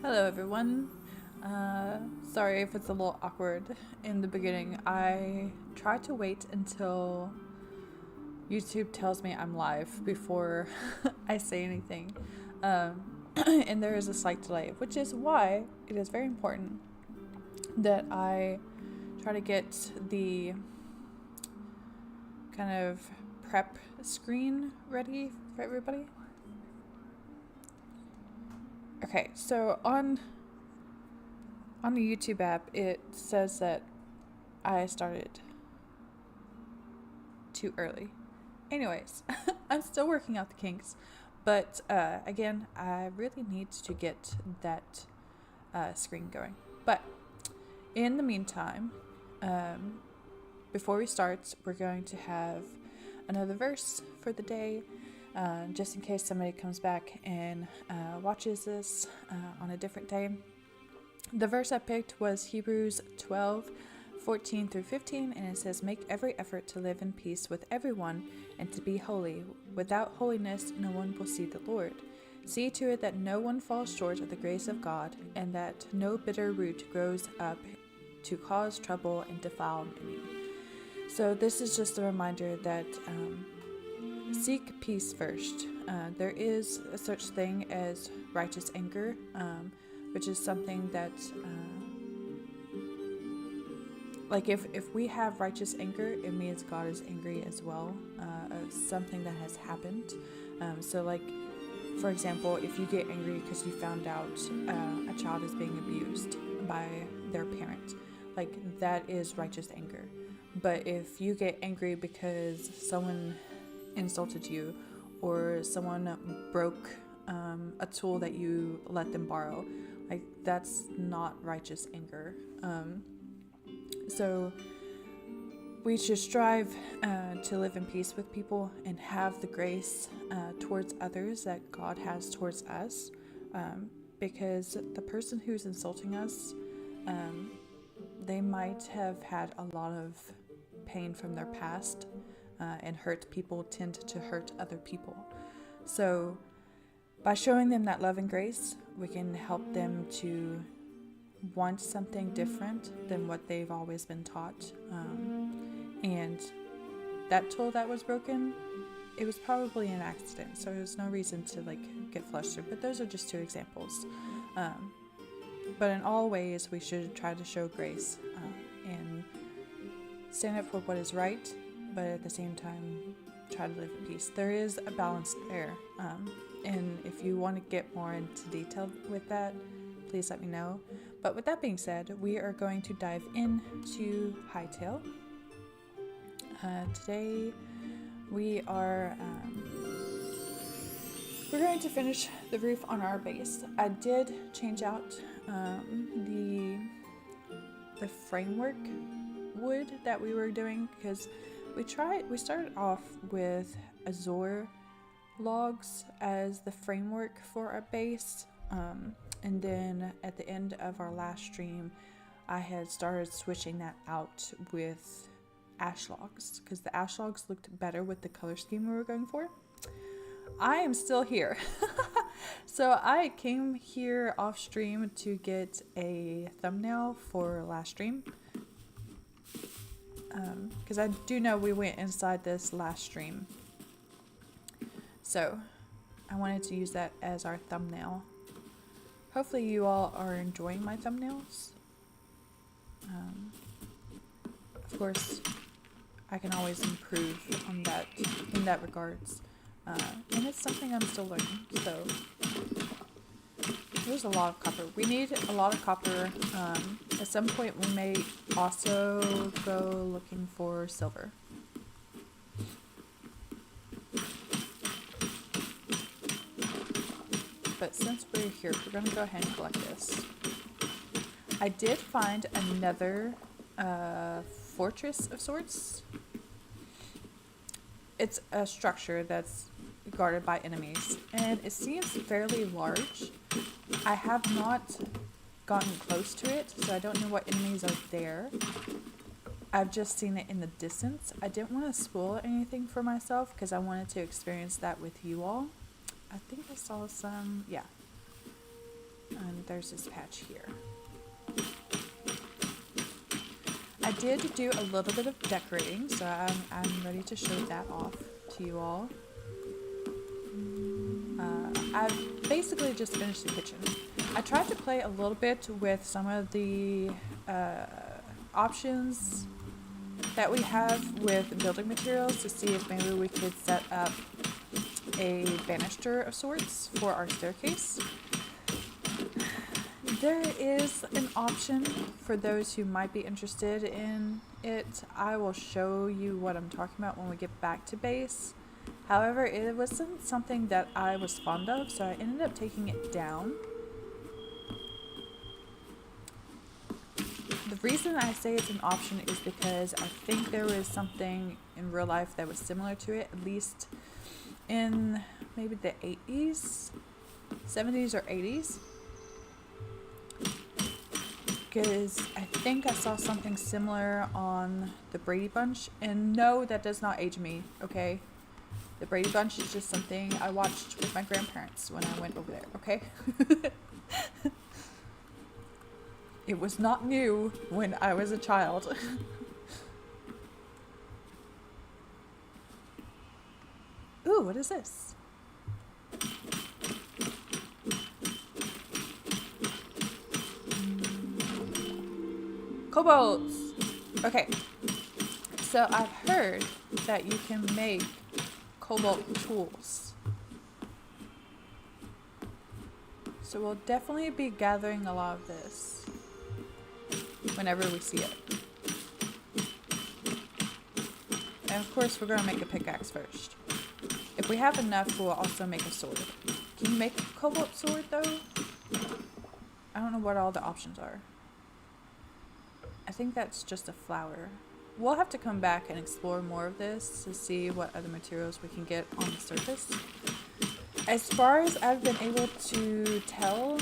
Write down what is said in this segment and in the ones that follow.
Hello, everyone. Sorry if it's a little awkward in the beginning. I try to wait until YouTube tells me I'm live before I say anything. And there is a slight delay, which is why it is very important that I try to get the kind of prep screen ready for everybody. Okay, so on the YouTube app, it says that I started too early. Anyways, I'm still working out the kinks, but again, I really need to get that screen going. But in the meantime, before we start, we're going to have another verse for the day, just in case somebody comes back and watches this on a different day. The verse I picked was Hebrews 12:14 through 15, and it says, "Make every effort to live in peace with everyone and to be holy. Without holiness, no one will see the Lord. See to it that no one falls short of the grace of God, and that no bitter root grows up to cause trouble and defile many." So this is just a reminder that seek peace first. There is a such thing as righteous anger, which is something that, like if we have righteous anger, it means God is angry as well, of something that has happened. So like, for example, if you get angry because you found out a child is being abused by their parent, like that is righteous anger. But if you get angry because someone insulted you or someone broke a tool that you let them borrow, like that's not righteous anger. So we should strive to live in peace with people and have the grace towards others that God has towards us, because the person who's insulting us, they might have had a lot of pain from their past, and hurt people tend to hurt other people. So by showing them that love and grace, we can help them to want something different than what they've always been taught. And that tool that was broken, it was probably an accident, so there's no reason to like get flustered. But those are just two examples. But in all ways, we should try to show grace and stand up for what is right, but at the same time, try to live in peace. There is a balance there. And if you want to get more into detail with that, please let me know. But with that being said, we are going to dive into Hytale. Today we're going to finish the roof on our base. I did change out the framework wood that we were doing, because we started off with azure logs as the framework for our base, and then at the end of our last stream I had started switching that out with ash logs, because the ash logs looked better with the color scheme we were going for. I am still here. So I came here off stream to get a thumbnail for last stream, because I do know we went inside this last stream, so I wanted to use that as our thumbnail. Hopefully you all are enjoying my thumbnails. Of course, I can always improve on that in that regards, and it's something I'm still learning. So there's a lot of copper. We need a lot of copper. At some point we may also go looking for silver. But since we're here, we're going to go ahead and collect this. I did find another fortress of sorts. It's a structure that's guarded by enemies, and it seems fairly large. I have not gotten close to it, so I don't know what enemies are there. I've just seen it in the distance. I didn't want to spoil anything for myself because I wanted to experience that with you all. I think I saw some, yeah. And there's this patch here. I did do a little bit of decorating, so I'm ready to show that off to you all. I've basically just finished the kitchen. I tried to play a little bit with some of the options that we have with building materials to see if maybe we could set up a banister of sorts for our staircase. There is an option for those who might be interested in it. I will show you what I'm talking about when we get back to base. However, it wasn't something that I was fond of, so I ended up taking it down. The reason I say it's an option is because I think there was something in real life that was similar to it, at least in maybe the 80s, 70s or 80s. Because I think I saw something similar on the Brady Bunch, and no, that does not age me, okay? The Brady Bunch is just something I watched with my grandparents when I went over there, okay? It was not new when I was a child. Ooh, what is this? Kobolds! Okay, so I've heard that you can make cobalt tools. So we'll definitely be gathering a lot of this whenever we see it. And of course we're going to make a pickaxe first. If we have enough, we'll also make a sword. Can you make a cobalt sword though? I don't know what all the options are. I think that's just a flower. We'll have to come back and explore more of this to see what other materials we can get on the surface. As far as I've been able to tell,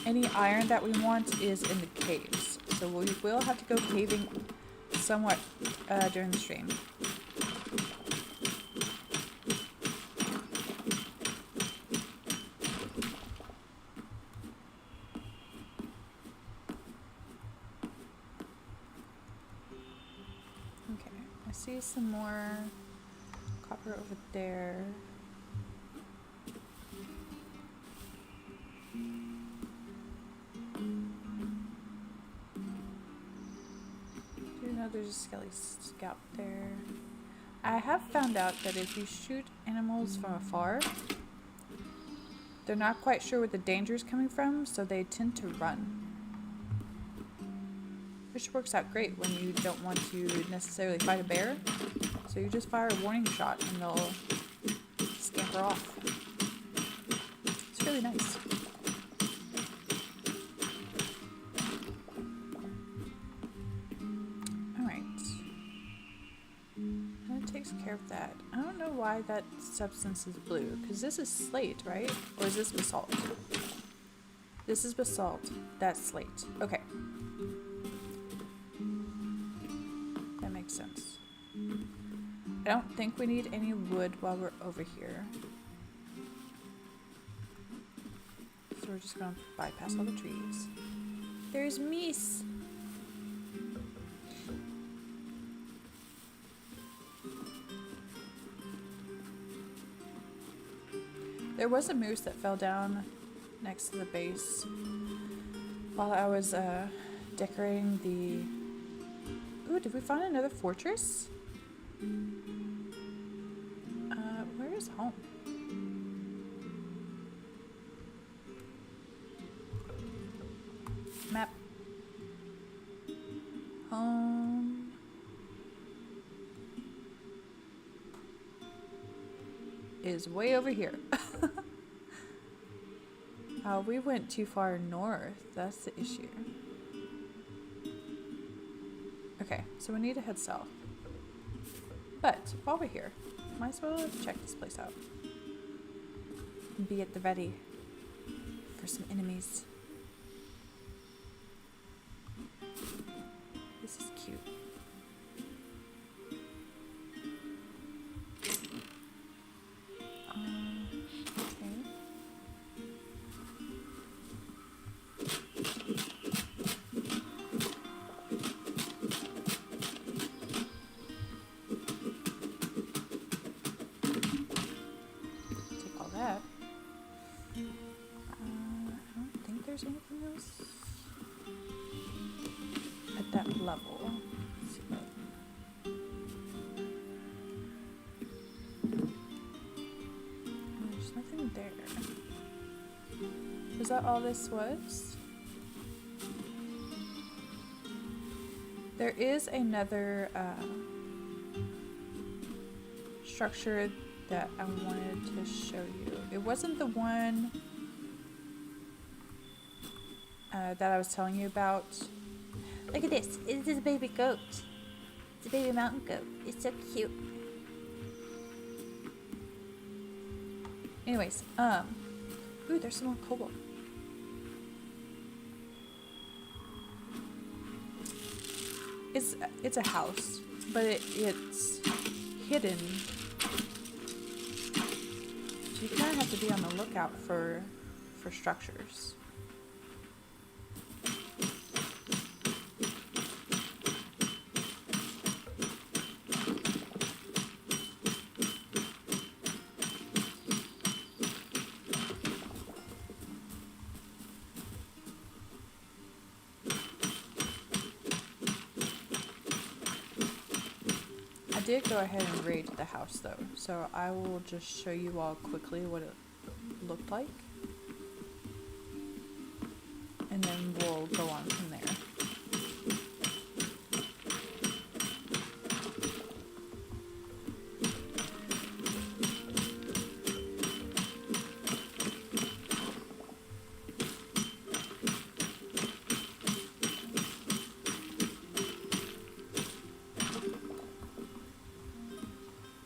any iron that we want is in the caves. So we will have to go caving somewhat during the stream. I see some more copper over there. You know, there's a skelly scout there. I have found out that if you shoot animals from afar, they're not quite sure where the danger is coming from, so they tend to run. Which works out great when you don't want to necessarily fight a bear. So you just fire a warning shot and they'll scamper off. It's really nice. Alright. That takes care of that. I don't know why that substance is blue, because this is slate, right? Or is this basalt? This is basalt. That's slate. Okay. Sense. I don't think we need any wood while we're over here. So we're just gonna bypass all the trees. There's meese! There was a moose that fell down next to the base while I was decorating the... Ooh, did we find another fortress? Where is home? Map. Home. Is way over here. We went too far north. That's the issue. Okay, so we need to head south. But while we're here, might as well check this place out. And be at the ready for some enemies. This is cute. Okay. there's anything else at that level. Let's see what. There's nothing there. Was that all this was? There is another structure that I wanted to show you. It wasn't the one that I was telling you about. Look at this. This is a baby goat. It's a baby mountain goat. It's so cute. Anyways, ooh, there's some more cobalt. It's a house, but it's hidden. So you kind of have to be on the lookout for structures. I did go ahead and raid the house though, so I will just show you all quickly what it looked like, and then we'll go on from there.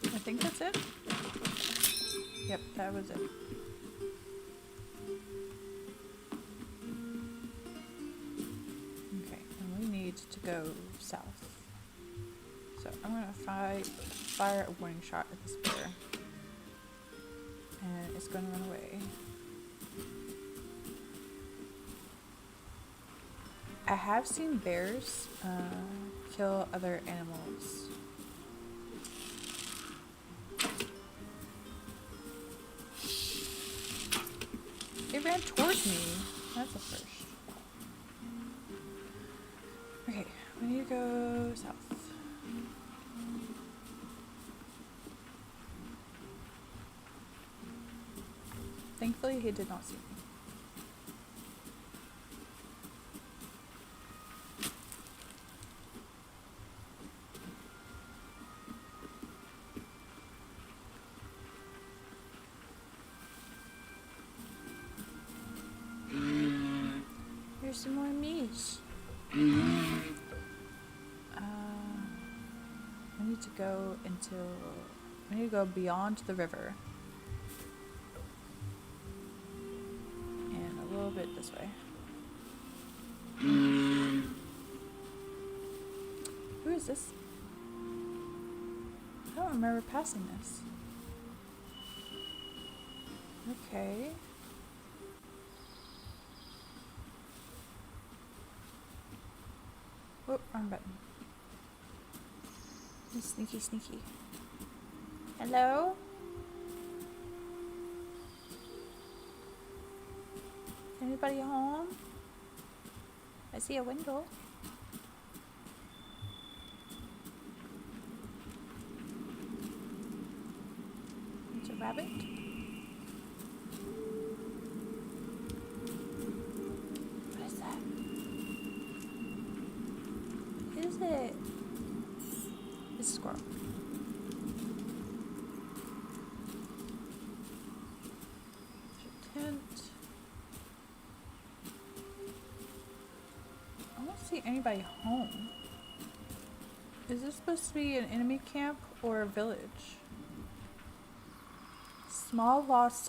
I think that's it. Yep, that was it. Okay, and we need to go south. So I'm gonna fire a warning shot at this bear. And it's gonna run away. I have seen bears kill other animals. It ran towards me. That's a first. Okay, we need to go south. Thankfully, he did not see me. Here's some more meat. I need to go I need to go beyond the river. And a little bit this way. Who is this? I don't remember passing this. Okay. Oh, wrong button. Sneaky, sneaky. Hello? Anybody home? I see a window. It's a rabbit. What is that? What is it? It's a squirrel. There's a tent. I don't see anybody home. Is this supposed to be an enemy camp or a village? Small lost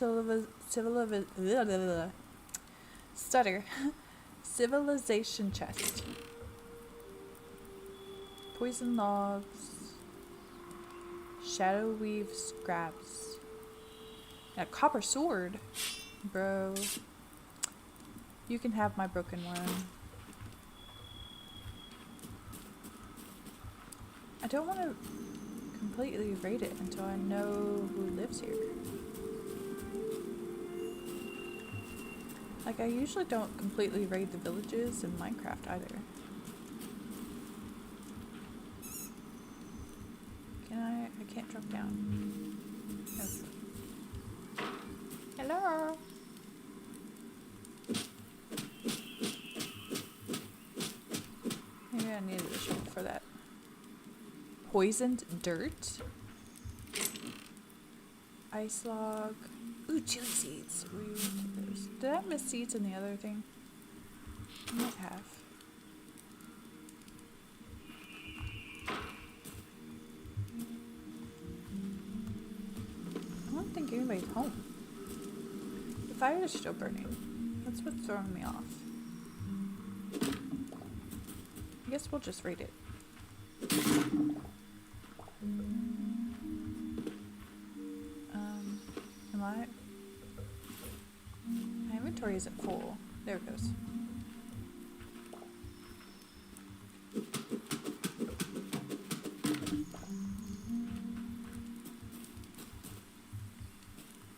civilization chest. Poison logs. Shadow weave scraps. And a copper sword. Bro. You can have my broken one. I don't want to completely raid it until I know who lives here. Like, I usually don't completely raid the villages in Minecraft either. Can I can't drop down. Oh. Hello? Maybe I needed a shovel for that. Poisoned dirt? Ice log. Ooh, chili seeds. We will take those. Did I miss seeds in the other thing? I might have. I don't think anybody's home. The fire is still burning. That's what's throwing me off. I guess we'll just read it. Am I? My inventory isn't full. There it goes.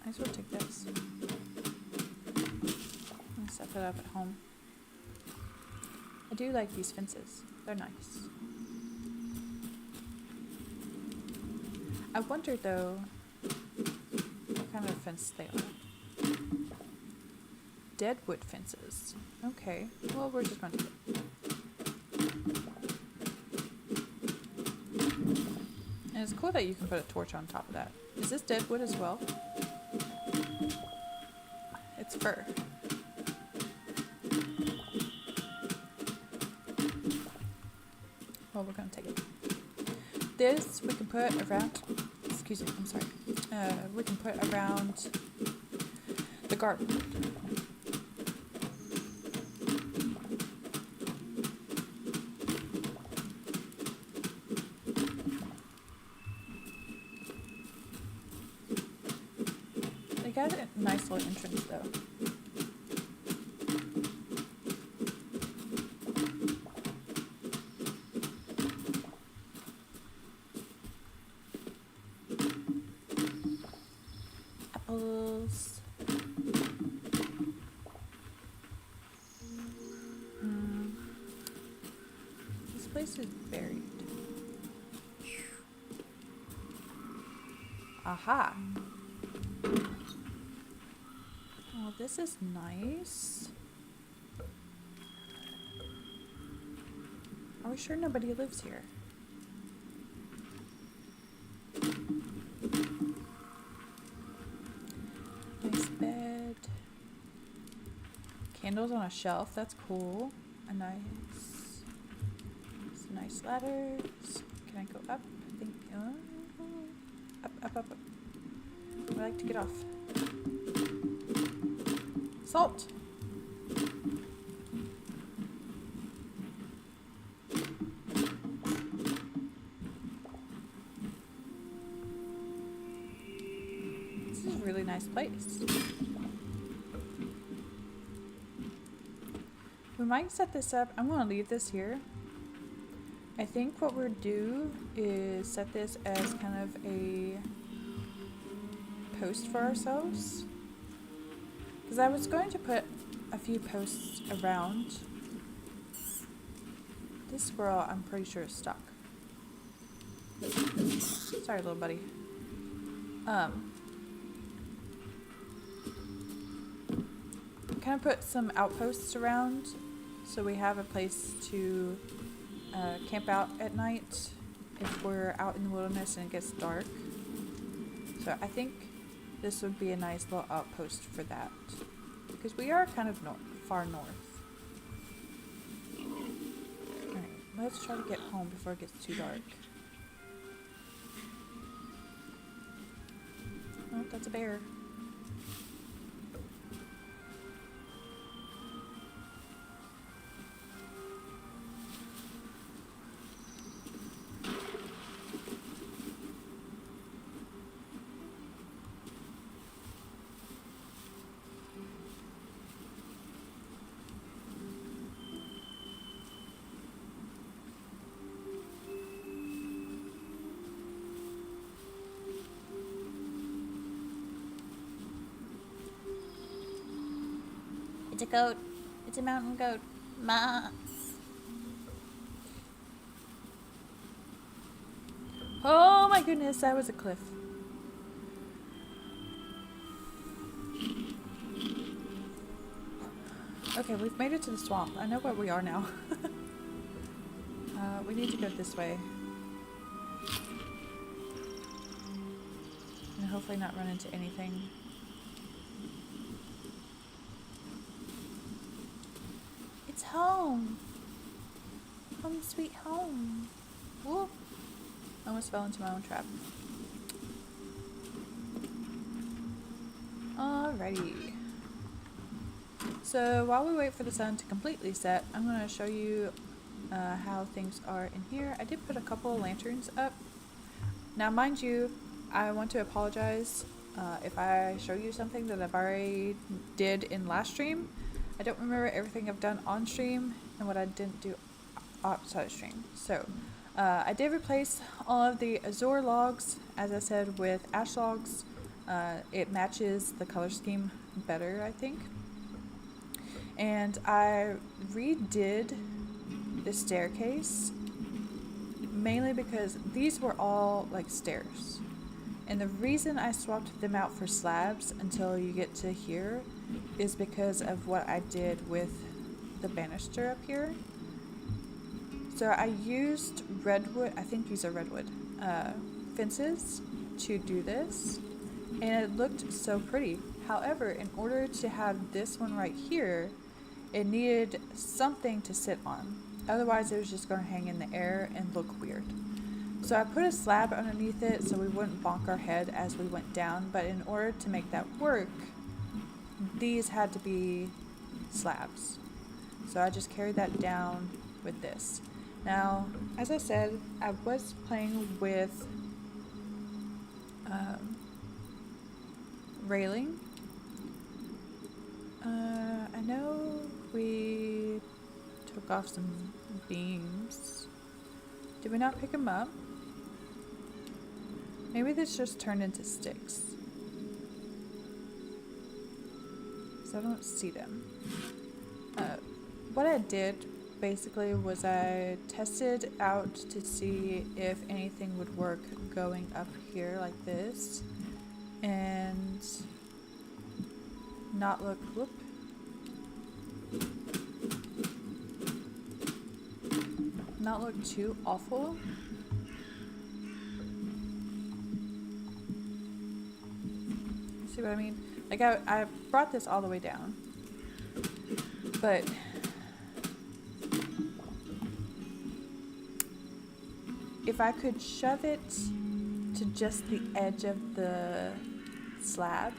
Might as well take this. And set it up at home. I do like these fences. They're nice. I wonder though what kind of fence they are. Dead wood fences. Okay. Well, we're just going to do it. And it's cool that you can put a torch on top of that. Is this dead wood as well? It's fur. Well, we're going to take it. This we can put around, excuse me, I'm sorry. We can put around the garden. They got a nice little entrance though. Apples. This place is buried. Aha. Oh, this is nice. Are we sure nobody lives here? Nice bed. Candles on a shelf, that's cool. Some nice ladders. Can I go up? I think, up. I like to get off. Salt. This is a really nice place. We might set this up. I'm going to leave this here. I think what we'll do is set this as kind of a post for ourselves. Because I was going to put a few posts around. This squirrel, I'm pretty sure, is stuck. Sorry, little buddy. Kind of put some outposts around so we have a place to camp out at night if we're out in the wilderness and it gets dark. So I think this would be a nice little outpost for that because we are kind of far north. Alright, let's try to get home before it gets too dark. Oh, that's a bear. It's a goat. It's a mountain goat. Ma. Oh my goodness, that was a cliff. Okay, we've made it to the swamp. I know where we are now. We need to go this way. And hopefully not run into anything. It's home! Home sweet home. Whoop! I almost fell into my own trap. Alrighty. So while we wait for the sun to completely set, I'm going to show you how things are in here. I did put a couple of lanterns up. Now mind you, I want to apologize if I show you something that I've already did in last stream. I don't remember everything I've done on stream and what I didn't do outside of stream. So I did replace all of the azure logs, as I said, with ash logs. It matches the color scheme better, I think. And I redid the staircase, mainly because these were all like stairs. And the reason I swapped them out for slabs until you get to here is because of what I did with the banister up here. So I used redwood, I think these are redwood, fences to do this. And it looked so pretty. However, in order to have this one right here, it needed something to sit on. Otherwise, it was just going to hang in the air and look weird. So I put a slab underneath it so we wouldn't bonk our head as we went down. But in order to make that work, these had to be slabs. So I just carried that down with this. Now, as I said, I was playing with railing. I know we took off some beams. Did we not pick them up? Maybe this just turned into sticks. Because I don't see them. What I did basically was I tested out to see if anything would work going up here like this. And not look, whoop. Not look too awful. See what I mean? Like I brought this all the way down, but if I could shove it to just the edge of the slab,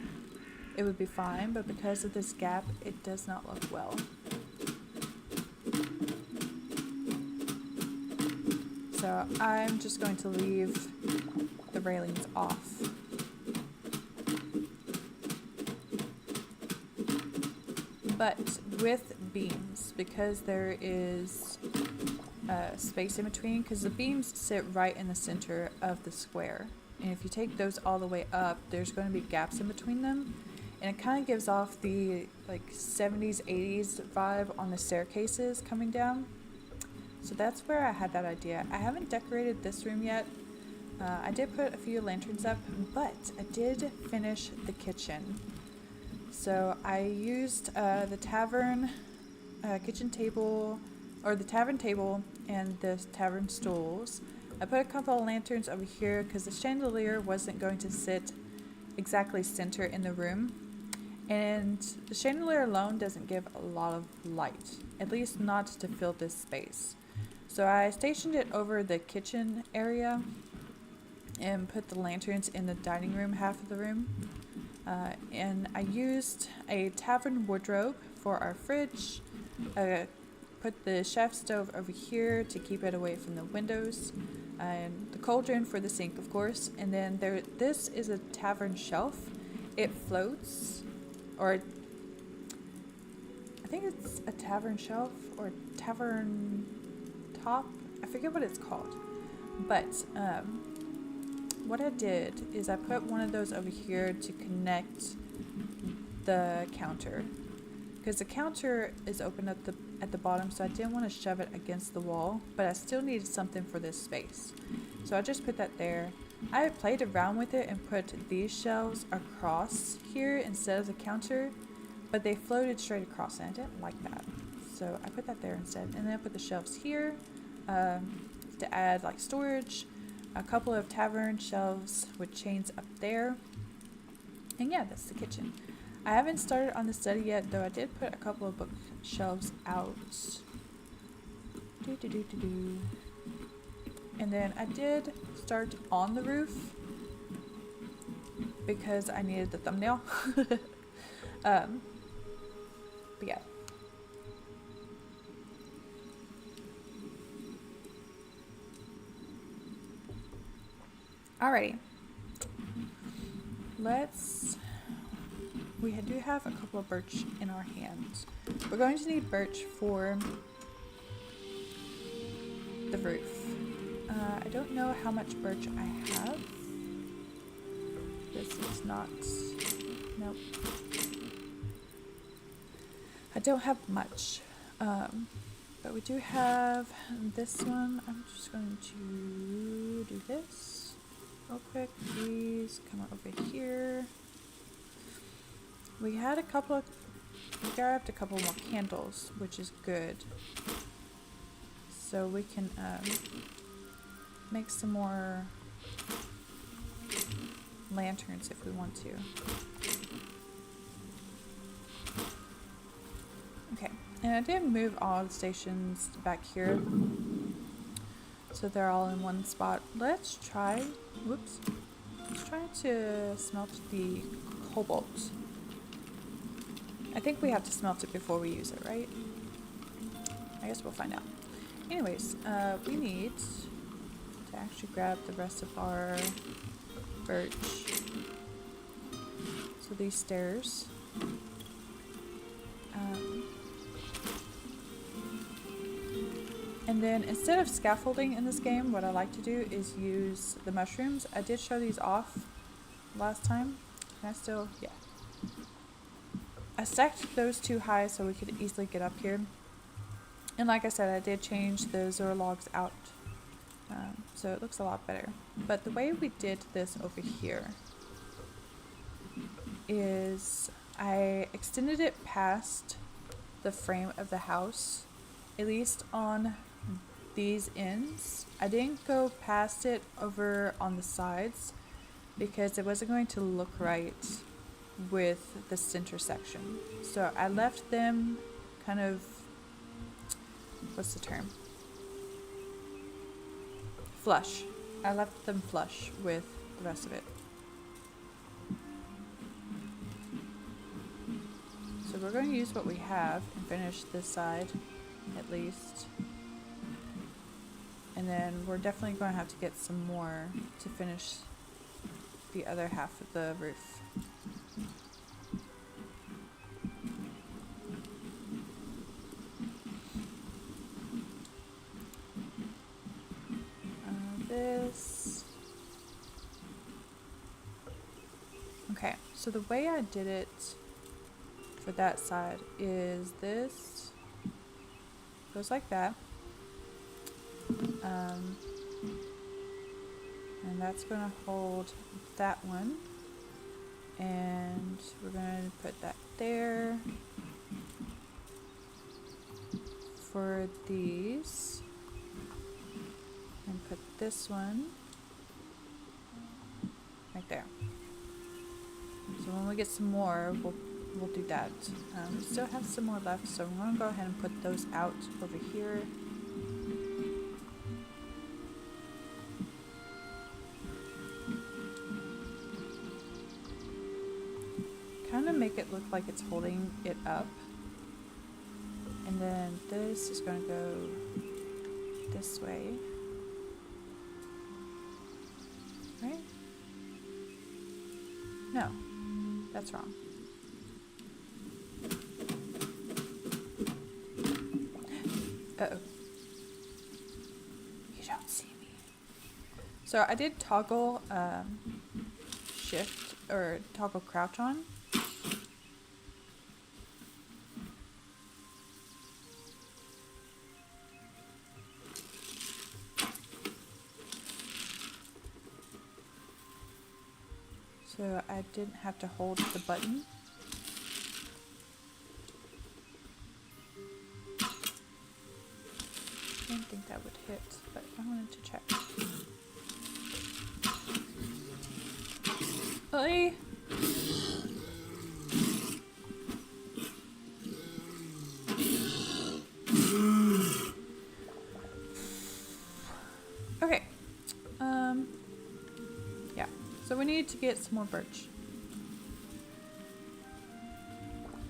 it would be fine, but because of this gap, it does not look well. So I'm just going to leave the railings off. But with beams, because there is space in between, because the beams sit right in the center of the square. And if you take those all the way up, there's going to be gaps in between them. And it kind of gives off the like 70s, 80s vibe on the staircases coming down. So that's where I had that idea. I haven't decorated this room yet. I did put a few lanterns up, but I did finish the kitchen. So I used the tavern kitchen table, or the tavern table and the tavern stools. I put a couple of lanterns over here because the chandelier wasn't going to sit exactly center in the room. And the chandelier alone doesn't give a lot of light, at least not to fill this space. So I stationed it over the kitchen area and put the lanterns in the dining room half of the room. And I used a tavern wardrobe for our fridge. Put the chef stove over here to keep it away from the windows. And the cauldron for the sink, of course. And then this is a tavern shelf. It floats, or I think it's a tavern shelf or tavern top. I forget what it's called. But what I did is I put one of those over here to connect the counter. because the counter is open at the bottom, so I didn't want to shove it against the wall, but I still needed something for this space. So I just put that there. I played around with it and put these shelves across here instead of the counter, but they floated straight across and I didn't like that. So I put that there instead. And then I put the shelves here to add like storage, a couple of tavern shelves with chains up there. And yeah, that's the kitchen. I haven't started on the study yet, though I did put a couple of bookshelves out. And then I did start on the roof because I needed the thumbnail. But yeah. Alrighty. We do have a couple of birch in our hands. We're going to need birch for the roof. I don't know how much birch I have. This is not, nope. I don't have much, but we do have this one. I'm just going to do this real quick. Please come over here. We grabbed a couple more candles, which is good. So we can make some more lanterns if we want to. Okay, and I did move all the stations back here, so they're all in one spot. Let's try to smelt the cobalt. I think we have to smelt it before we use it, right? I guess we'll find out. Anyways, we need to actually grab the rest of our birch. So these stairs. And then instead of scaffolding in this game, what I like to do is use the mushrooms. I did show these off last time. Can I still? Yeah. I stacked those too high so we could easily get up here. And like I said, I did change the Zora logs out. So it looks a lot better. But the way we did this over here is I extended it past the frame of the house, at least on these ends. I didn't go past it over on the sides because it wasn't going to look right with the center section. So I left them kind of, what's the term? Flush. I left them flush with the rest of it. So we're going to use what we have and finish this side at least. And then we're definitely going to have to get some more to finish the other half of the roof. This. Okay, so the way I did it for that side is this goes like that. And that's going to hold that one. And we're going to put that there for these. And put this one right there. So when we get some more, we'll do that. We still have some more left, so I'm going to go ahead and put those out over here. Kind of make it look like it's holding it up. And then this is going to go this way. Right? No, that's wrong. Uh-oh. You don't see me. So I did toggle shift or toggle crouch on. so I didn't have to hold the button. I didn't think that would hit, but I wanted to check. Hey! Okay. Yeah. So we need to get some more birch.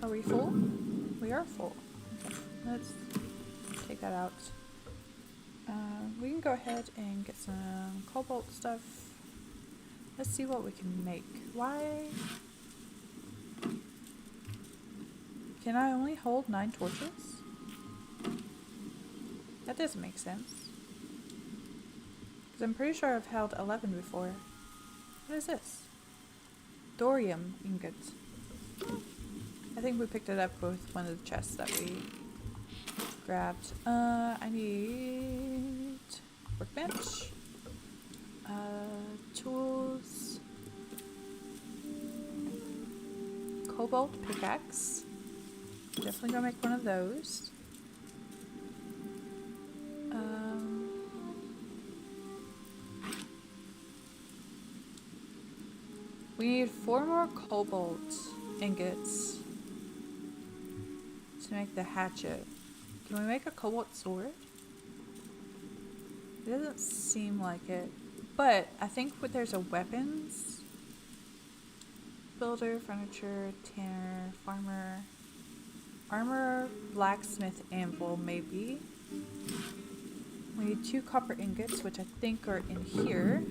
Are we full? We are full. Okay. Let's take that out. We can go ahead and get some cobalt stuff. Let's see what we can make. Why can I only hold 9 torches? That doesn't make sense. Because I'm pretty sure I've held 11 before. What is this? Thorium ingots. I think we picked it up with one of the chests that we grabbed. I need workbench, tools, cobalt pickaxe. Definitely gonna make one of those. We need 4 more cobalt ingots to make the hatchet. Can we make a cobalt sword? It doesn't seem like it. But I think there's a weapons. Builder, furniture, tanner, farmer, armor, blacksmith, anvil, maybe. We need 2 copper ingots, which I think are in here.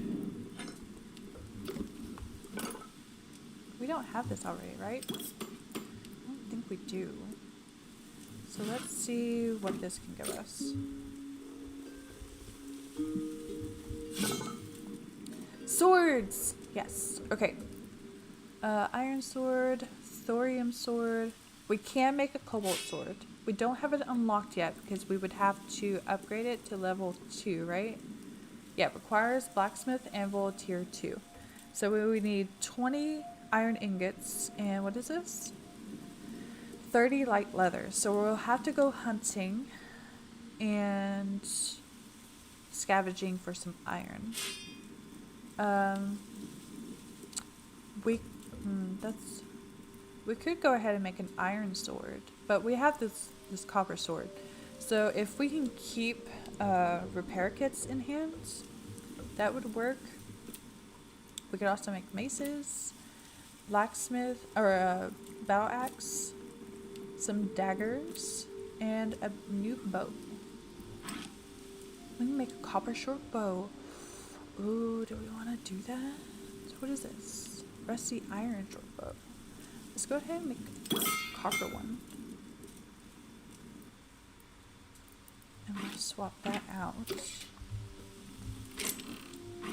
We don't have this already, right? I don't think we do. So let's see what this can give us. Swords! Yes. Okay. Iron sword, thorium sword. We can make a cobalt sword. We don't have it unlocked yet because we would have to upgrade it to level 2, right? Yeah, it requires blacksmith anvil tier 2. So we would need 20 iron ingots and what is this? 30 light leather. So we'll have to go hunting and scavenging for some iron. We could go ahead and make an iron sword, but we have this copper sword. So if we can keep repair kits in hand, that would work. We could also make maces, blacksmith or a battle axe, some daggers, and a new bow. We can make a copper short bow. Ooh, do we want to do that? So what is this? Rusty iron short bow. Let's go ahead and make a copper one. And we'll swap that out.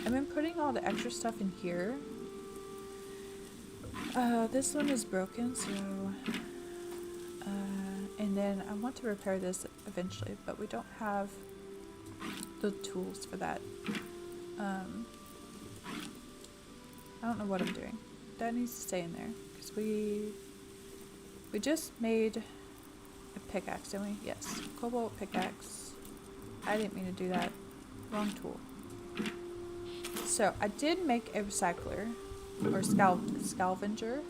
I've been putting all the extra stuff in here. This one is broken, so... and then I want to repair this eventually, but we don't have the tools for that. I don't know what I'm doing. That needs to stay in there, because we just made a pickaxe, didn't we? Yes, cobalt pickaxe. I didn't mean to do that. Wrong tool. So I did make a recycler, or salvager.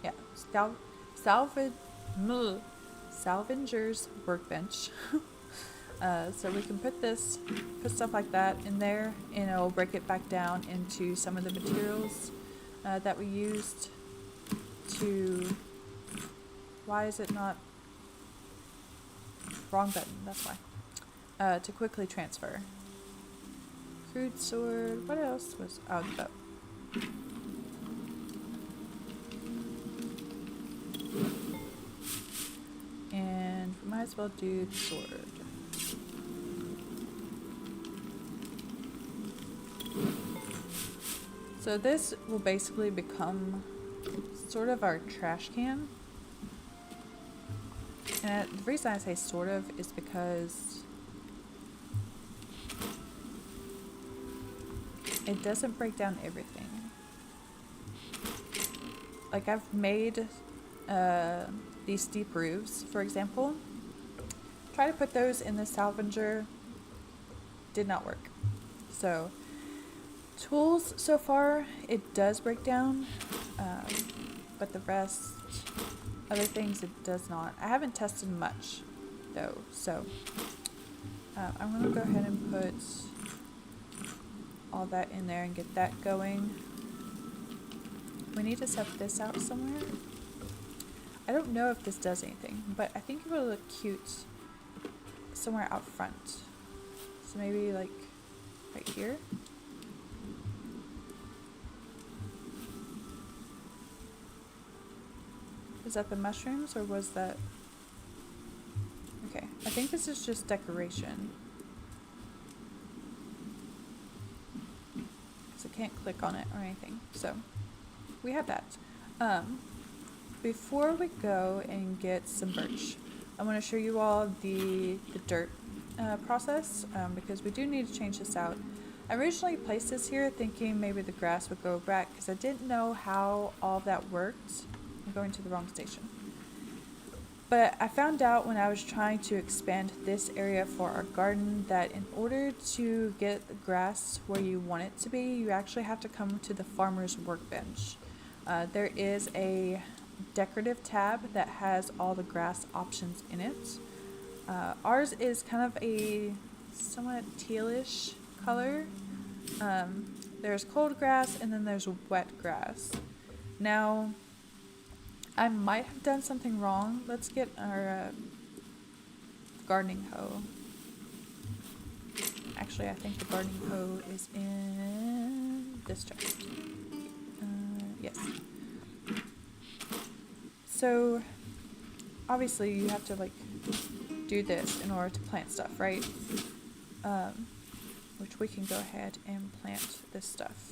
Yeah, salvanger's workbench. So we can put stuff like that in there, and it'll break it back down into some of the materials that we used to. Why is it not? Wrong button. That's why. To quickly transfer. Crude sword. What else was? Oh, the bow. And we might as well do the sword. So this will basically become sort of our trash can. And the reason I say sort of is because it doesn't break down everything. like I've made these steep roofs, for example. Try to put those in the salvager, did not work. So tools so far, it does break down, but the rest, other things, it does not. I haven't tested much though, so I'm gonna go ahead and put all that in there and get that going. We need to set this out somewhere. I don't know if this does anything, but I think it would look cute somewhere out front. So maybe like right here. Is that the mushrooms or was that? Okay, I think this is just decoration. Because I can't click on it or anything. So we have that. Before we go and get some birch, I want to show you all the dirt process because we do need to change this out. I originally placed this here thinking maybe the grass would go back because I didn't know how all of that worked. I'm going to the wrong station. But I found out when I was trying to expand this area for our garden that in order to get the grass where you want it to be, you actually have to come to the farmer's workbench. There is a decorative tab that has all the grass options in it. Ours is kind of a somewhat tealish color. There's cold grass and then there's wet grass. Now, I might have done something wrong. Let's get our gardening hoe. Actually, I think the gardening hoe is in this chest. Yes. So, obviously you have to like do this in order to plant stuff, right? Which we can go ahead and plant this stuff.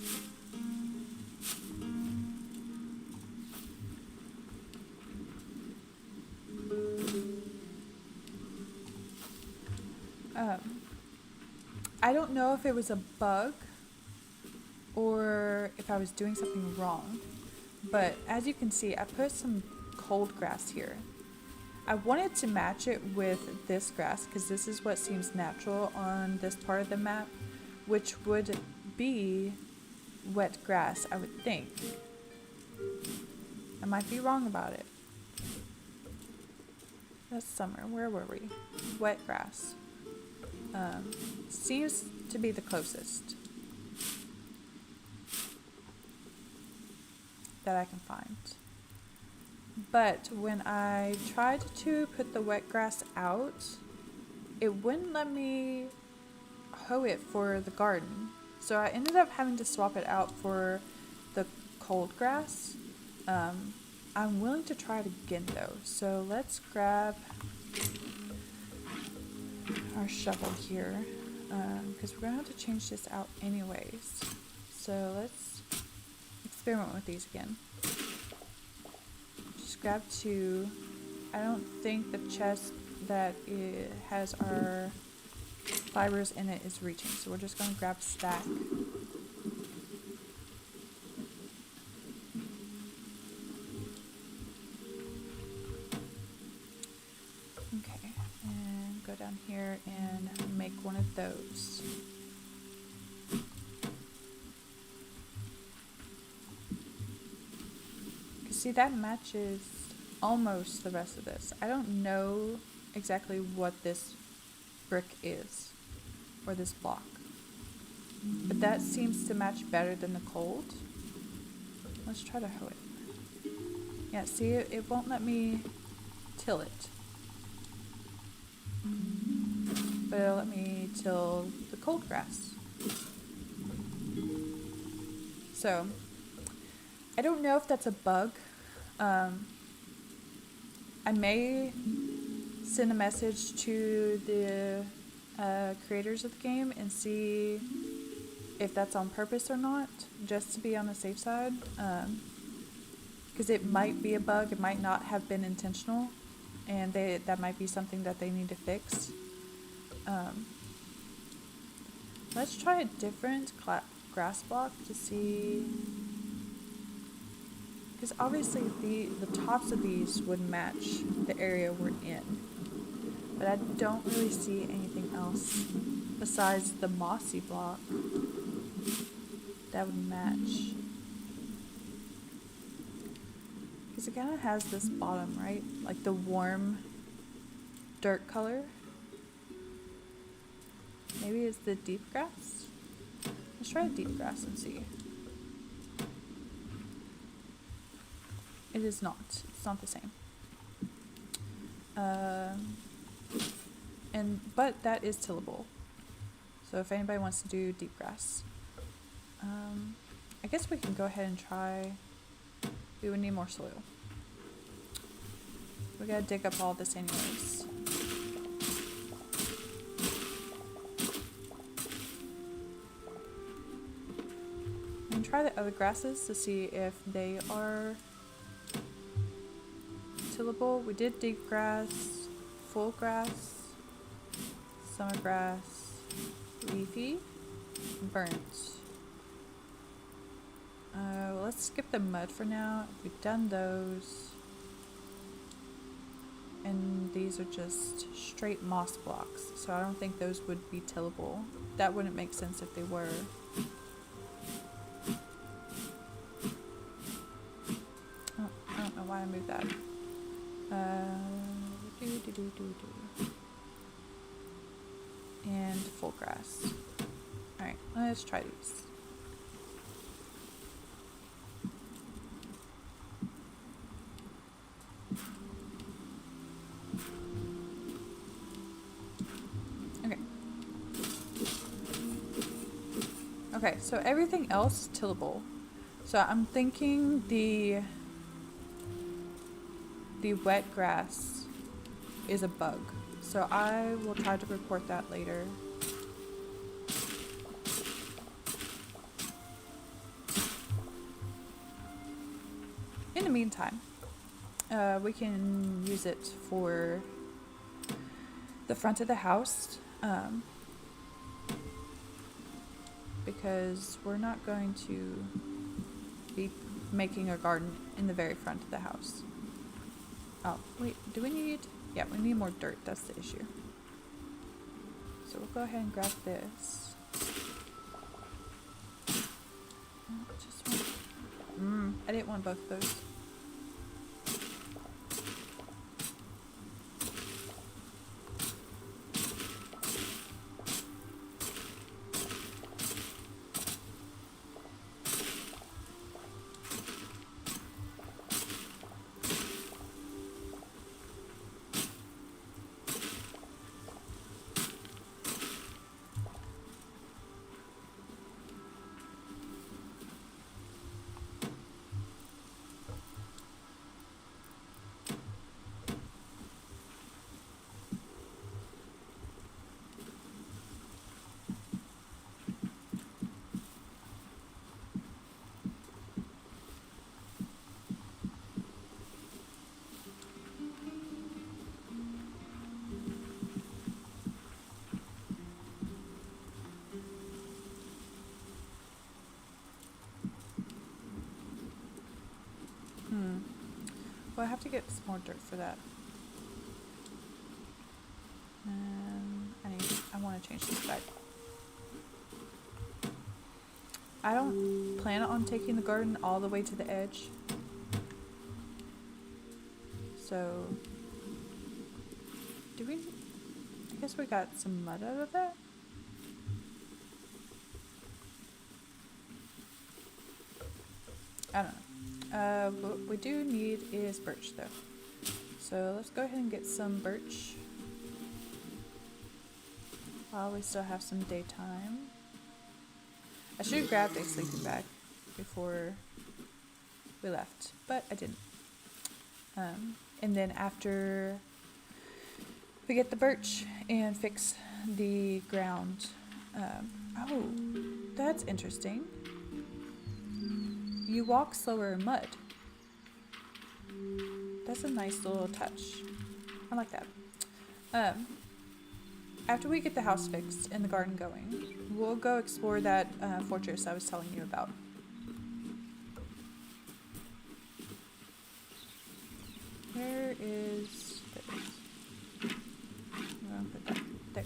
I don't know if it was a bug or if I was doing something wrong, but as you can see, I put some cold grass here. I wanted to match it with this grass because this is what seems natural on this part of the map, which would be wet grass, I would think. I might be wrong about it. That's summer. Where were we? Wet grass. Seems to be the closest that I can find. But when I tried to put the wet grass out, it wouldn't let me hoe it for the garden. So I ended up having to swap it out for the cold grass. I'm willing to try it again though. So let's grab our shovel here because we're gonna have to change this out anyways. So let's experiment with these again. Just grab two. I don't think the chest that it has our fibers in it is reaching, so we're just gonna grab a stack. Okay, and go down here and make one of those. See, that matches almost the rest of this. I don't know exactly what this brick is, or this block. But that seems to match better than the cold. Let's try to hoe it. Yeah, see, it won't let me till it. But it'll let me till the cold grass. So, I don't know if that's a bug. I may send a message to the creators of the game and see if that's on purpose or not, just to be on the safe side. Because it might be a bug, it might not have been intentional, and that might be something that they need to fix. Let's try a different grass block to see Because obviously the tops of these would match the area we're in. But I don't really see anything else besides the mossy block that would match. Because it kind of has this bottom, right? Like the warm dirt color. Maybe it's the deep grass? Let's try deep grass and see. It is not. It's not the same. But that is tillable. So if anybody wants to do deep grass, I guess we can go ahead and try. We would need more soil. We gotta dig up all this anyways. And try the other grasses to see if they are tillable. We did deep grass, full grass, summer grass, leafy, burnt. Let's skip the mud for now. We've done those. And these are just straight moss blocks, so I don't think those would be tillable. That wouldn't make sense if they were. Oh, I don't know why I moved that. And full grass. Alright, let's try these. Okay, so everything else is tillable. So I'm thinking the wet grass is a bug. So I will try to report that later. In the meantime, we can use it for the front of the house. Because we're not going to be making a garden in the very front of the house. Oh, wait, do we need... Yeah, we need more dirt, that's the issue. So we'll go ahead and grab this. I didn't want both of those. Well, I have to get some more dirt for that. I want to change this back. I don't plan on taking the garden all the way to the edge. So, I guess we got some mud out of that? I don't know. What we do need is birch though. So let's go ahead and get some birch while we still have some daytime. I should have grabbed a sleeping bag before we left, but I didn't. And then after we get the birch and fix the ground, oh, that's interesting. You walk slower in mud. That's a nice little touch. I like that. After we get the house fixed and the garden going, we'll go explore that fortress I was telling you about. Where is this? I'm gonna put that there.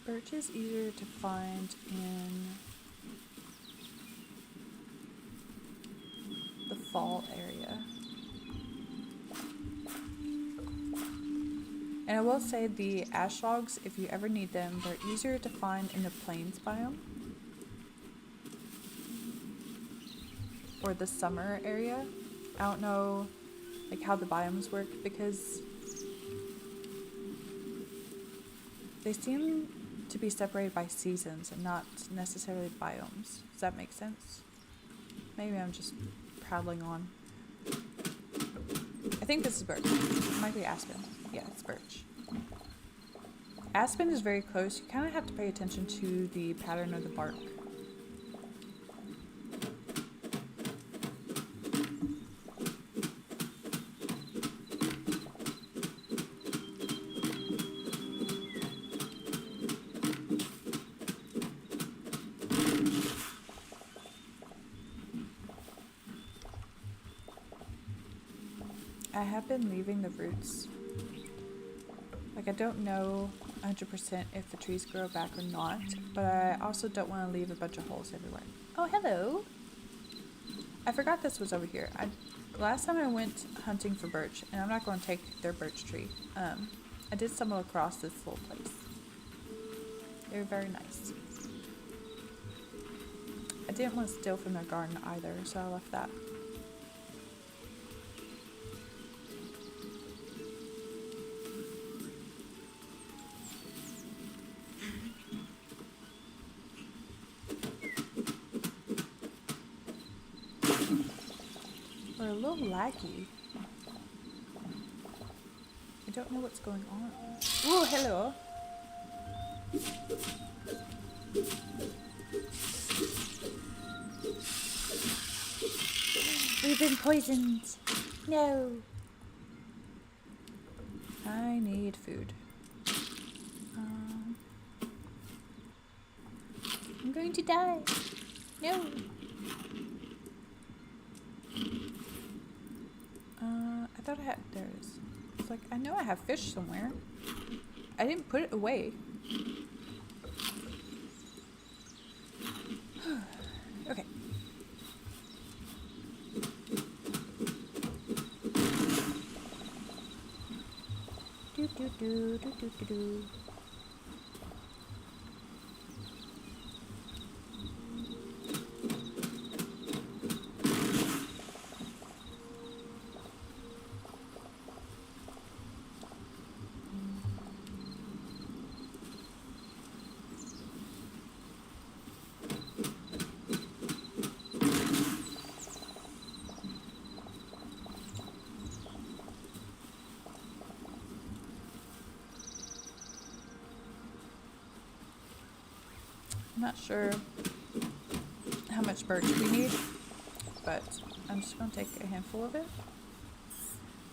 Birch is easier to find in the fall area. And I will say the ash logs, if you ever need them, they're easier to find in the plains biome. Or the summer area. I don't know like how the biomes work because they seem to be separated by seasons and not necessarily biomes. Does that make sense? Maybe I'm just prattling on. I think this is birch. It might be aspen. Yeah, it's birch. Aspen is very close. You kind of have to pay attention to the pattern of the bark. I have been leaving the roots. Like, I don't know 100% if the trees grow back or not, but I also don't want to leave a bunch of holes everywhere. Oh, hello! I forgot this was over here. Last time I went hunting for birch, and I'm not going to take their birch tree. I did stumble across this little place. They were very nice. I didn't want to steal from their garden either, so I left that. We're a little laggy. I don't know what's going on. Ooh, hello. We've been poisoned. No. I need food. I'm going to die. No. I thought I had, there it is. It's like, I know I have fish somewhere. I didn't put it away. Okay. Do do do do do do do. I'm not sure how much birch we need, but I'm just going to take a handful of it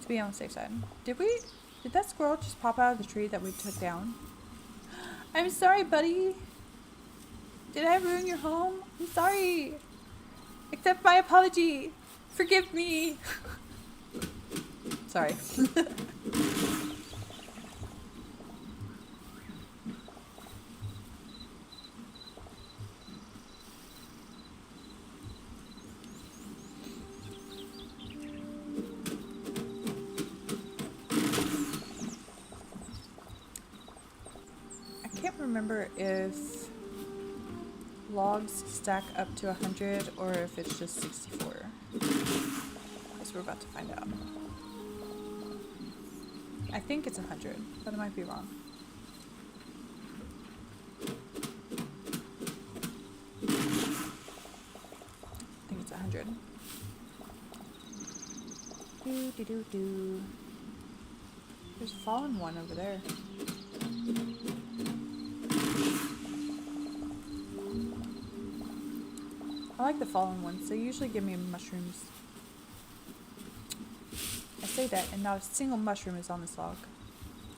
to be on the safe side. Did that squirrel just pop out of the tree that we took down? I'm sorry, buddy. Did I ruin your home? I'm sorry. Accept my apology. Forgive me. Sorry. Remember if logs stack up to 100 or if it's just 64. Guess we're about to find out. I think it's 100, but I might be wrong. I think it's 100. 100. Do. There's a fallen one over there. I like the fallen ones. They usually give me mushrooms. I say that, and not a single mushroom is on this log.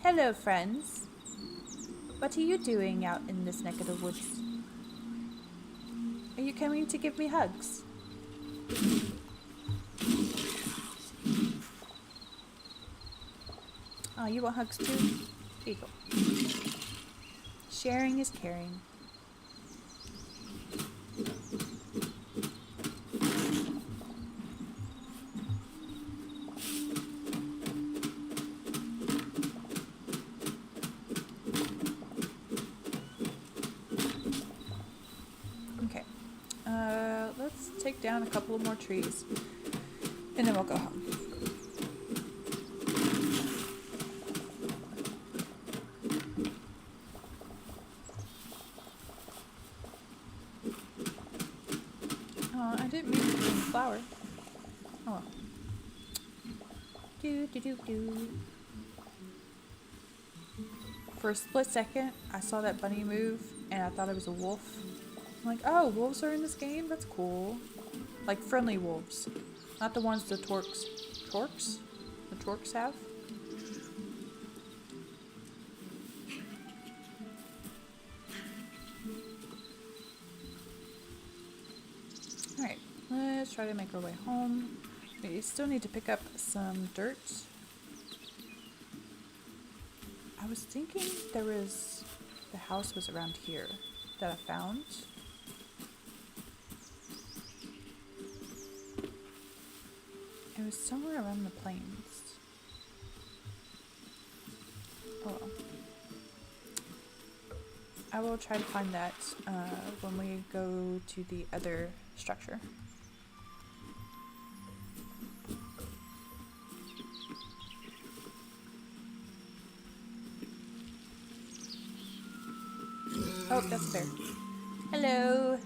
Hello, friends. What are you doing out in this neck of the woods? Are you coming to give me hugs? Oh, you want hugs too? Here you go. Sharing is caring. Okay. Let's take down a couple of more trees, and then we'll go home. I didn't mean to put in the flower. Oh well. Do. For a split second, I saw that bunny move, and I thought it was a wolf. I'm like, oh, wolves are in this game? That's cool. Like friendly wolves. Not the ones the torques have. Alright, let's try to make our way home. We still need to pick up some dirt. I was thinking the house was around here that I found. It was somewhere around the plains. Oh well. I will try to find that when we go to the other structure. Oh, that's a bear. Hello.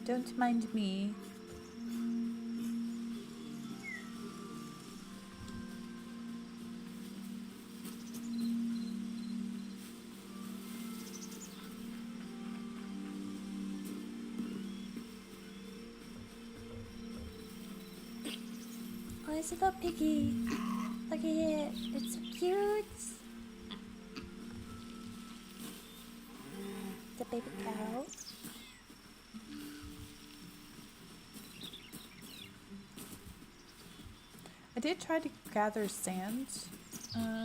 Don't mind me. Oh, it's a little piggy. Look at it. It's so cute. The baby cow. I did try to gather sand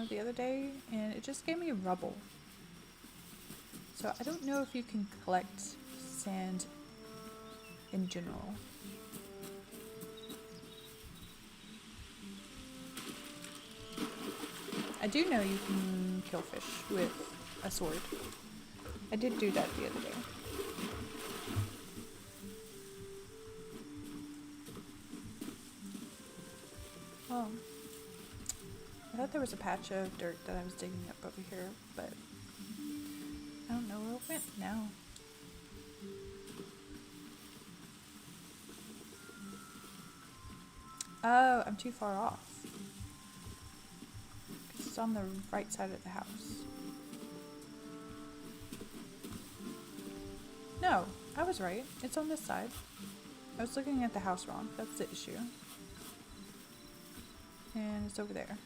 the other day, and it just gave me rubble. So I don't know if you can collect sand in general. I do know you can kill fish with a sword. I did do that the other day. Oh. I thought there was a patch of dirt that I was digging up over here, but I don't know where it went now. Oh, I'm too far off. It's on the right side of the house. No, I was right. It's on this side. I was looking at the house wrong. That's the issue. And it's over there.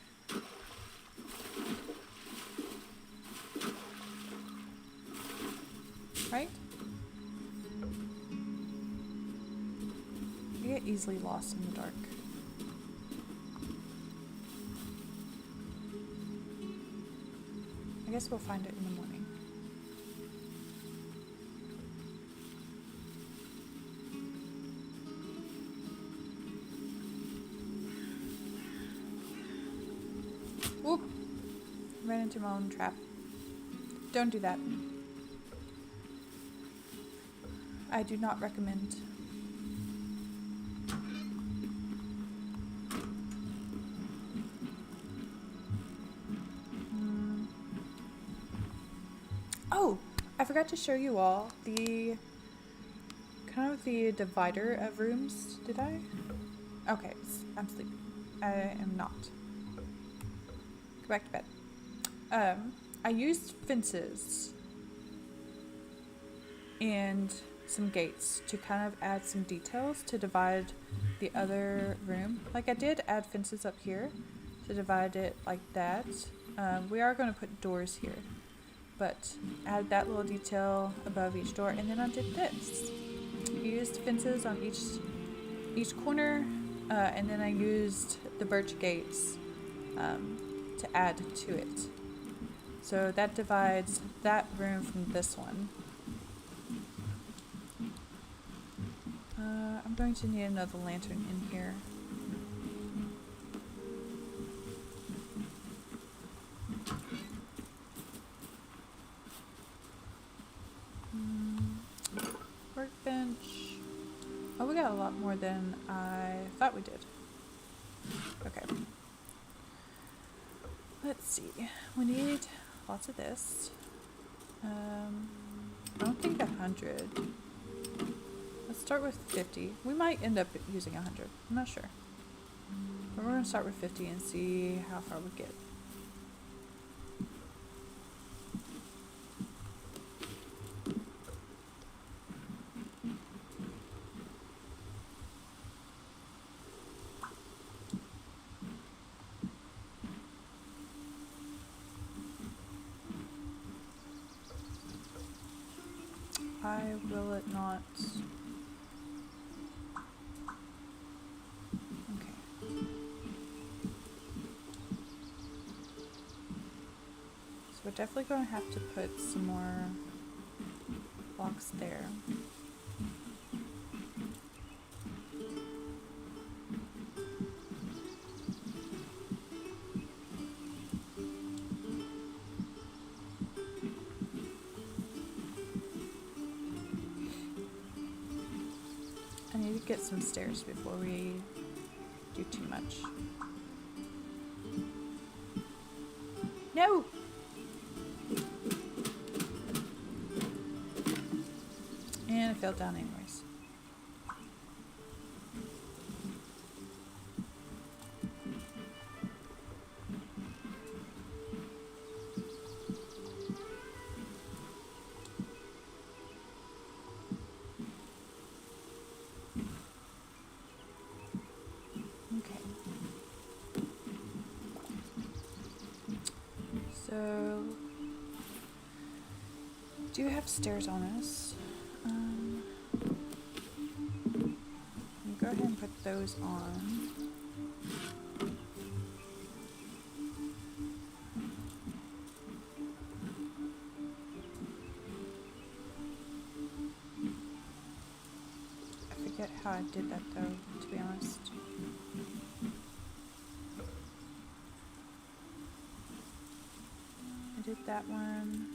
Right? I get easily lost in the dark. I guess we'll find it in the morning. Whoop! Ran into my own trap. Don't do that. I do not recommend. Oh! I forgot to show you all the kind kind of the divider of rooms, did I? Okay, I'm sleeping. I am not. Go back to bed. I used fences and some gates to kind of add some details to divide the other room. Like I did add fences up here to divide it like that. We are going to put doors here, but add that little detail above each door, and then I did this. I used fences on each corner, and then I used the birch gates to add to it. So that divides that room from this one. I'm going to need another lantern in here. Workbench. Oh, we got a lot more than I thought we did. Okay. Let's see. We need lots of this. I don't think 100. Let's start with 50. We might end up using 100. I'm not sure. But we're going to start with 50 and see how far we get. Why will it not? Okay. So we're definitely going to have to put some more blocks there. I need to get some stairs before we do too much. No! And I fell down anyways. So, do you have stairs on us? Go ahead and put those on. I forget how I did that though, to be honest. I did that one.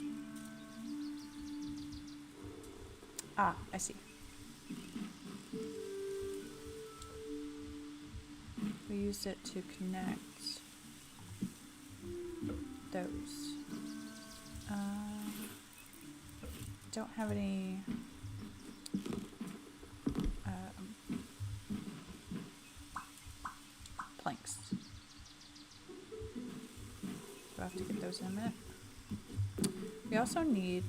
Ah, I see. We used it to connect those. Don't have any planks. We'll have to get those in a minute. We also need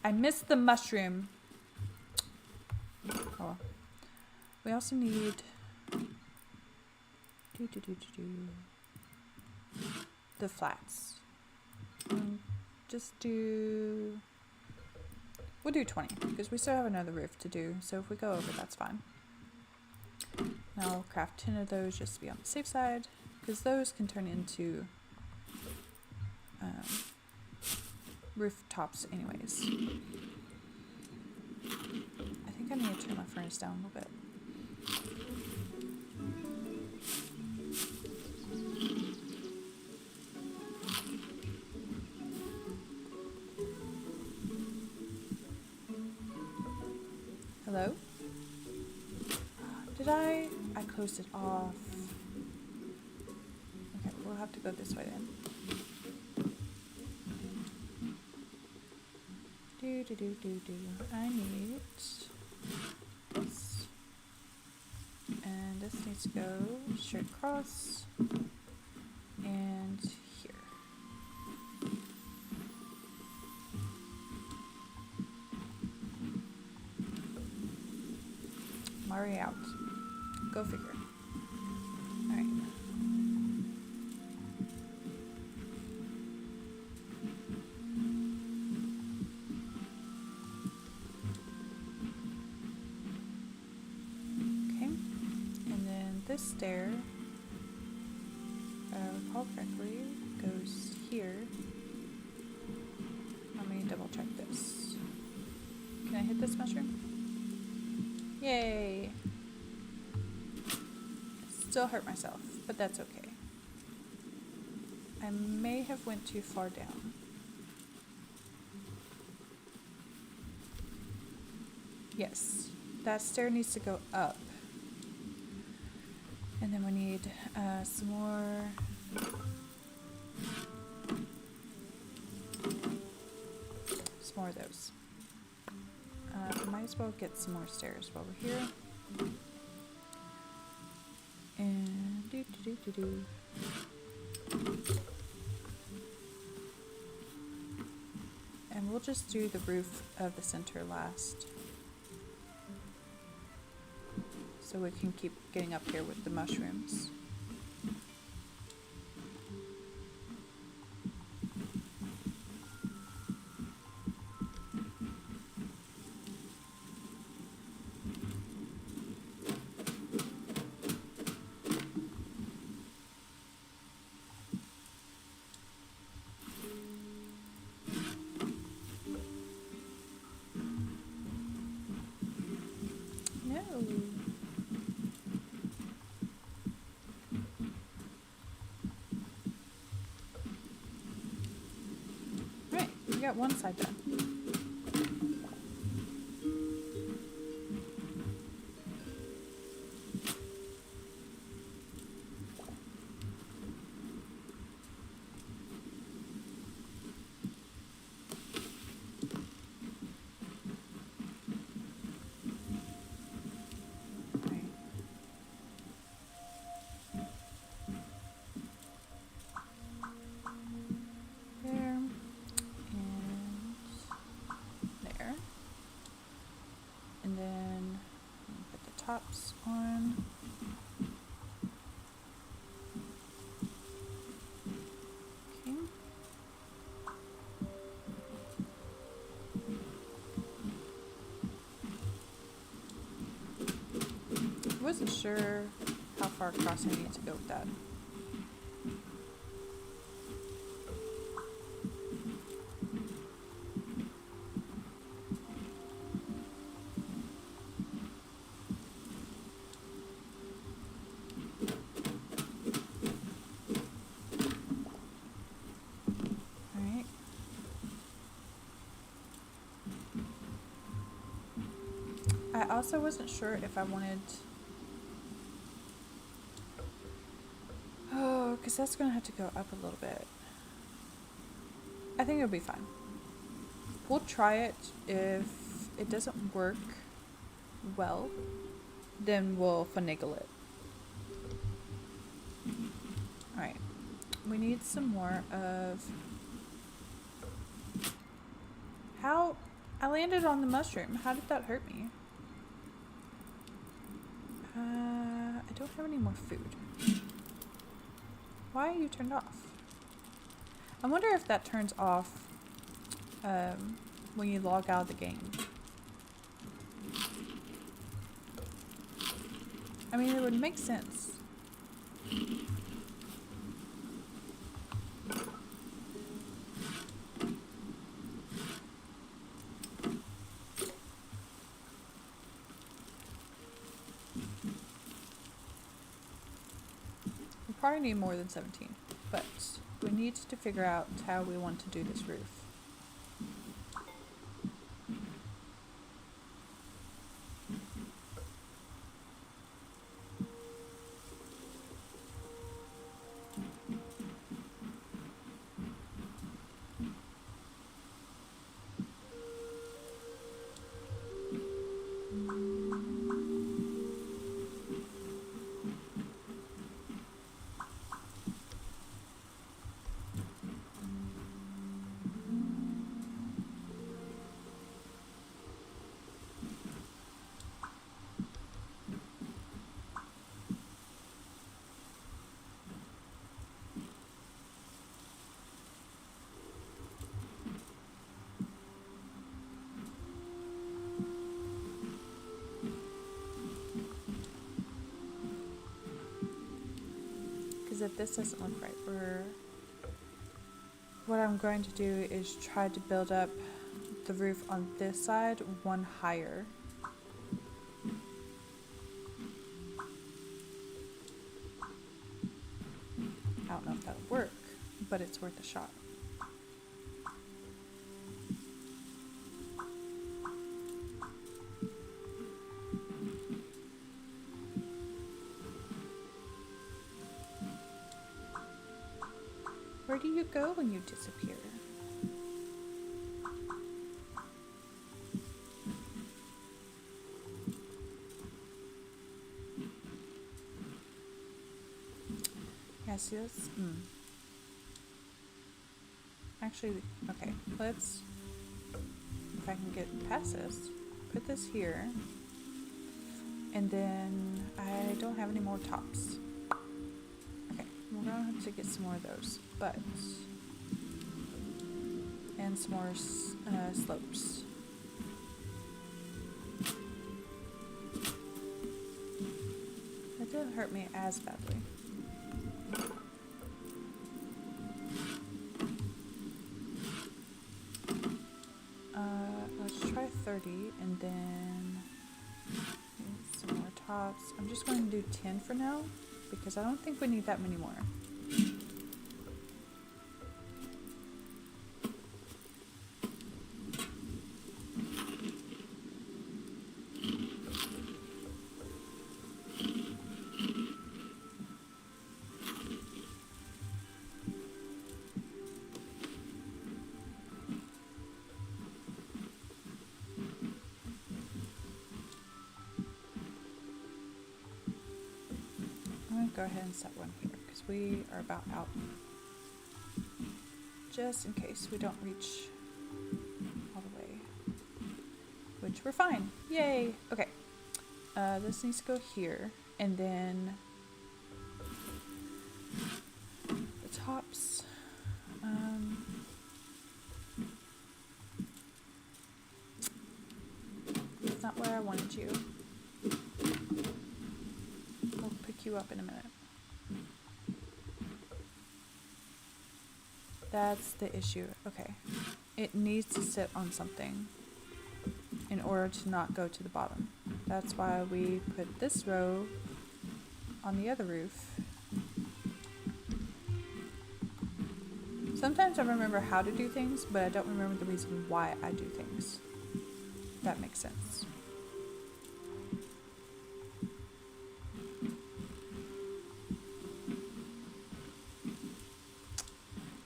I missed the mushroom. Oh. We also need the flats. Just do. We'll do 20 because we still have another roof to do. So if we go over, that's fine. Now I'll craft 10 of those just to be on the safe side because those can turn into rooftops anyways. I think I need to turn my furnace down a little bit. Hello? Did I closed it off. Okay, we'll have to go this way then. I need this. And this needs to go straight across. And here. I'm already out. Go figure. Alright. Okay. And then this stair, if I recall correctly, goes here. Let me double check this. Can I hit this mushroom? Yay! Still hurt myself, but that's okay. I may have went too far down. Yes, that stair needs to go up. And then we need some more. Some more of those. Might as well get some more stairs while we're here. And and we'll just do the roof of the center last. So we can keep getting up here with the mushrooms. We got one side done. Tops on. Okay. I wasn't sure how far across I needed to go with that. I also wasn't sure if I wanted... Oh, because that's going to have to go up a little bit. I think it'll be fine. We'll try it. If it doesn't work well, then we'll finagle it. Alright. We need some more of... How... I landed on the mushroom. How did that hurt me? I don't have any more food. Why are you turned off? I wonder if that turns off when you log out of the game. I mean, it would make sense. Probably need more than 17, but we need to figure out how we want to do this roof. because if this doesn't look right, what I'm going to do is try to build up the roof on this side one higher. I don't know if that'll work, but it's worth a shot. Where do you go when you disappear? Yeah, see this? Actually, okay, let's, if I can get past this, put this here, and then I don't have any more tops. Okay, we're gonna have to get some more of those, but, and some more slopes. That didn't hurt me as badly. Let's try 30 and then some more tops. I'm just going to do 10 for now because I don't think we need that many more. Go ahead and set one here because we are about out, just in case we don't reach all the way, which we're fine. Yay. Okay, this needs to go here, and then the tops, it's not where I wanted you. We'll pick you up in a minute. That's the issue. Okay. It needs to sit on something in order to not go to the bottom. That's why we put this row on the other roof. Sometimes I remember how to do things, but I don't remember the reason why I do things. If that makes sense.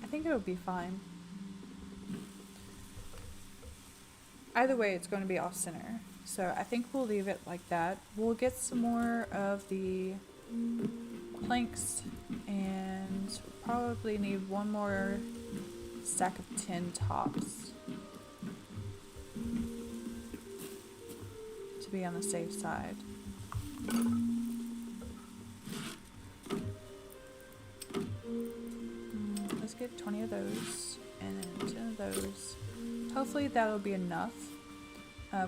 I think it'll be fine. Either way, it's going to be off center. So I think we'll leave it like that. We'll get some more of the planks and probably need one more stack of 10 tops to be on the safe side. Let's get 20 of those and then 10 of those. Hopefully that'll be enough.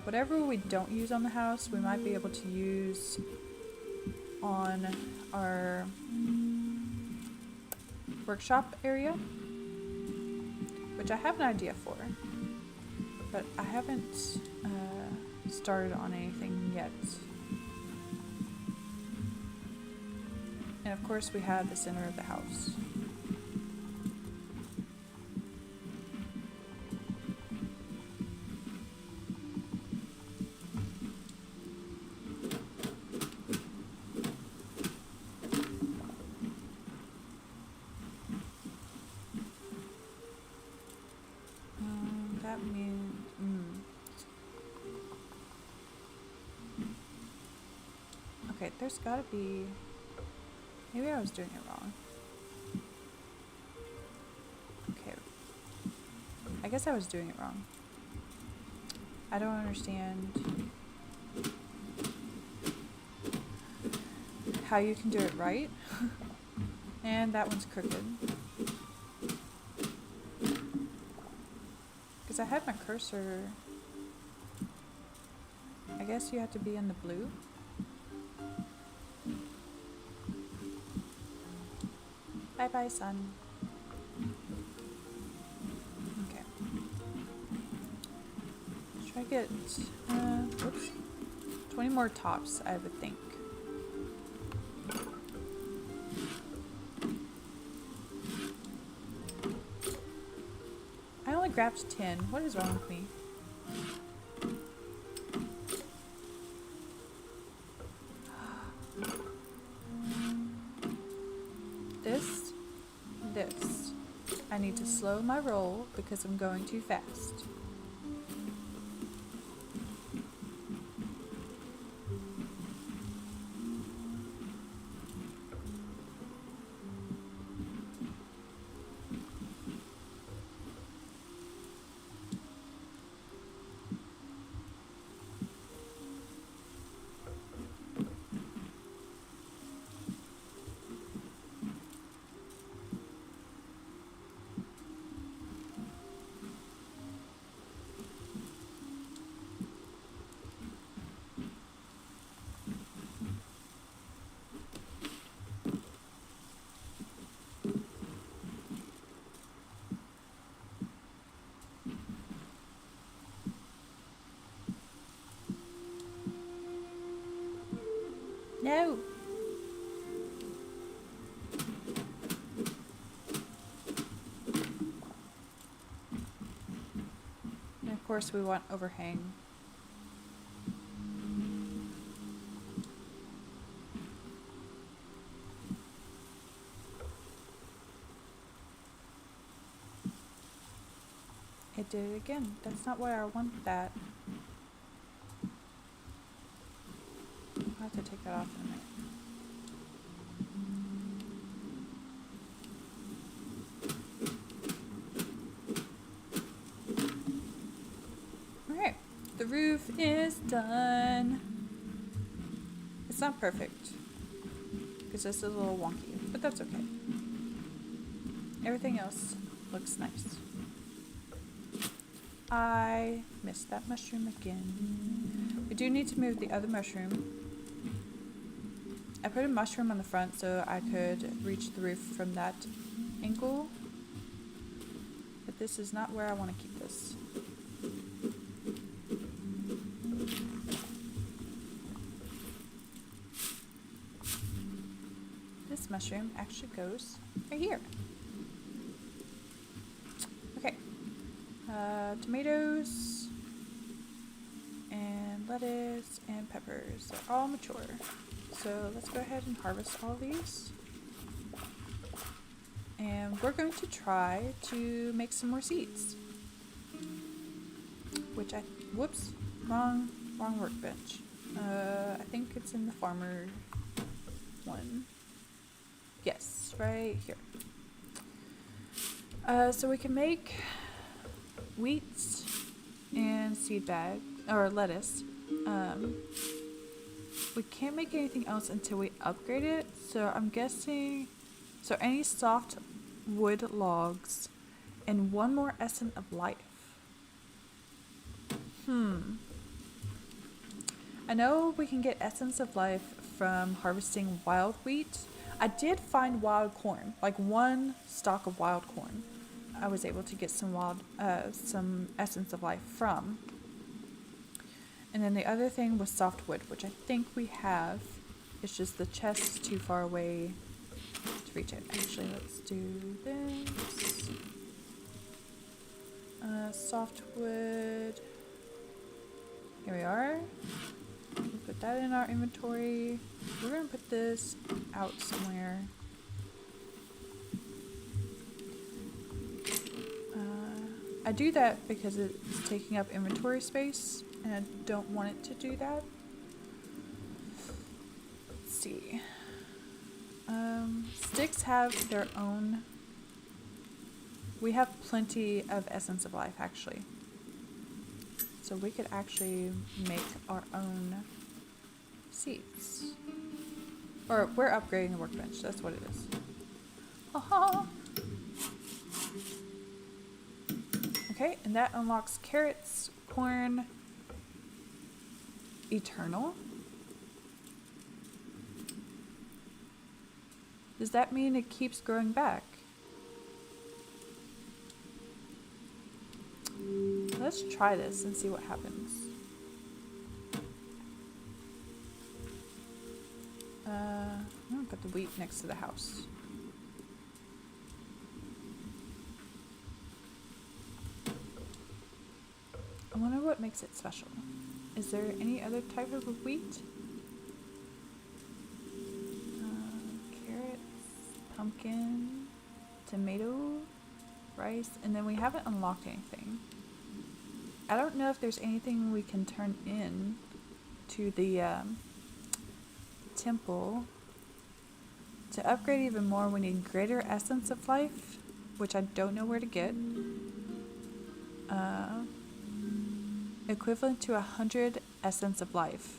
Whatever we don't use on the house, we might be able to use on our workshop area, which I have an idea for, but I haven't started on anything yet. And of course we have the center of the house. That means, okay, there's gotta be, maybe I was doing it wrong. Okay, I guess I was doing it wrong. I don't understand how you can do it right. And that one's crooked. I had my cursor. I guess you have to be in the blue. Bye bye, sun. Okay. Try to get, whoops, 20 more tops, I would think. I only grabbed 10. What is wrong with me? This. I need to slow my roll because I'm going too fast. No! And of course we want overhang. It did it again. That's not why I want that. I'll have to take that off in a minute. Alright, the roof is done. It's not perfect because this is a little wonky, but that's okay. Everything else looks nice. I missed that mushroom again. We do need to move the other mushroom. I put a mushroom on the front so I could reach the roof from that angle. But this is not where I want to keep this. This mushroom actually goes right here. Okay. Tomatoes and lettuce and peppers. They're all mature. So let's go ahead and harvest all these. And we're going to try to make some more seeds. Which whoops, wrong workbench. I think it's in the farmer one. Yes, right here. So we can make wheat and seed bag, or lettuce. We can't make anything else until we upgrade it, so I'm guessing, so any soft wood logs and one more essence of life. I know we can get essence of life from harvesting wild wheat. I did find wild corn, like one stalk of wild corn. I was able to get some essence of life from. And then the other thing was softwood, which I think we have. It's just the chest is too far away to reach it. Actually, let's do this. Softwood. Here we are. We'll put that in our inventory. We're going to put this out somewhere. I do that because it's taking up inventory space, and I don't want it to do that. Let's see. Sticks have their own. We have plenty of essence of life, actually. So we could actually make our own seeds. Or we're upgrading the workbench, that's what it is. Haha! Okay, and that unlocks carrots, corn, eternal. Does that mean it keeps growing back? Let's try this and see what happens. I've got the wheat next to the house. I wonder what makes it special. Is there any other type of wheat? Carrots, pumpkin, tomato, rice, and then we haven't unlocked anything. I don't know if there's anything we can turn in to the temple. To upgrade even more, we need greater essence of life, which I don't know where to get. Equivalent to 100 essence of life.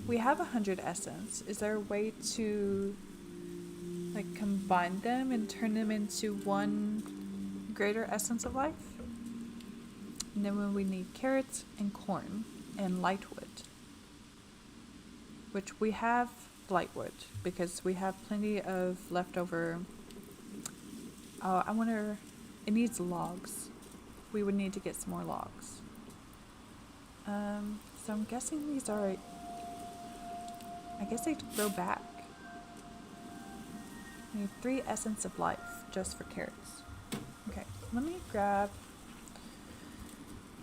We have 100 essence. Is there a way to like combine them and turn them into one greater essence of life? And then when we need carrots and corn and lightwood, which we have lightwood because we have plenty of leftover. I wonder, it needs logs. We would need to get some more logs. So I'm guessing these are, I guess they grow back. We need 3 essence of life just for carrots. Okay, let me grab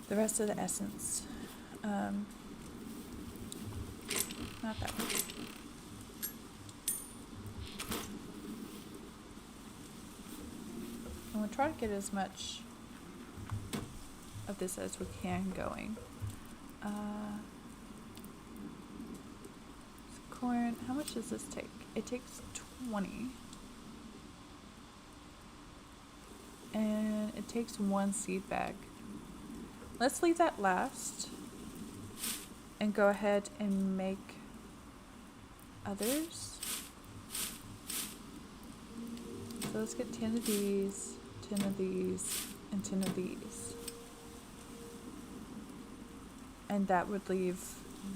the rest of the essence. Not that one. I'm going to try to get as much of this as we can going. Corn, how much does this take? It takes 20. And it takes 1 seed bag. Let's leave that last and go ahead and make others. So let's get 10 of these, 10 of these, and 10 of these. And that would leave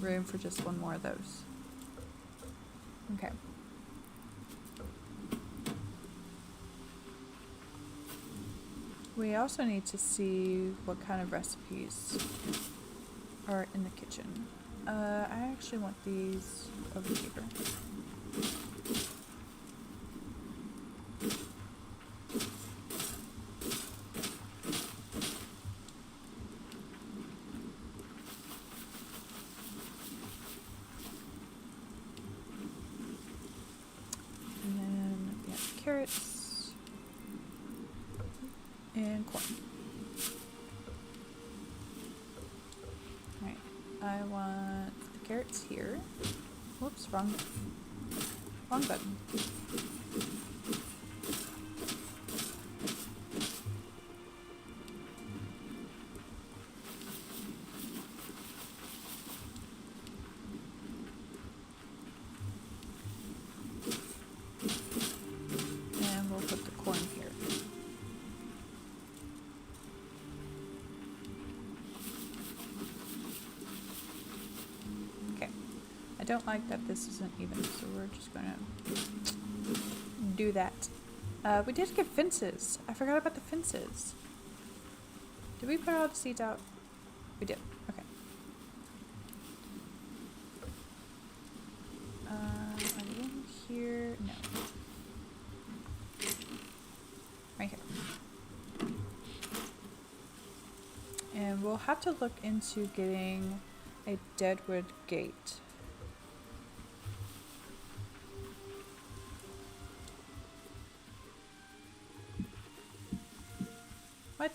room for just 1 more of those. Okay. We also need to see what kind of recipes are in the kitchen. I actually want these over here. And then we have carrots and corn. Alright, I want the carrots here. Whoops, wrong button. And we'll put the corn here. Okay. I don't like that this isn't even, so we're just gonna do that. We did get fences. I forgot about the fences. Did we put all the seeds out? We did. Okay. Are they in here? No. Right here. And we'll have to look into getting a deadwood gate. What?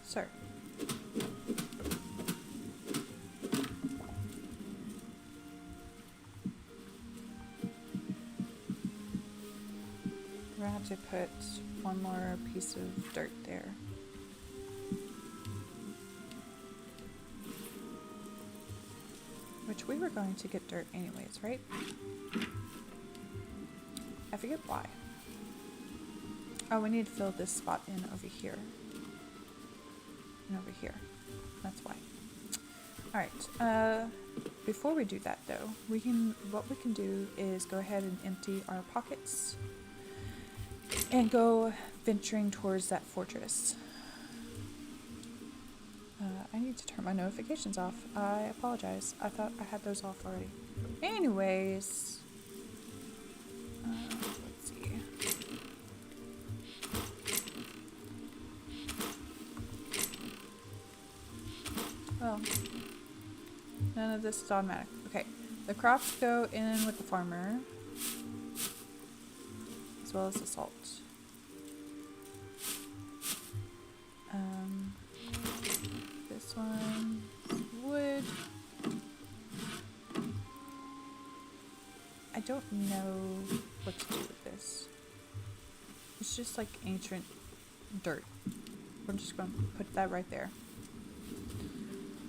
Sir. We're gonna have to put 1 more piece of dirt there. Which we were going to get dirt anyways, right? I forget why. Oh, we need to fill this spot in over here. And over here. That's why. Alright, before we do that though, what we can do is go ahead and empty our pockets and go venturing towards that fortress. I need to turn my notifications off. I apologize. I thought I had those off already. Anyways, let's see. Well, none of this is automatic. Okay, the crops go in with the farmer, as well as the salt. This one is wood. I don't know what to do with this. It's just like ancient dirt. We're just going to put that right there.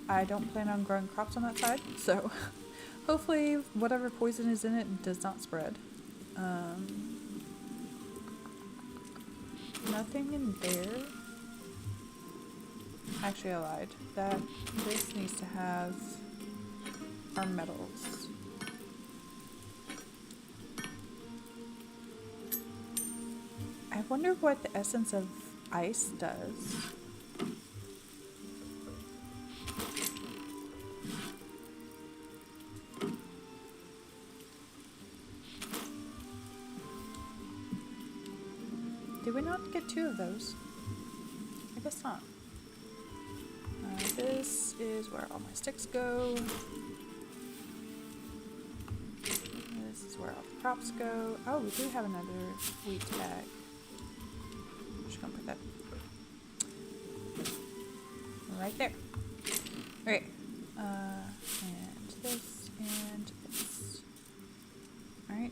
I don't plan on growing crops on that side, so hopefully whatever poison is in it does not spread. Nothing in there. Actually, I lied. This needs to have our metals. I wonder what the essence of ice does. Did we not get 2 of those? I guess not. This is where all my sticks go. This is where all the crops go. Oh, we do have another wheat bag. I'm just gonna put that right there. Okay. And this and this. Alright.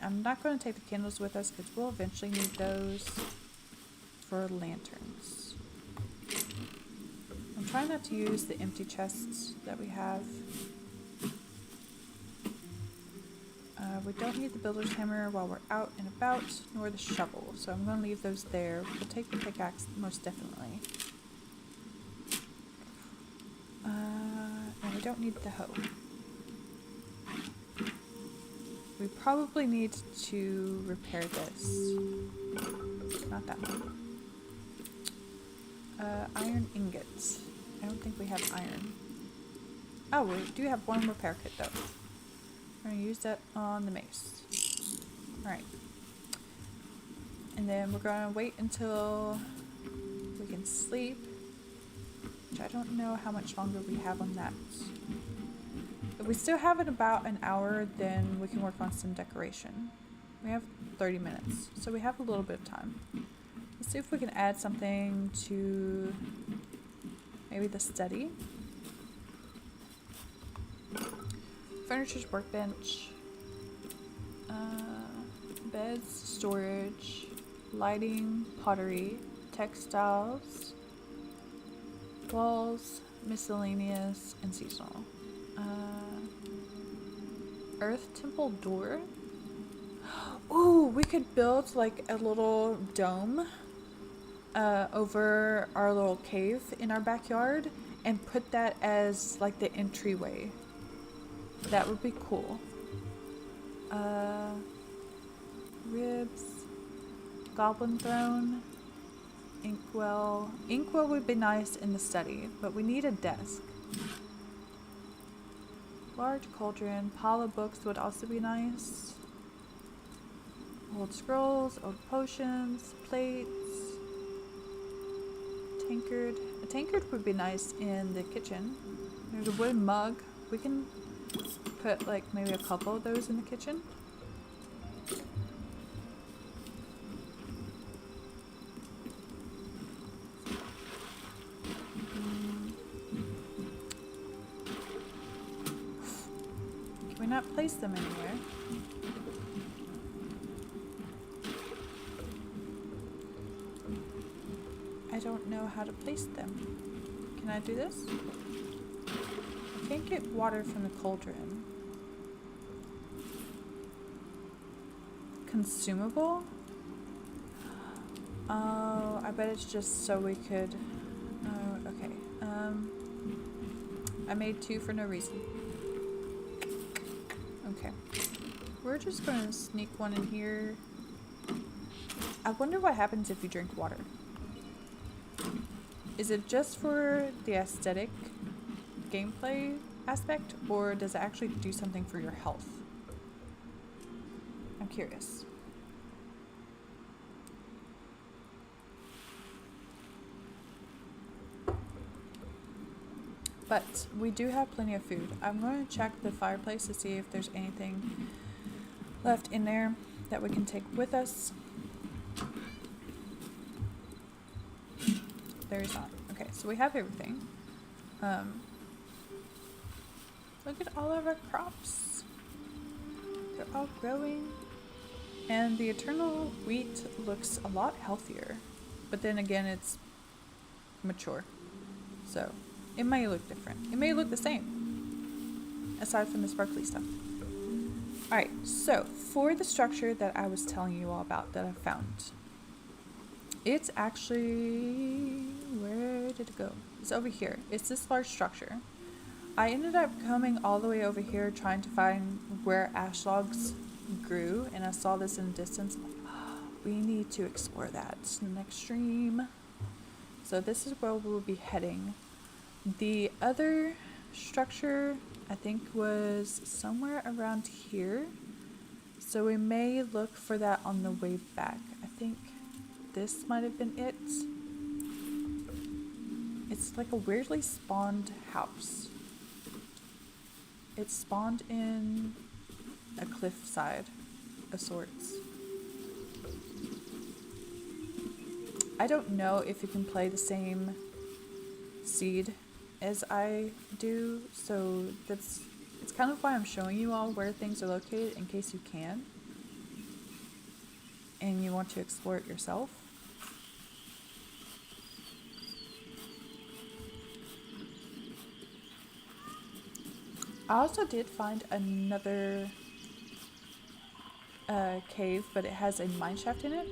I'm not going to take the candles with us because we'll eventually need those for lanterns. I'm trying not to use the empty chests that we have. We don't need the builder's hammer while we're out and about, nor the shovel, so I'm going to leave those there. We'll take the pickaxe most definitely. And we don't need the hoe. We probably need to repair this. Not that one. Iron ingots. I don't think we have iron. Oh, we do have one repair kit though. We're going to use that on the mace. Alright. And then we're going to wait until we can sleep. Which I don't know how much longer we have on that. If we still have it about an hour, then we can work on some decoration. We have 30 minutes, so we have a little bit of time. Let's see if we can add something to maybe the study. Furniture's workbench. Beds, storage, lighting, pottery, textiles, walls, miscellaneous, and seasonal. Earth temple door. Ooh, we could build like a little dome over our little cave in our backyard and put that as like the entryway. That would be cool. Ribs, goblin throne, inkwell. Inkwell would be nice in the study, but we need a desk. Large cauldron, pile of books would also be nice. Old scrolls, old potions, plates, tankard. A tankard would be nice in the kitchen. There's a wooden mug. We can put like maybe a couple of those in the kitchen. Can we not place them anywhere? I don't know how to place them. Can I do this? I can't get water from the cauldron. Consumable? Oh, I bet it's just so we could... Oh, okay. I made 2 for no reason. Okay. We're just going to sneak one in here. I wonder what happens if you drink water. Is it just for the aesthetic gameplay aspect, or does it actually do something for your health? I'm curious. But we do have plenty of food. I'm going to check the fireplace to see if there's anything left in there that we can take with us. There is not. Okay, so we have everything. Look at all of our crops. They're all growing. And the eternal wheat looks a lot healthier. But then again, it's mature. So it may look different. It may look the same, aside from the sparkly stuff. Alright, so for the structure that I was telling you all about that I found, it's actually, where did it go? It's over here. It's this large structure. I ended up coming all the way over here trying to find where ash logs grew, and I saw this in the distance. We need to explore that in the next stream. So this is where we'll be heading. The other structure, I think, was somewhere around here. So we may look for that on the way back. I think this might have been it. It's like a weirdly spawned house. It spawned in a cliffside of sorts. I don't know if you can play the same seed as I do, so it's kind of why I'm showing you all where things are located in case you can and you want to explore it yourself. I also did find another cave, but it has a mine shaft in it.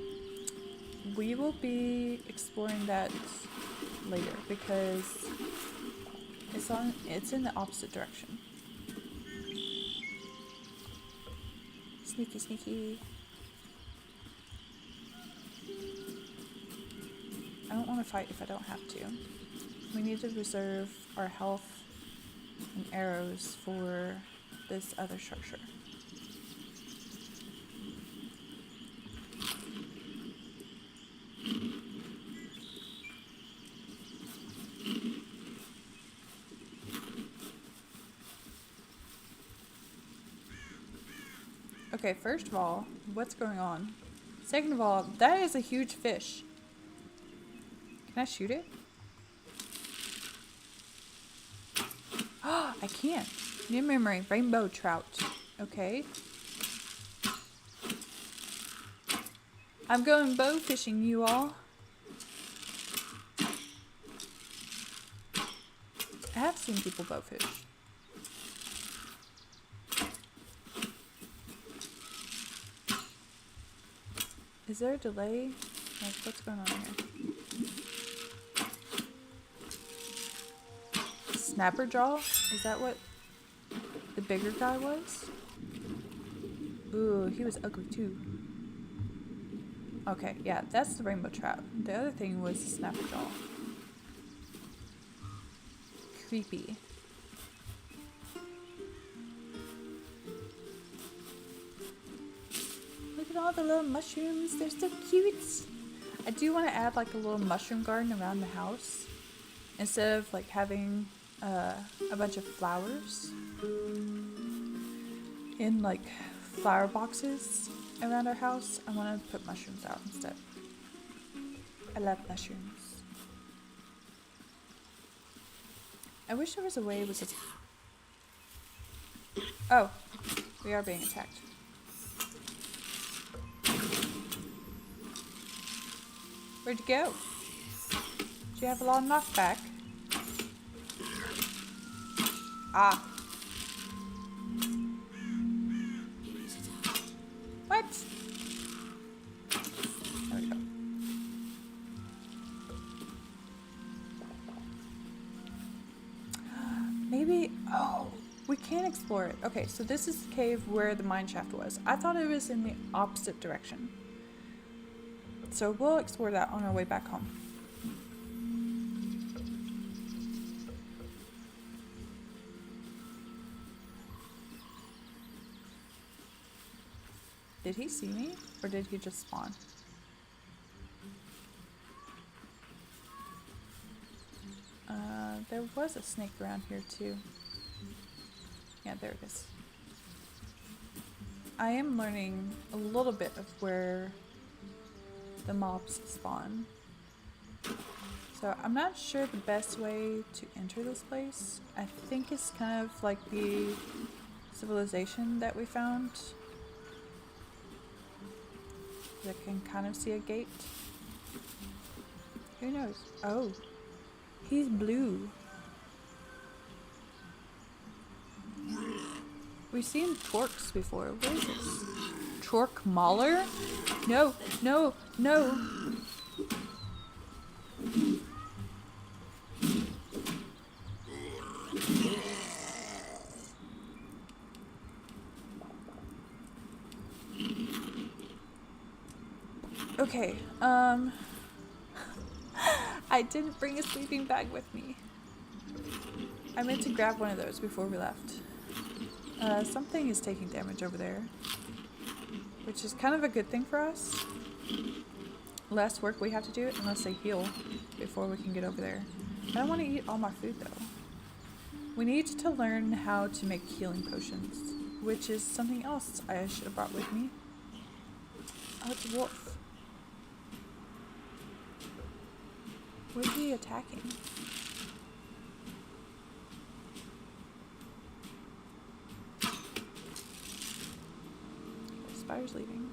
We will be exploring that later because it's in the opposite direction. Sneaky, sneaky. I don't want to fight if I don't have to. We need to reserve our health and arrows for this other structure. Okay, first of all, what's going on? Second of all, that is a huge fish. Can I shoot it? Oh, I can't. New memory, rainbow trout. Okay. I'm going bow fishing, you all. I have seen people bow fish. Is there a delay? Like, what's going on here? Snapper jaw? Is that what the bigger guy was? Ooh, he was ugly too. Okay, yeah, that's the rainbow trout. The other thing was the snapper jaw. Creepy. Look at all the little mushrooms. They're so cute. I do want to add like a little mushroom garden around the house. Instead of like having a bunch of flowers in like flower boxes around our house, I want to put mushrooms out instead. I love mushrooms. I wish there was a way it was just... Oh, we are being attacked. Where'd you go? Do you have a lot of knockback? Ah. What? There we go. Maybe can explore it. Okay, so this is the cave where the mine shaft was. I thought it was in the opposite direction. So we'll explore that on our way back home. Did he see me? Or did he just spawn? There was a snake around here too. Yeah, there it is. I am learning a little bit of where the mobs spawn. So I'm not sure the best way to enter this place. I think it's kind of like the civilization that we found. I can kind of see a gate. Who knows? Oh, he's blue. We've seen Torques before. What is this? Torque Mauler? No, no, no. Okay, I didn't bring a sleeping bag with me. I meant to grab one of those before we left. Something is taking damage over there, which is kind of a good thing for us. Less work we have to do unless they heal before we can get over there. I don't want to eat all my food though. We need to learn how to make healing potions, which is something else I should have brought with me. Oh, it's a wolf. What is he attacking? The spider's leaving.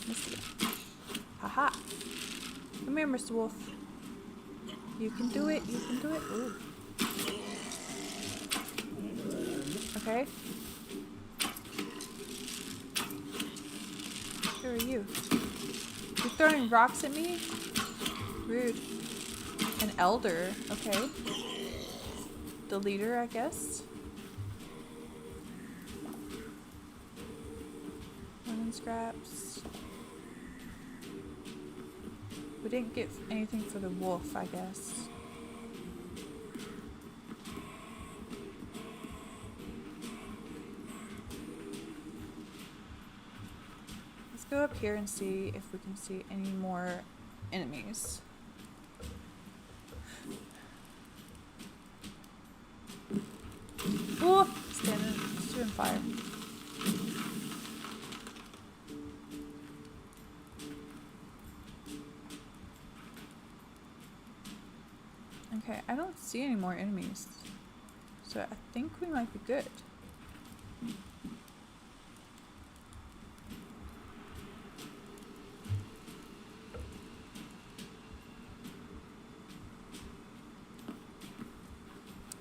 Missed it. Haha! Come here, Mr. Wolf. You can do it, you can do it. Ooh. Okay. Who are you? You're throwing rocks at me? Rude. An elder, okay. The leader, I guess. Lemon scraps. We didn't get anything for the wolf, I guess. Let's go up here and see if we can see any more enemies. Oh, it's doing fire. Okay, I don't see any more enemies, so I think we might be good.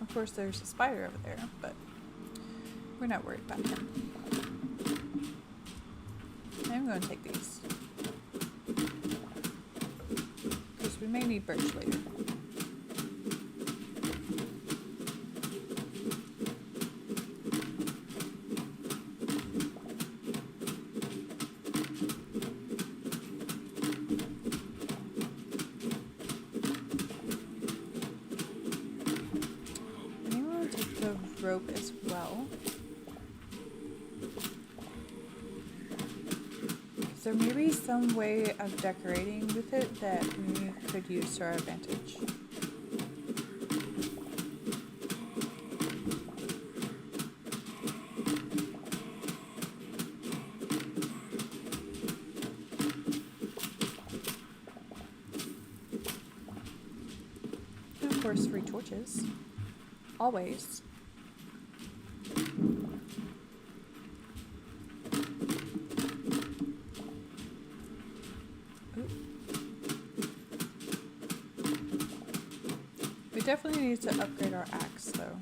Of course, there's a spider over there, but we're not worried about him. I'm going to take these, because we may need birch later. Rope as well. So there may be some way of decorating with it that we could use to our advantage. And of course, free torches. Always. Definitely need to upgrade our axe though.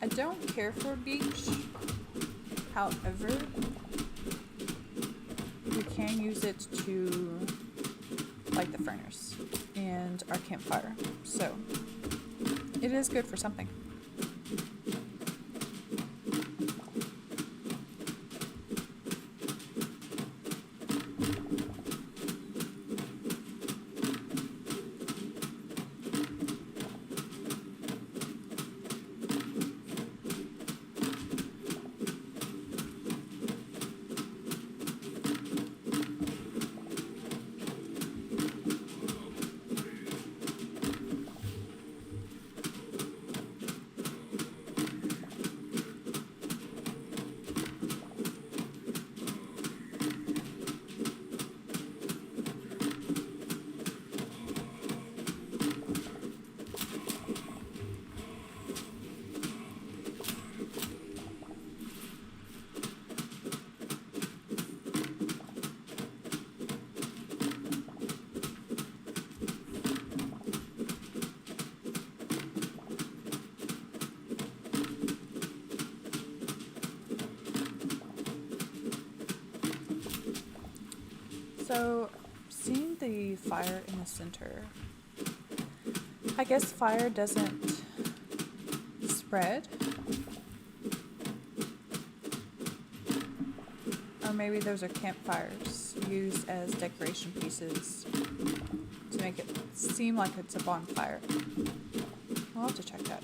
I don't care for beech, However, we can use it to light the furnace and our campfire. So it is good for something. So, seeing the fire in the center, I guess fire doesn't spread. Or maybe those are campfires used as decoration pieces to make it seem like it's a bonfire. I'll have to check that.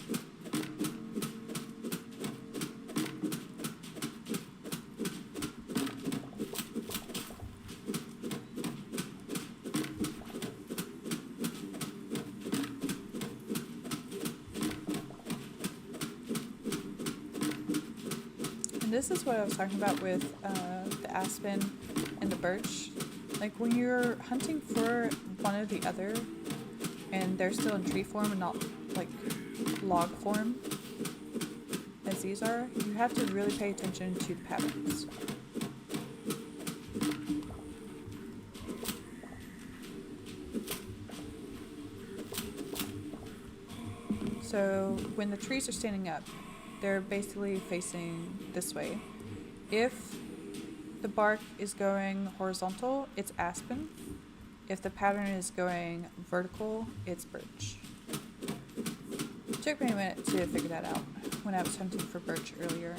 This is what I was talking about with the aspen and the birch. Like when you're hunting for one or the other and they're still in tree form and not like log form as these are, you have to really pay attention to the patterns. So when the trees are standing up, they're basically facing this way. If the bark is going horizontal, it's aspen. If the pattern is going vertical, it's birch. It took me a minute to figure that out when I was hunting for birch earlier.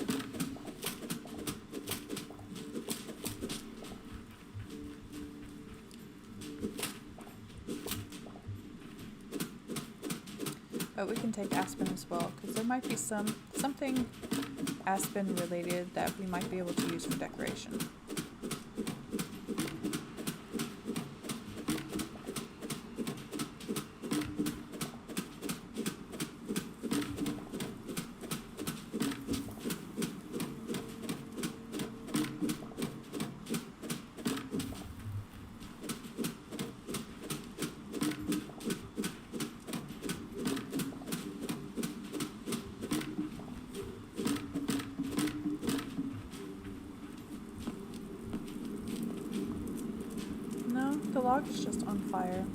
But we can take aspen as well, because there might be something aspen related that we might be able to use for decoration. The log is just on fire.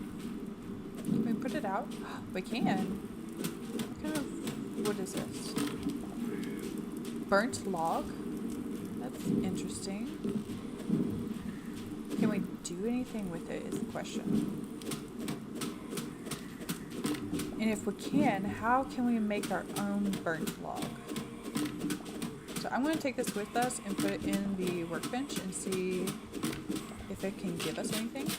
Can we put it out? We can. What kind of wood is this? Burnt log? That's interesting. Can we do anything with it is the question. And if we can, how can we make our own burnt log? So I'm going to take this with us and put it in the workbench and see if it can give us anything.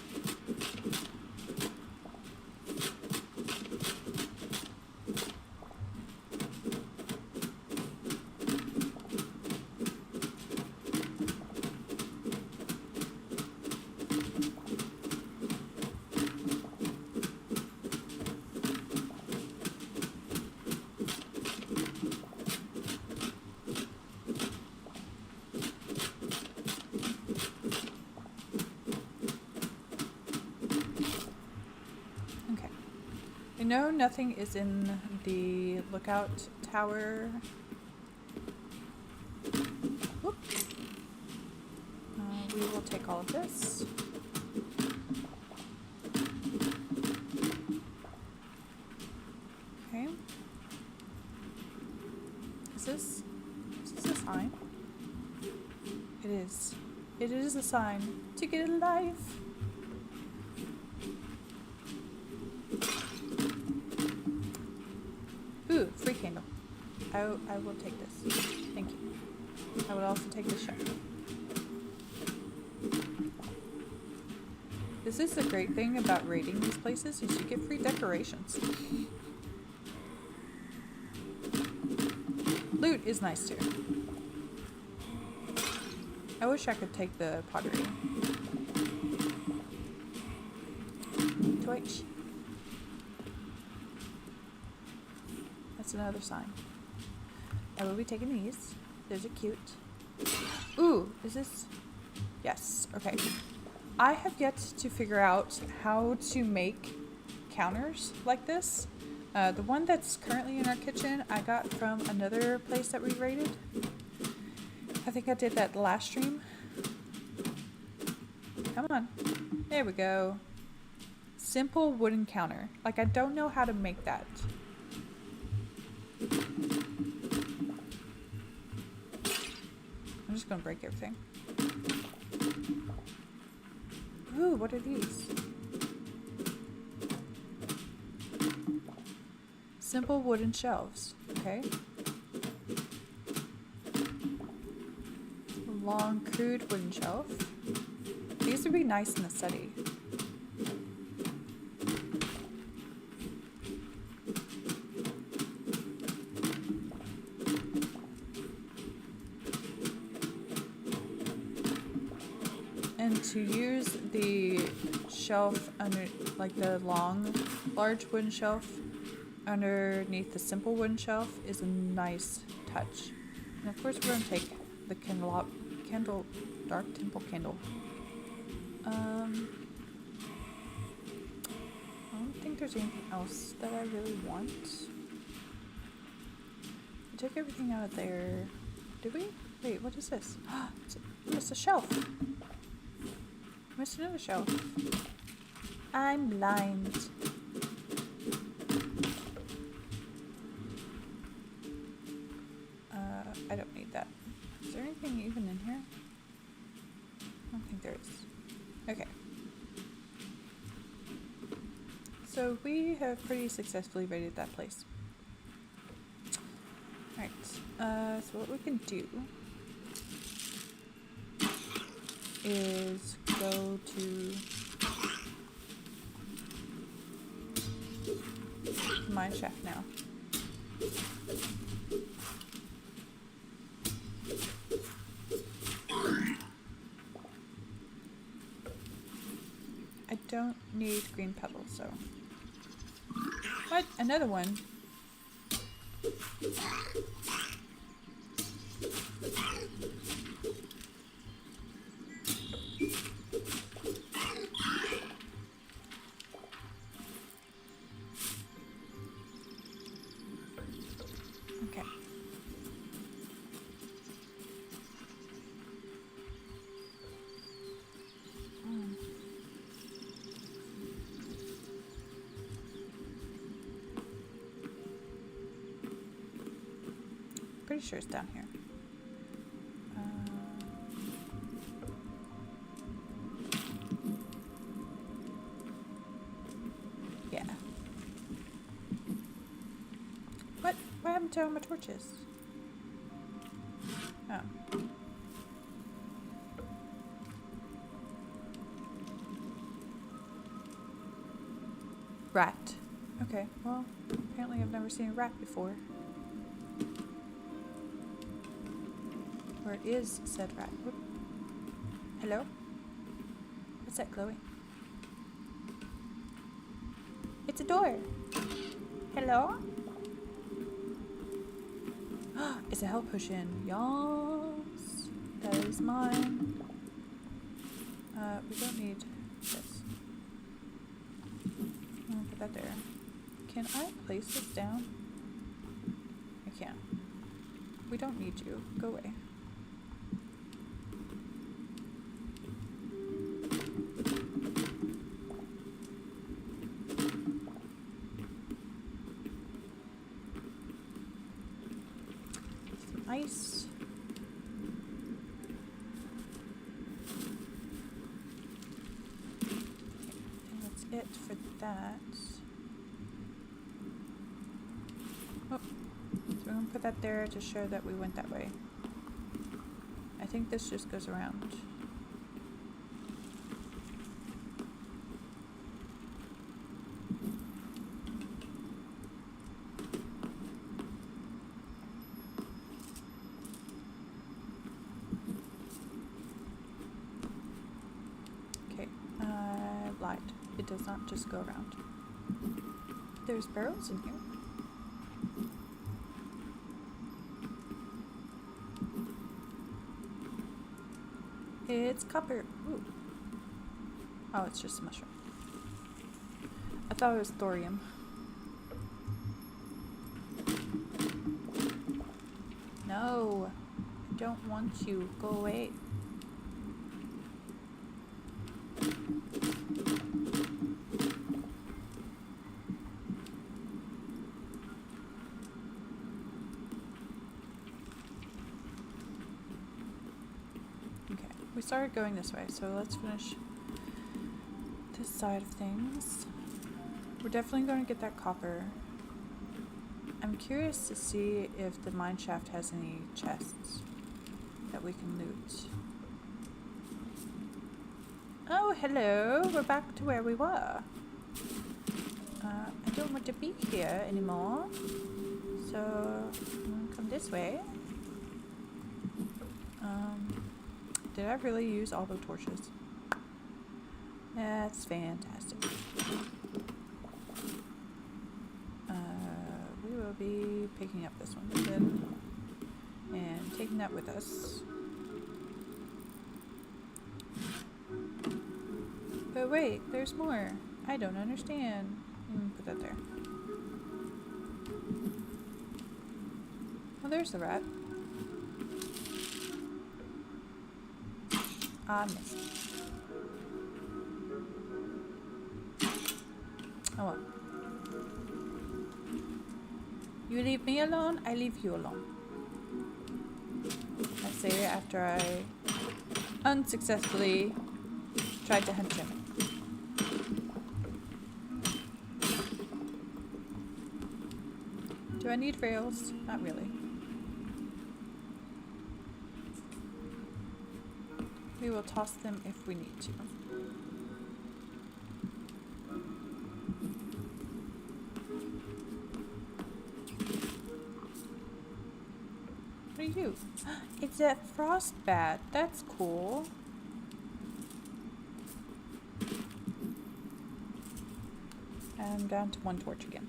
No, nothing is in the lookout tower. Whoop. We will take all of this. Okay. Is this a sign? It is a sign to get a life. Ooh, free candle. I will take this. Thank you. I would also take the shelf. This is the great thing about raiding these places is you get free decorations. Loot is nice too. I wish I could take the pottery. Twitch. That's another sign. I will be taking these. Those are cute. Ooh, is this? Yes, okay. I have yet to figure out how to make counters like this. The one that's currently in our kitchen, I got from another place that we raided. I think I did that last stream. Come on. There we go. Simple wooden counter. Like, I don't know how to make that. I'm just gonna break everything. Ooh, what are these? Simple wooden shelves. Okay. Long, crude wooden shelf. These would be nice in the study. And to use the shelf under, like the long, large wooden shelf underneath the simple wooden shelf is a nice touch. And of course we're going to take the dark temple candle. I don't think there's anything else that I really want. We took everything out of there. Did we? Wait, what is this? It's a shelf. I missed another shelf. I'm blind. I don't need that. Is there anything even in here? I don't think there is. Okay. So we have pretty successfully raided that place. Alright, so what we can do is go to mine shaft now. I don't need green petals, so. What? Another one? Okay. Pretty sure it's down here. Yeah. What happened to all my torches? Oh. Rat. Okay, well, apparently I've never seen a rat before. Where is said rat? Whoop. Hello? What's that, Chloe? It's a door. Hello? It's a health potion. Yes. That is mine. We don't need this. I'll put that there. Can I place this down? I can't. We don't need you. Go away. Ice. it for that. Oh, so we're gonna put that there to show that we went that way. I think this just goes around. Okay, I lied. It does not just go around. There's barrels in here. It's copper. Ooh. Oh, it's just a mushroom. I thought it was thorium. No, I don't want you. Go away. We started going this way, so let's finish this side of things. We're definitely going to get that copper. I'm curious to see if the mine shaft has any chests that we can loot. Oh, hello! We're back to where we were. I don't want to be here anymore, so I'm gonna come this way. Did I really use all the torches? That's fantastic. We will be picking up this one then and taking that with us. But wait, there's more. I don't understand. Put that there. Oh, there's the rat. I missed. Oh well. You leave me alone, I leave you alone. I say after I unsuccessfully tried to hunt him. Do I need rails? Not really. We will toss them if we need to. What are you? It's a frost bat. That's cool. I'm down to one torch again.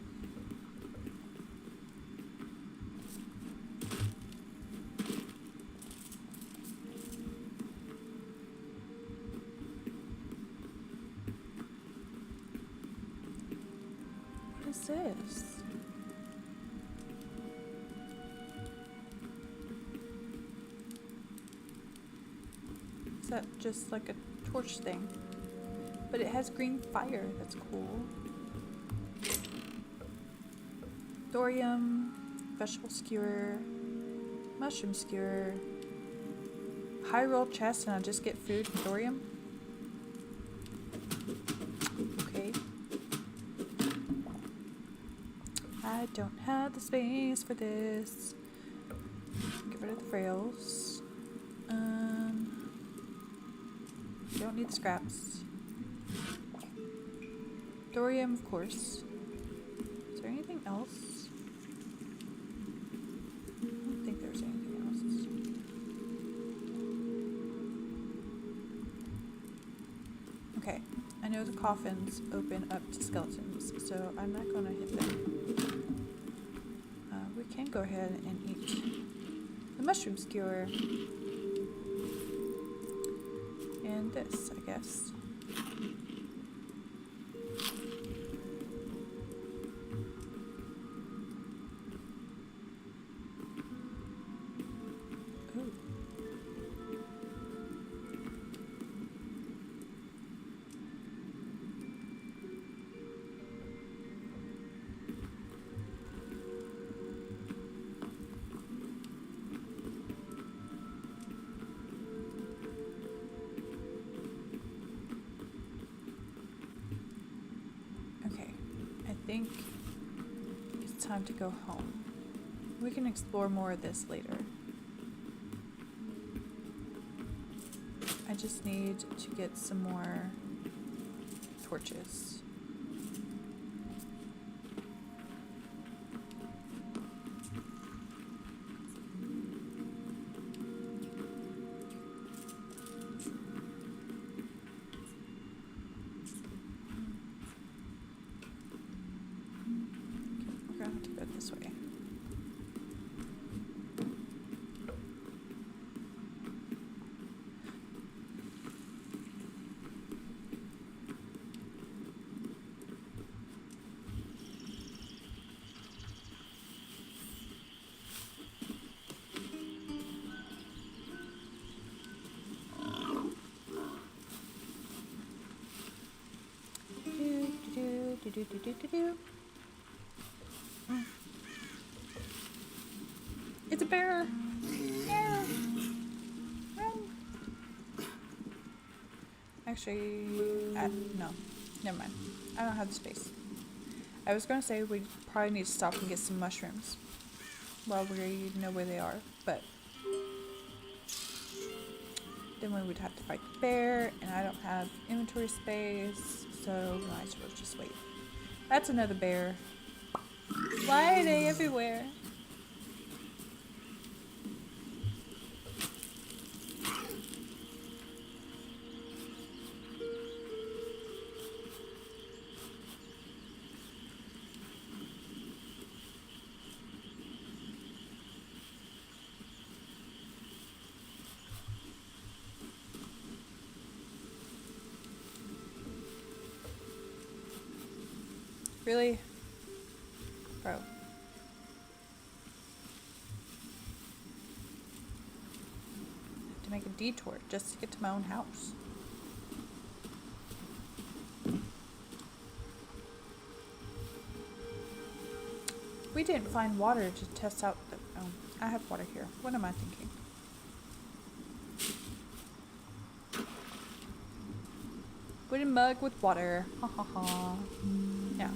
What is this? Is that just like a torch thing? But it has green fire. That's cool. Thorium, vegetable skewer, mushroom skewer, high roll chest, and I'll just get food and thorium. Okay. I don't have the space for this. Get rid of the frails. Don't need the scraps. Thorium, of course. Is there anything else? I don't think there's anything else. Okay, I know the coffins open up to skeletons, so I'm not gonna hit them. We can go ahead and eat the mushroom skewer. And this, I guess. Ooh. think it's time to go home. We can explore more of this later. I just need to get some more torches. We're going to have to go this way. It's a bear! Yeah. Run. Actually, no. Never mind. I don't have the space. I was going to say we probably need to stop and get some mushrooms while we know where they are, but then we would have to fight the bear, and I don't have inventory space, so we might as well just wait. That's another bear. Why are they everywhere? Really? Bro. To make a detour just to get to my own house. We didn't find water to test out the... Oh, I have water here. What am I thinking? Wooden mug with water. Ha ha ha. Yeah.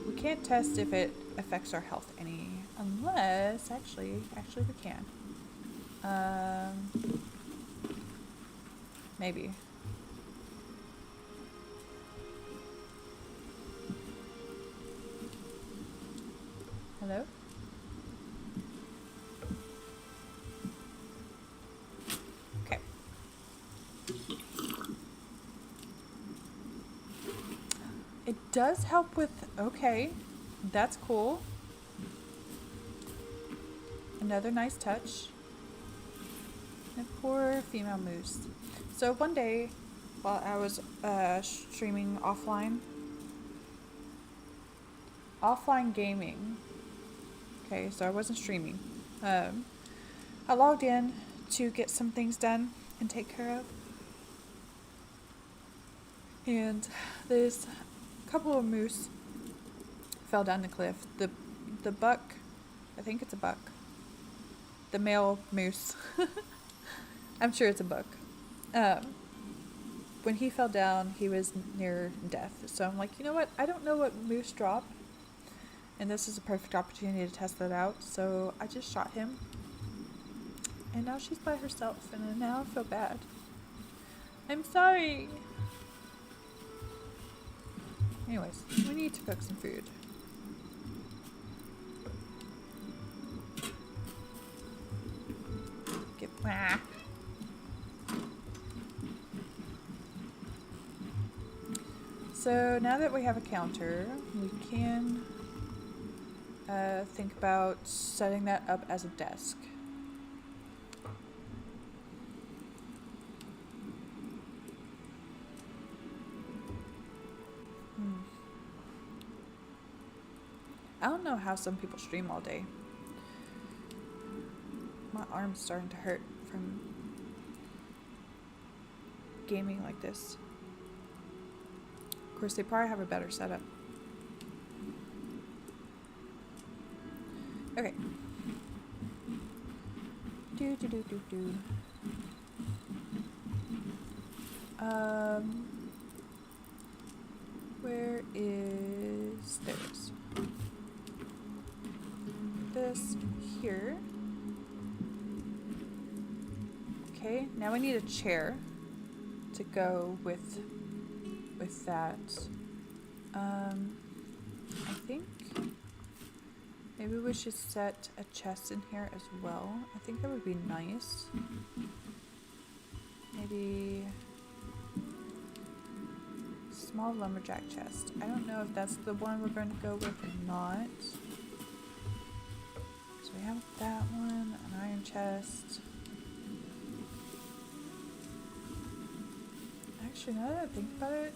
We can't test if it affects our health any, unless actually we can. Maybe. Hello? Okay. It does help with, okay, that's cool. Another nice touch. And poor female moose. So one day, while I was streaming offline gaming, okay, so I wasn't streaming, I logged in to get some things done and take care of. And there's a couple of moose fell down the cliff. The buck, I think it's a buck. The male moose. I'm sure it's a buck. When he fell down, he was near death. So I'm like, you know what? I don't know what moose drop. And this is a perfect opportunity to test that out. So I just shot him. And now she's by herself. And now I feel bad. I'm sorry. Anyways, we need to cook some food. Get... Ah. So now that we have a counter, we can think about setting that up as a desk. I don't know how some people stream all day. My arm's starting to hurt from gaming like this. Of course, they probably have a better setup. Okay. Where is stairs. This here. Okay, now we need a chair to go with that. I think maybe we should set a chest in here as well. I think that would be nice. Maybe small lumberjack chest. I don't know if that's the one we're going to go with or not. So we have that one, an iron chest. Actually, now that I think about it,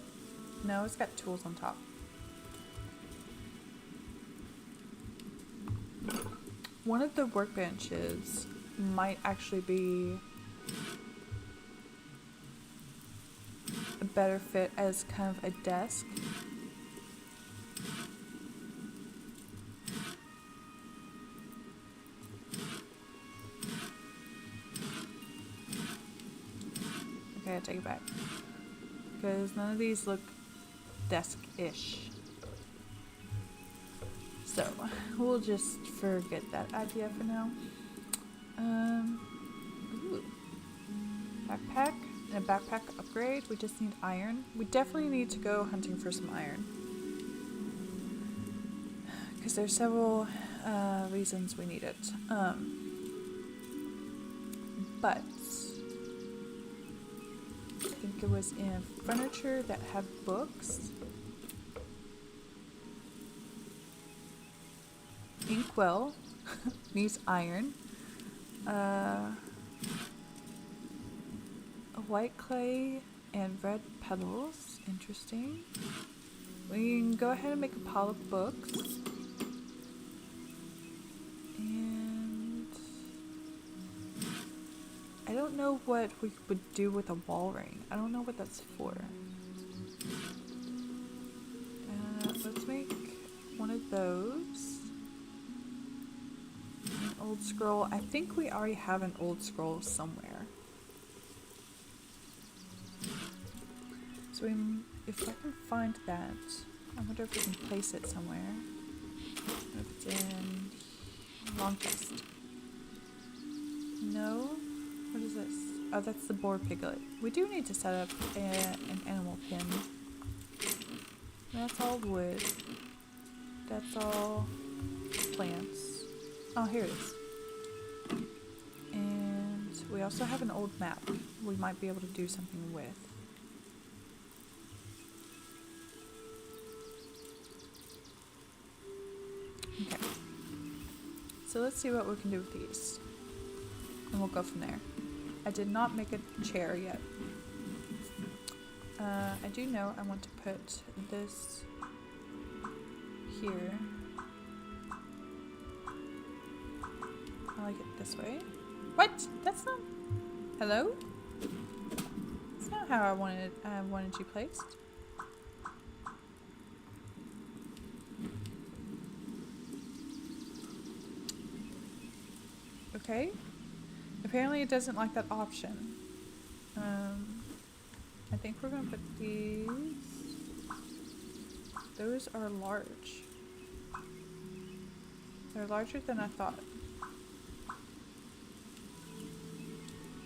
no, it's got tools on top. One of the workbenches might actually be a better fit as kind of a desk. Okay, I take it back. Because none of these look desk-ish. So, we'll just forget that idea for now. Ooh. Backpack. And a backpack upgrade. We just need iron. We definitely need to go hunting for some iron. Because there's several reasons we need it. But I think it was in furniture that had books. Inkwell needs iron. A white clay and red petals. Interesting. We can go ahead and make a pile of books. And I don't know what we would do with a wall ring. I don't know what that's for. Let's make one of those. An old scroll. I think we already have an old scroll somewhere. So if I can find that, I wonder if we can place it somewhere. If it's in long chest. No? What is this? Oh, that's the boar piglet. We do need to set up an animal pen. That's all wood. That's all plants. Oh, here it is. And we also have an old map we might be able to do something with. Okay. So let's see what we can do with these. And we'll go from there. I did not make a chair yet. I do know I want to put this here. I like it this way. What? That's not... Hello? That's not how I wanted you placed. Okay. Apparently it doesn't like that option. I think we're gonna put these... Those are large. They're larger than I thought.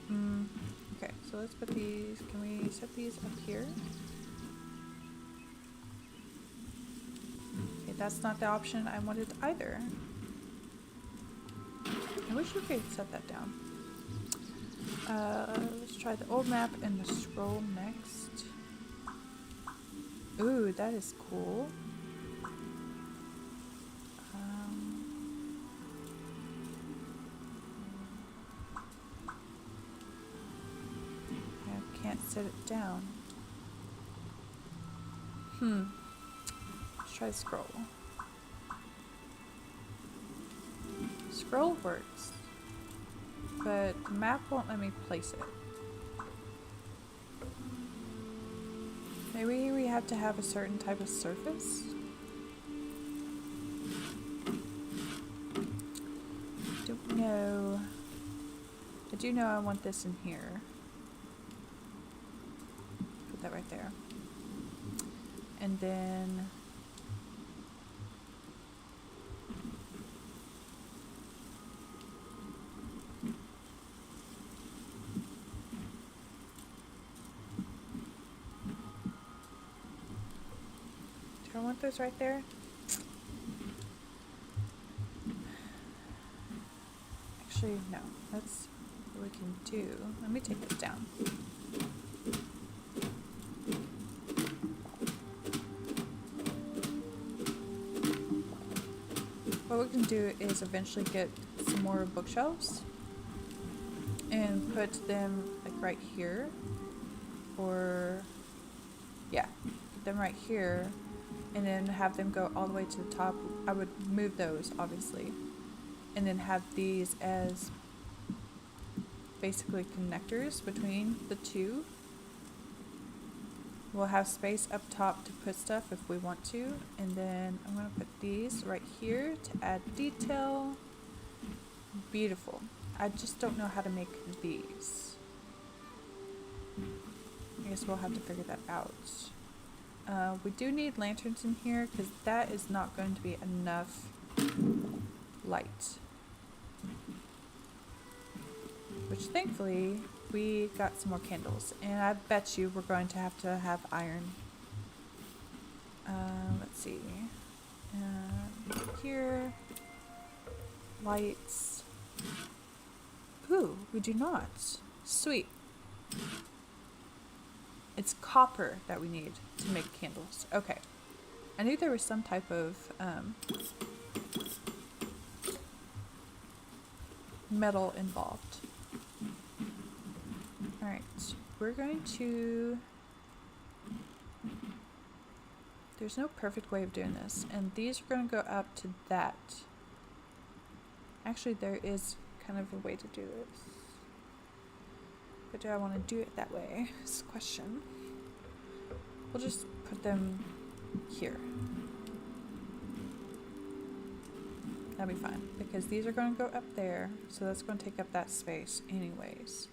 Okay, so let's put these... Can we set these up here? Okay, that's not the option I wanted either. I wish we could set that down. Let's try the old map and the scroll next. Ooh, that is cool. I can't set it down. Let's try scroll. Scroll works, but the map won't let me place it. Maybe we have to have a certain type of surface? Don't know. I do know I want this in here. Put that right there. And then I want those right there. Actually, no. That's what we can do. Let me take this down. What we can do is eventually get some more bookshelves and put them like right here, or yeah, put them right here, and then have them go all the way to the top. I would move those obviously, and then have these as basically connectors between the two. We'll have space up top to put stuff if we want to, and then I'm going to put these right here to add detail. Beautiful. I just don't know how to make these. I guess we'll have to figure that out. We do need lanterns in here because that is not going to be enough light. Which thankfully we got some more candles, and I bet you we're going to have iron. Let's see. Here, lights. Ooh, we do not. Sweet. It's copper that we need to make candles. Okay. I knew there was some type of metal involved. Alright, we're going to... There's no perfect way of doing this, and these are going to go up to that. Actually, there is kind of a way to do this. But do I want to do it that way? Is the question. We'll just put them here. That'll be fine, because these are going to go up there, so that's going to take up that space anyways.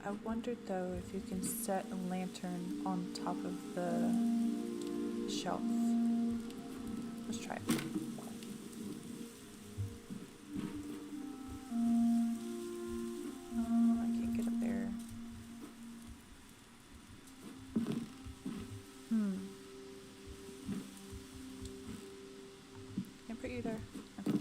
I wondered though if you can set a lantern on top of the shelf. Let's try it. I can't get up there. Can't put you there. Okay.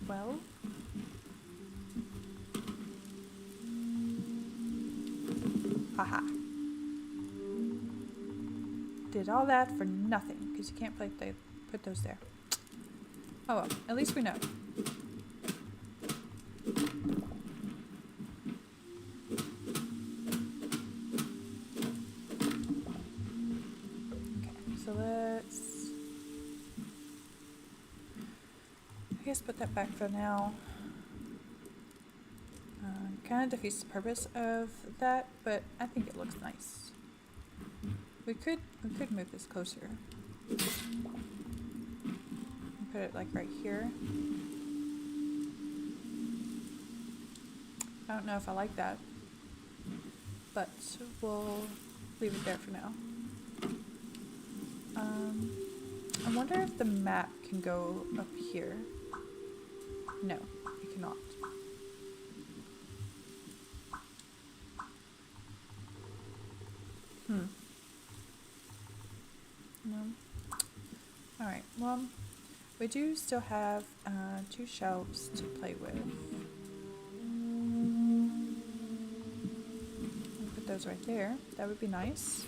Well, haha. Did all that for nothing because you can't put those there. Oh well, at least we know. Okay, so let's... I guess put that back for now. Kind of defeats the purpose of that, but I think it looks nice. We could move this closer. Put it like right here. I don't know if I like that, but we'll leave it there for now. I wonder if the map can go up here. No, it cannot. No. Alright, well, we do still have 2 shelves to play with. I'll put those right there. That would be nice.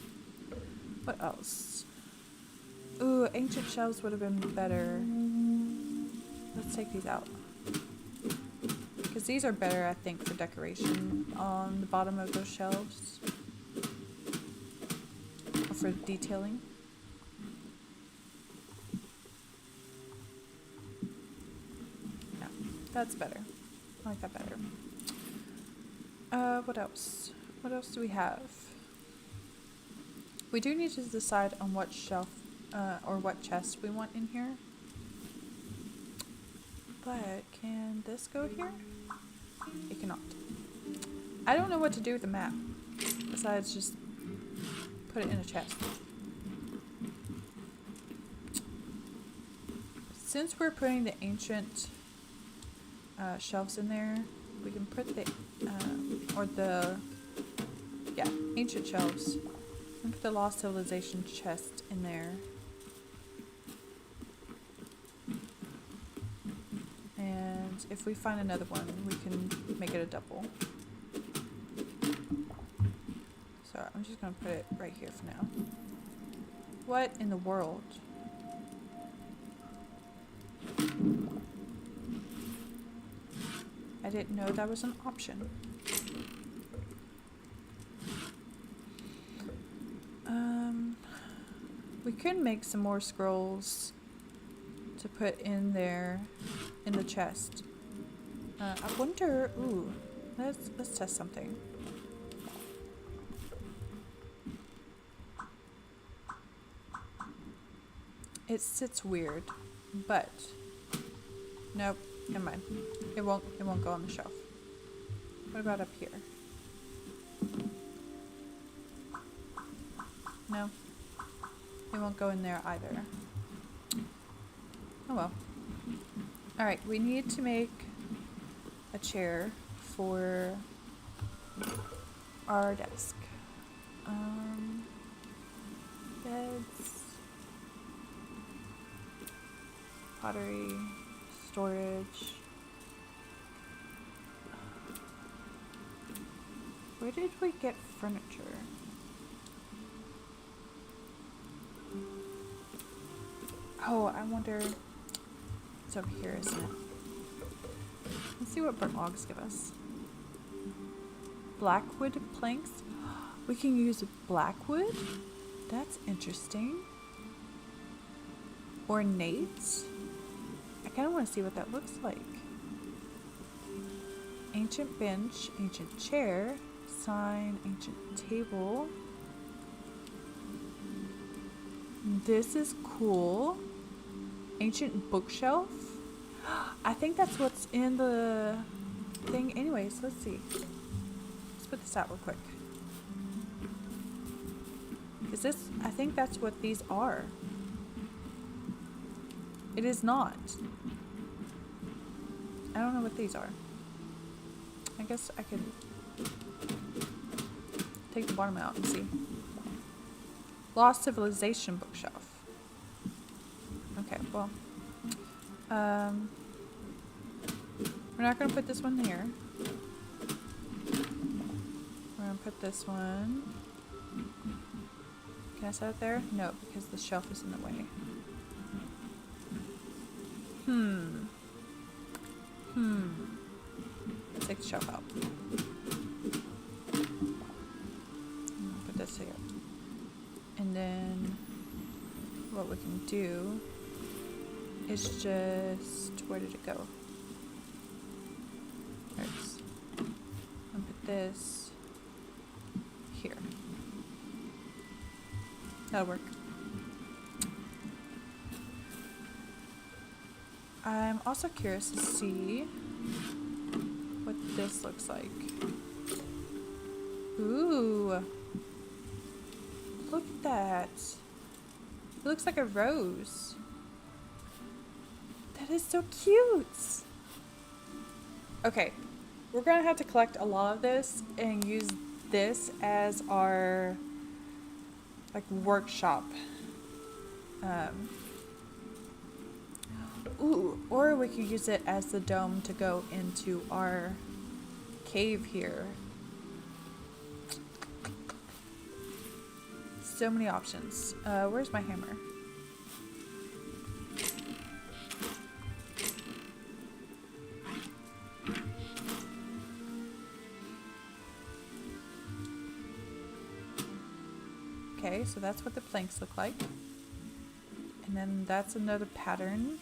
What else? Ooh, ancient shelves would have been better. Let's take these out. Because these are better, I think, for decoration on the bottom of those shelves. Or for detailing. No, that's better. I like that better. What else? What else do we have? We do need to decide on what shelf or what chest we want in here. But can this go here? It cannot. I don't know what to do with the map besides just put it in a chest. since we're putting the ancient shelves in there, we can put the ancient shelves and put the Lost Civilization chest in there. And if we find another one, we can make it a double. So I'm just gonna put it right here for now. What in the world? I didn't know that was an option. We could make some more scrolls to put in there in the chest. I wonder. Ooh, let's test something. It sits weird, but nope. Never mind. It won't go on the shelf. What about up here? No. It won't go in there either. Oh well. Alright, we need to make a chair for our desk. Beds. Pottery. Storage. Where did we get furniture? Oh, I wonder. It's over here, isn't it? Let's see what burnt logs give us. Blackwood planks. We can use blackwood? That's interesting. Ornate. I kind of want to see what that looks like. Ancient bench, ancient chair, sign, ancient table. This is cool. Ancient bookshelf. I think that's what's in the thing anyways. Let's see. Let's put this out real quick. Is this? I think that's what these are. It is not. I don't know what these are. I guess I could take the bottom out and see. Lost Civilization bookshelf. Okay, well. We're not going to put this one here. We're going to put this one. Can I set it there? No, because the shelf is in the way. Take the shelf out. Put this here. And then what we can do is just, where did it go? There it is. And put this here. That'll work. I'm also curious to see what this looks like. Ooh. Look at that. It looks like a rose. That is so cute. Okay. We're going to have to collect a lot of this and use this as our workshop. Ooh, or we could use it as the dome to go into our cave here. So many options. Where's my hammer? Okay, so that's what the planks look like. And then that's another pattern.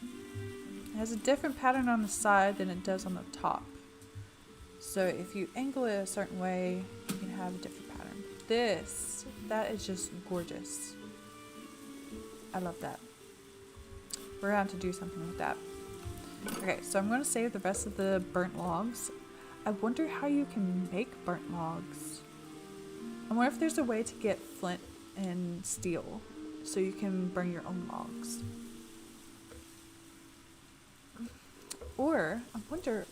It has a different pattern on the side than it does on the top. So if you angle it a certain way, you can have a different pattern. That is just gorgeous. I love that. We're going to have to do something with that. Okay, so I'm going to save the rest of the burnt logs. I wonder how you can make burnt logs. I wonder if there's a way to get flint and steel so you can burn your own logs. Or, I wonder,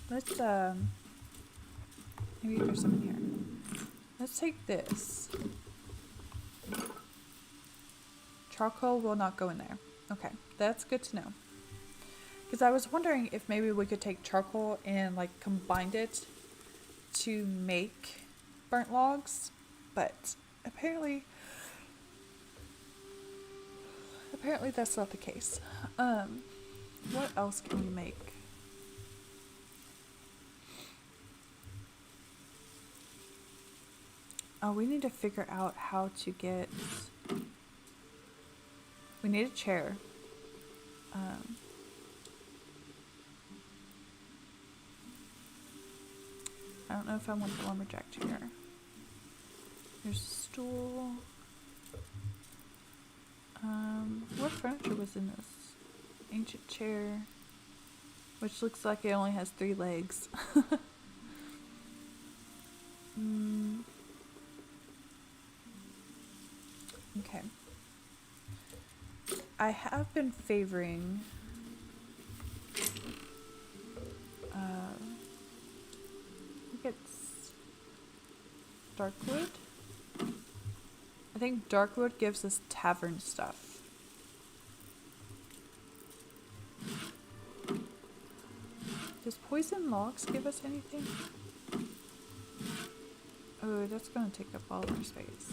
let's, maybe there's some in here. Let's take this. Charcoal will not go in there. Okay, that's good to know. Because I was wondering if maybe we could take charcoal and like combine it to make burnt logs, but apparently that's not the case. What else can we make? Oh, we need to figure out how to get... We need a chair. I don't know if I want the lumberjack chair. There's a stool. What furniture was in this? Ancient chair, which looks like it only has 3 legs. Okay. I have been favoring I think it's darkwood. I think darkwood gives us tavern stuff. Does poison logs give us anything? Oh, that's gonna take up all of our space.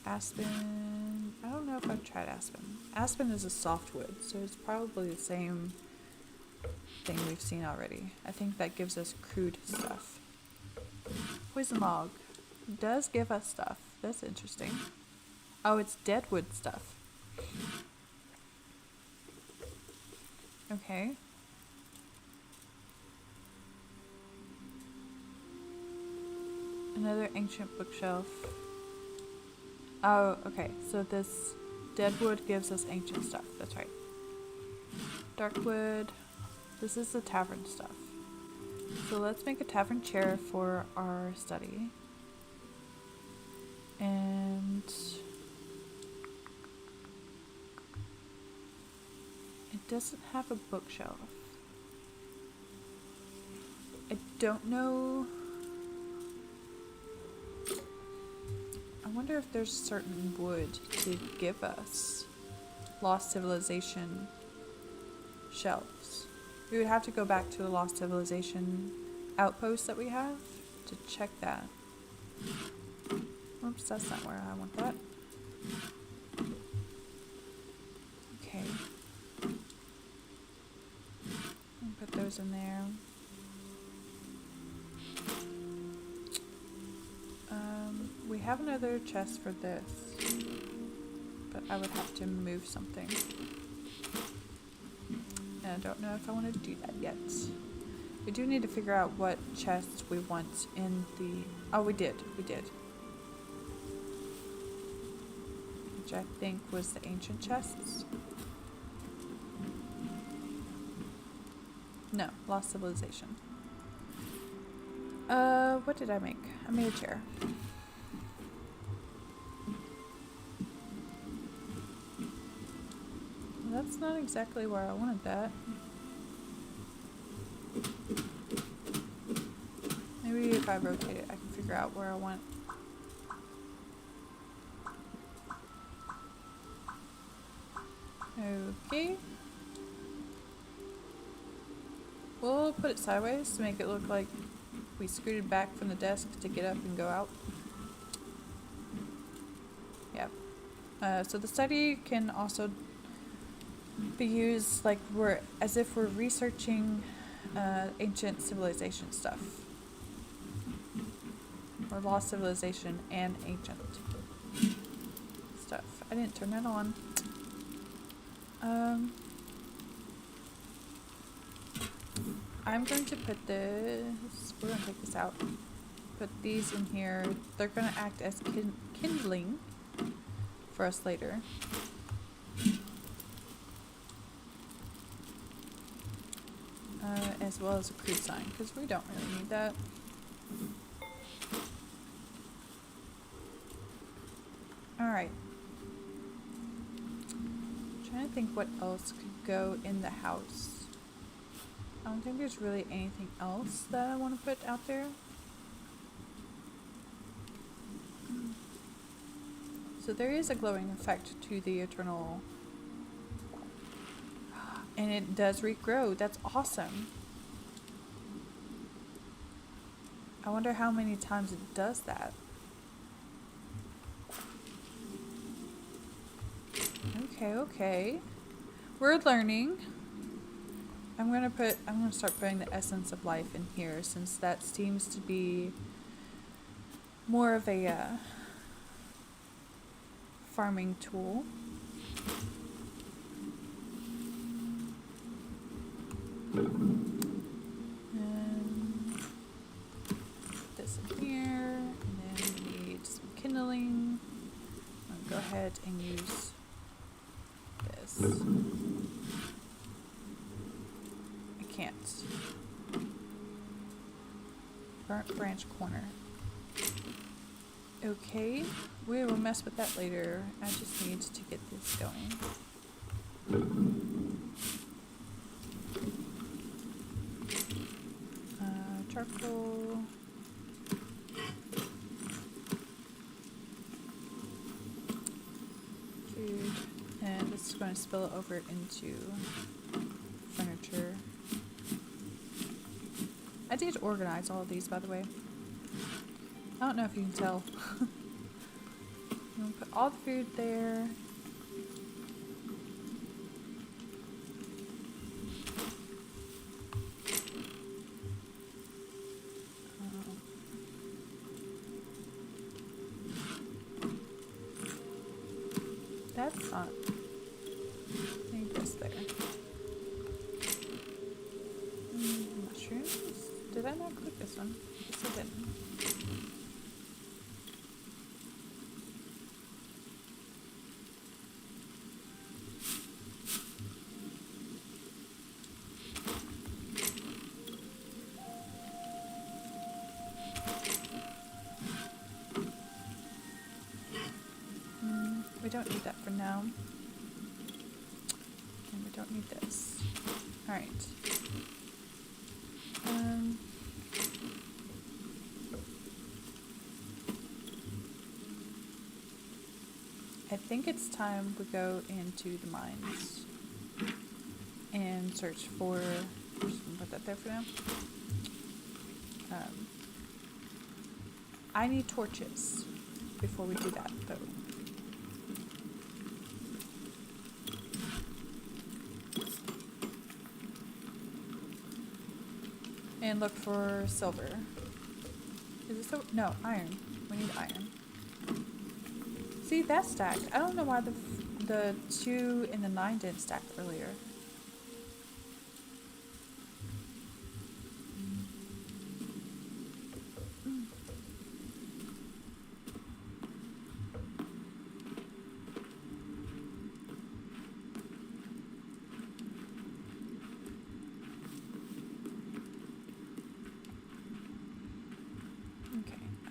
Aspen. I don't know if I've tried aspen. Aspen is a softwood, so it's probably the same thing we've seen already. I think that gives us crude stuff. Poison log does give us stuff. That's interesting. Oh, it's deadwood stuff. Okay. Another ancient bookshelf. Oh, okay. So this deadwood gives us ancient stuff. That's right. Darkwood. This is the tavern stuff. So let's make a tavern chair for our study. And it doesn't have a bookshelf. I don't know. I wonder if there's certain wood to give us Lost Civilization shelves. We would have to go back to the Lost Civilization outpost that we have to check that. Oops, that's not where I want that. Okay. I'll put those in there. We have another chest for this, but I would have to move something. And I don't know if I want to do that yet. We do need to figure out what chests we want in the... Oh, we did. Which I think was the ancient chests. No, Lost Civilization. What did I make? I made a chair. That's not exactly where I wanted that. Maybe if I rotate it, I can figure out where I want it. Okay. We'll put it sideways to make it look like we scooted back from the desk to get up and go out. Yeah. So the study can also be used like as if we're researching ancient civilization stuff, or Lost Civilization and ancient stuff. I didn't turn that on. I'm going to put this. We're going to take this out. Put these in here. They're going to act as kindling for us later. As well as a crude sign, because we don't really need that. Alright. Trying to think what else could go in the house. I don't think there's really anything else that I want to put out there. So there is a glowing effect to the eternal, and it does regrow. That's awesome. I wonder how many times it does that. Okay. We're learning. I'm gonna start putting the essence of life in here, since that seems to be more of a farming tool. And this in here, and then we need some kindling. I'll go ahead and use this. I can't. Burnt branch corner. Okay, we will mess with that later. I just need to get this going. Charcoal. Food. And this is going to spill over into furniture. I did organize all of these, by the way. I don't know if you can tell. I'm going to put all the food there. That's not... Need this there. Mushrooms? Did I not click this one? Yes, I didn't. We don't need that for now. And we don't need this. Alright. I think it's time we go into the mines and search for... I'm just gonna put that there for now. I need torches before we do that, though. And look for silver. Is it silver? No, iron. We need iron. See, that's stacked. I don't know why the 2 and the 9 didn't stack earlier.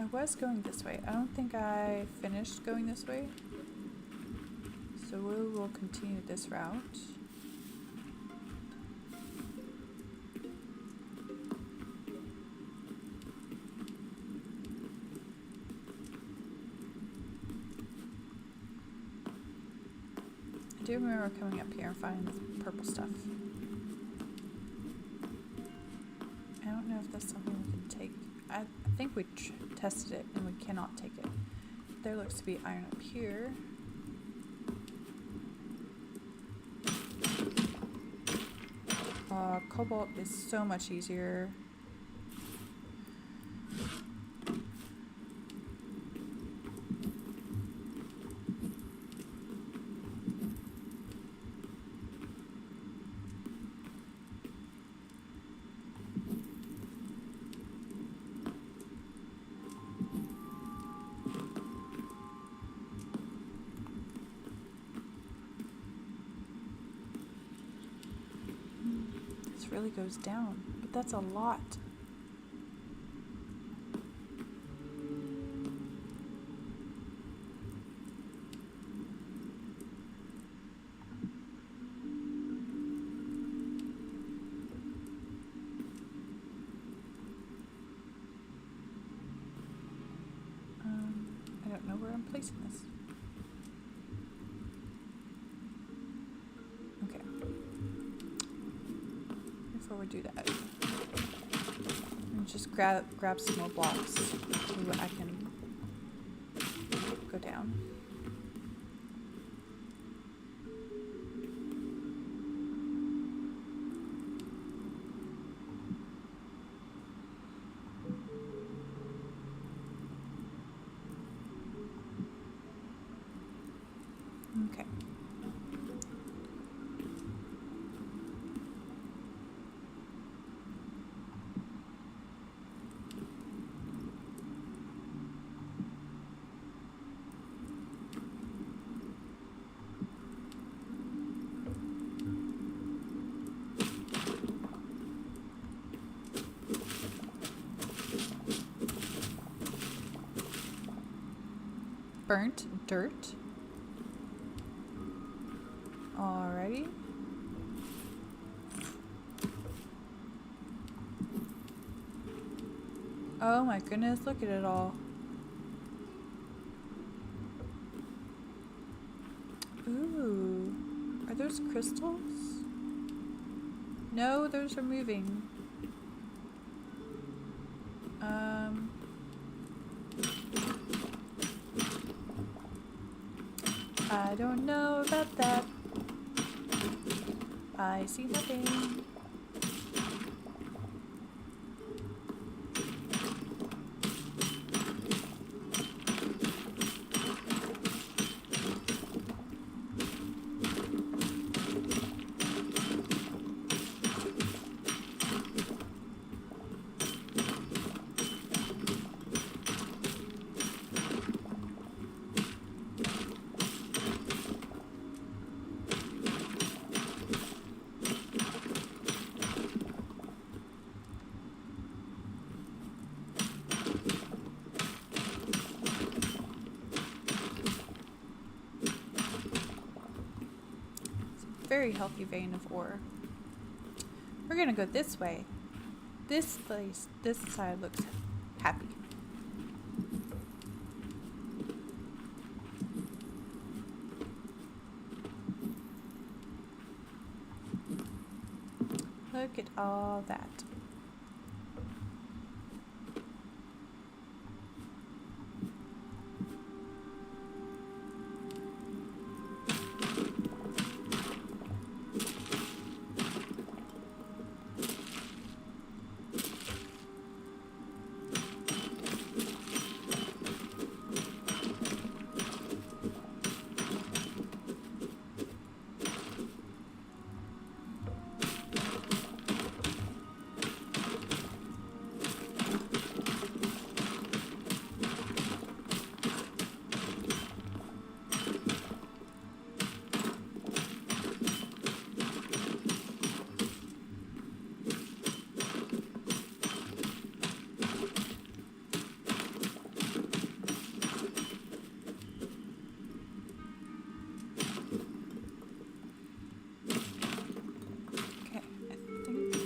I was going this way. I don't think I finished going this way. So we will continue this route. I do remember coming up here and finding the purple stuff. I don't know if that's something we can take. I think we tested it and we cannot take it. There looks to be iron up here. Cobalt is so much easier. Really goes down, but that's a lot. where I'm placing this. Okay. Before we do that, and just grab some more blocks so I can go down. Okay. Burnt dirt. Alrighty. Oh my goodness, look at it all. Ooh. Are those crystals? No, those are moving. I don't know about that. I see nothing. Very healthy vein of ore. We're gonna go this way. This place, this side looks happy. Look at all that.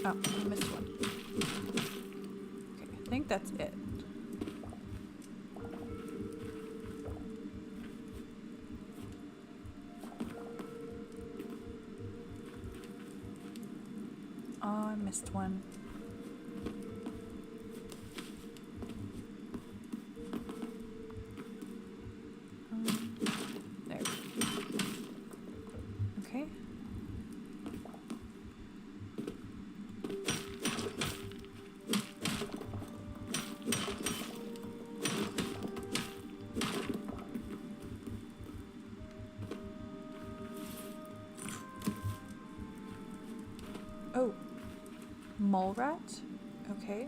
Oh, I missed one. Okay, I think that's it. Oh, I missed one. There. Okay. Oh, mole rat? Okay.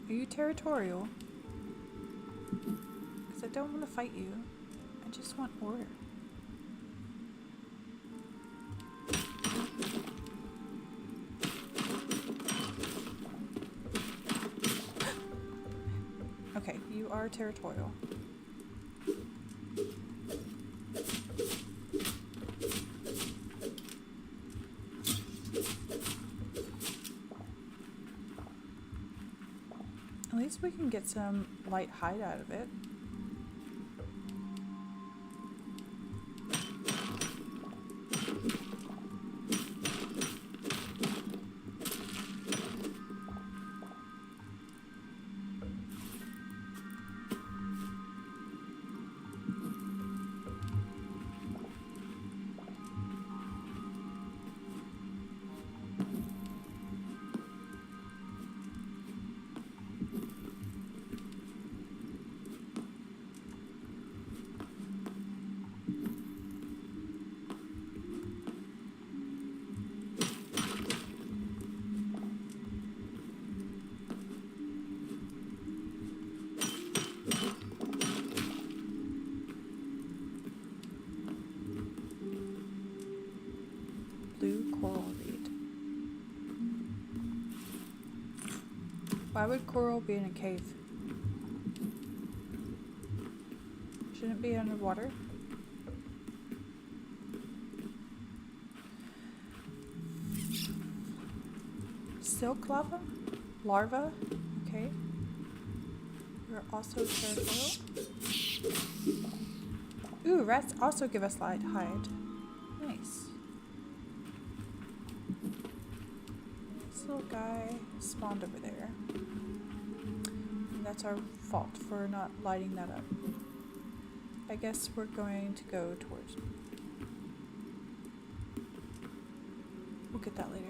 Are you territorial? Because I don't want to fight you. I just want order. Okay, you are territorial. At least we can get some light height out of it. Blue coral reed. Why would coral be in a cave? Shouldn't it be underwater? Silk lava? Larva? Okay. We're also careful. Ooh, rats also give us light hide. Nice. This little guy spawned over there. And that's our fault for not lighting that up. I guess we're going to go towards... We'll get that later.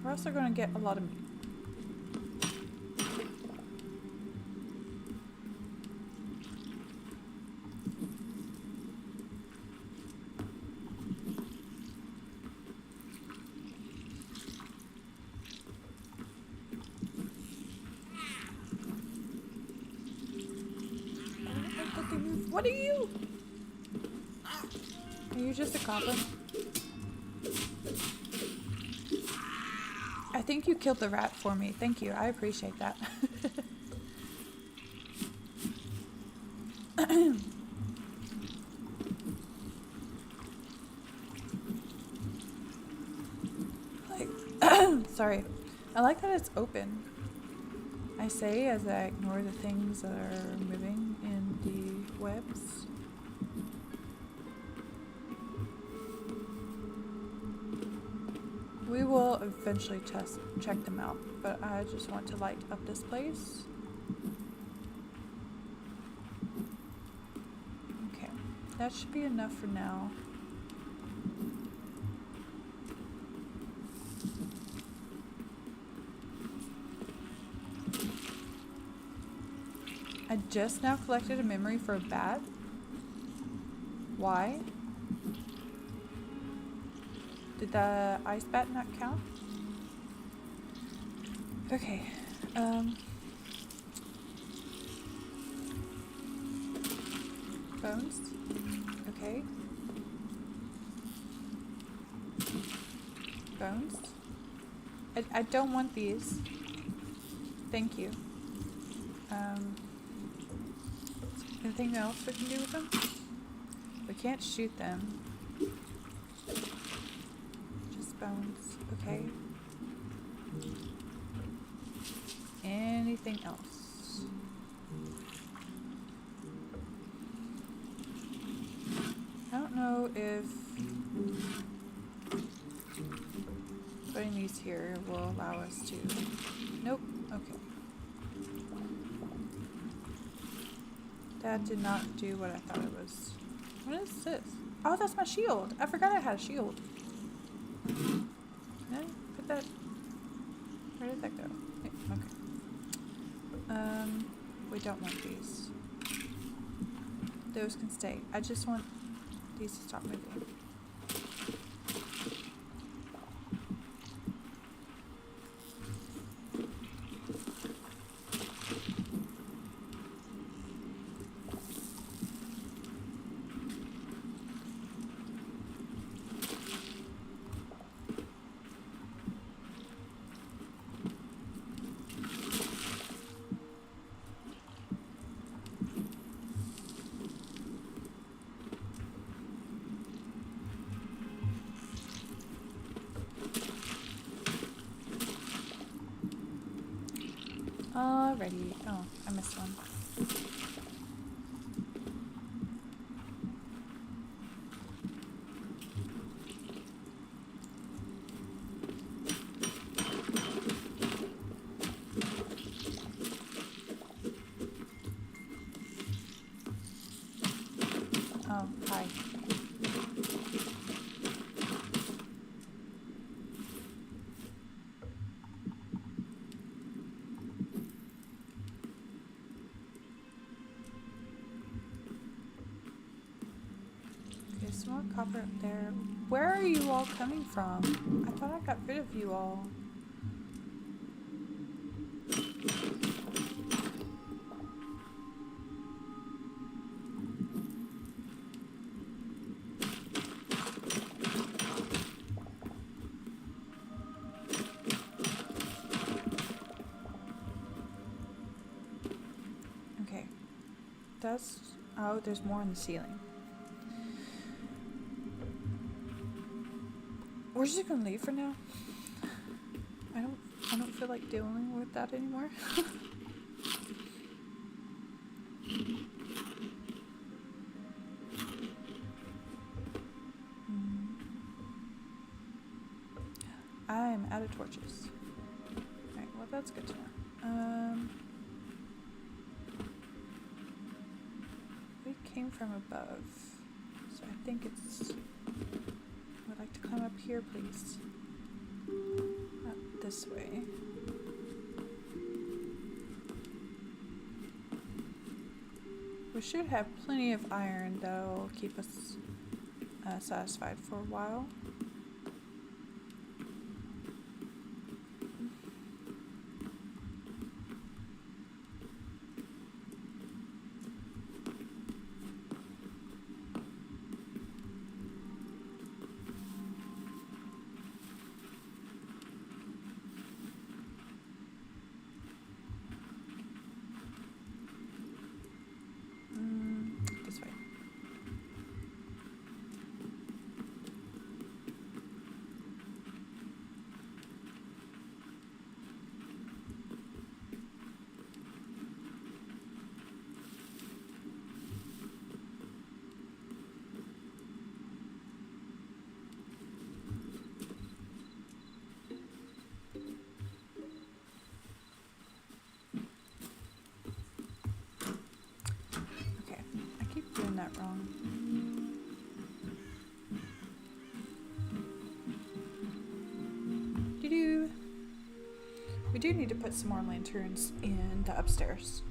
We're also going to get a lot of meat. What are you? Are you just a goblin? I think you killed the rat for me. Thank you. I appreciate that. Sorry. I like that it's open. I say as I ignore the things that are moving in the webs. We will eventually check them out, but I just want to light up this place. Okay, that should be enough for now. I just now collected a memory for a bat. Why? Did the ice bat not count? Okay. Bones? Okay. Bones? I don't want these. Thank you. Anything else we can do with them? We can't shoot them. Just bones. Okay. Anything else? I don't know if putting these here will allow us to... Nope. Okay. That did not do what I thought it was. What is this? Oh, that's my shield. I forgot I had a shield. Can I put that? Where did that go? Okay. We don't want these. Those can stay. I just want these to stop moving. already. Oh, I missed one. Oh, hi. Okay, some more copper up there. Where are you all coming from? I thought I got rid of you all. Okay. That's... Oh, there's more on the ceiling. We're just gonna leave for now. I don't feel like dealing with that anymore. I am out of torches. Alright, well that's good to know. We came from above, so I think it's... I would like to climb up here, please. Not this way. We should have plenty of iron that'll keep us satisfied for a while. This way. Okay, I keep doing that wrong. Doo-doo. We do need to put some more lanterns in the upstairs.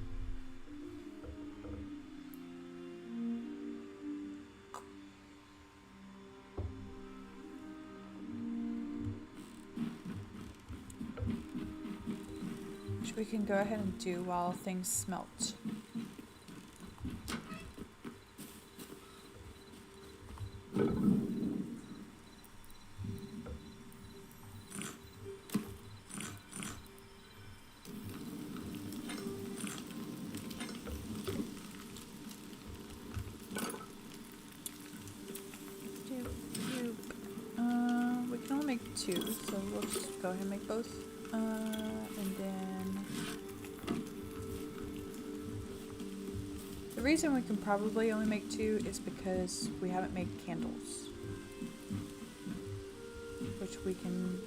Which we can go ahead and do while things smelt. We can only make two, so we'll just go ahead and make both. And then the reason we can probably only make two is because we haven't made candles, which we can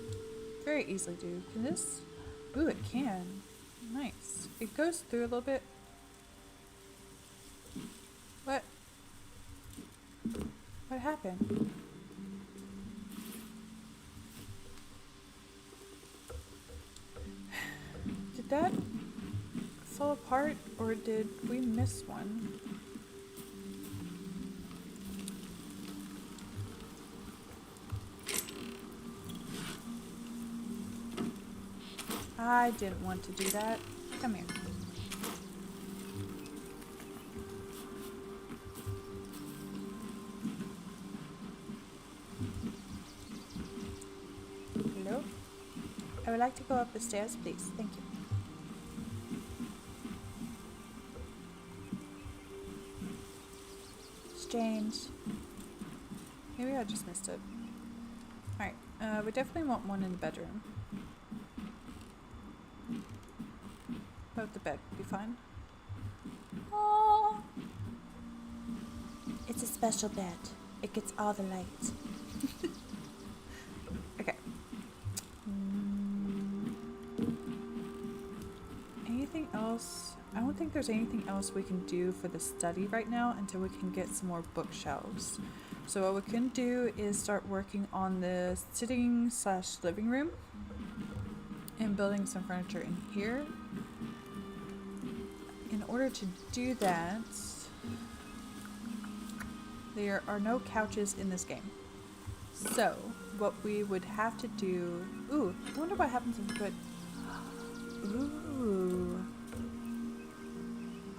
very easily do. Can this? Ooh, it can. Nice. It goes through a little bit. What? What happened? Did that fall apart, or did we miss one? I didn't want to do that. Come here. Hello? I would like to go up the stairs, please. Thank you. Strange. Maybe I just missed it. Alright, we definitely want one in the bedroom. About the bed would be fine. Oh, it's a special bed. It gets all the light. Okay. Anything else? I don't think there's anything else we can do for the study right now until we can get some more bookshelves. So what we can do is start working on the sitting/living room and building some furniture in here. In order to do that, there are no couches in this game. So what we would have to do... Ooh, I wonder what happens if we put... Ooh.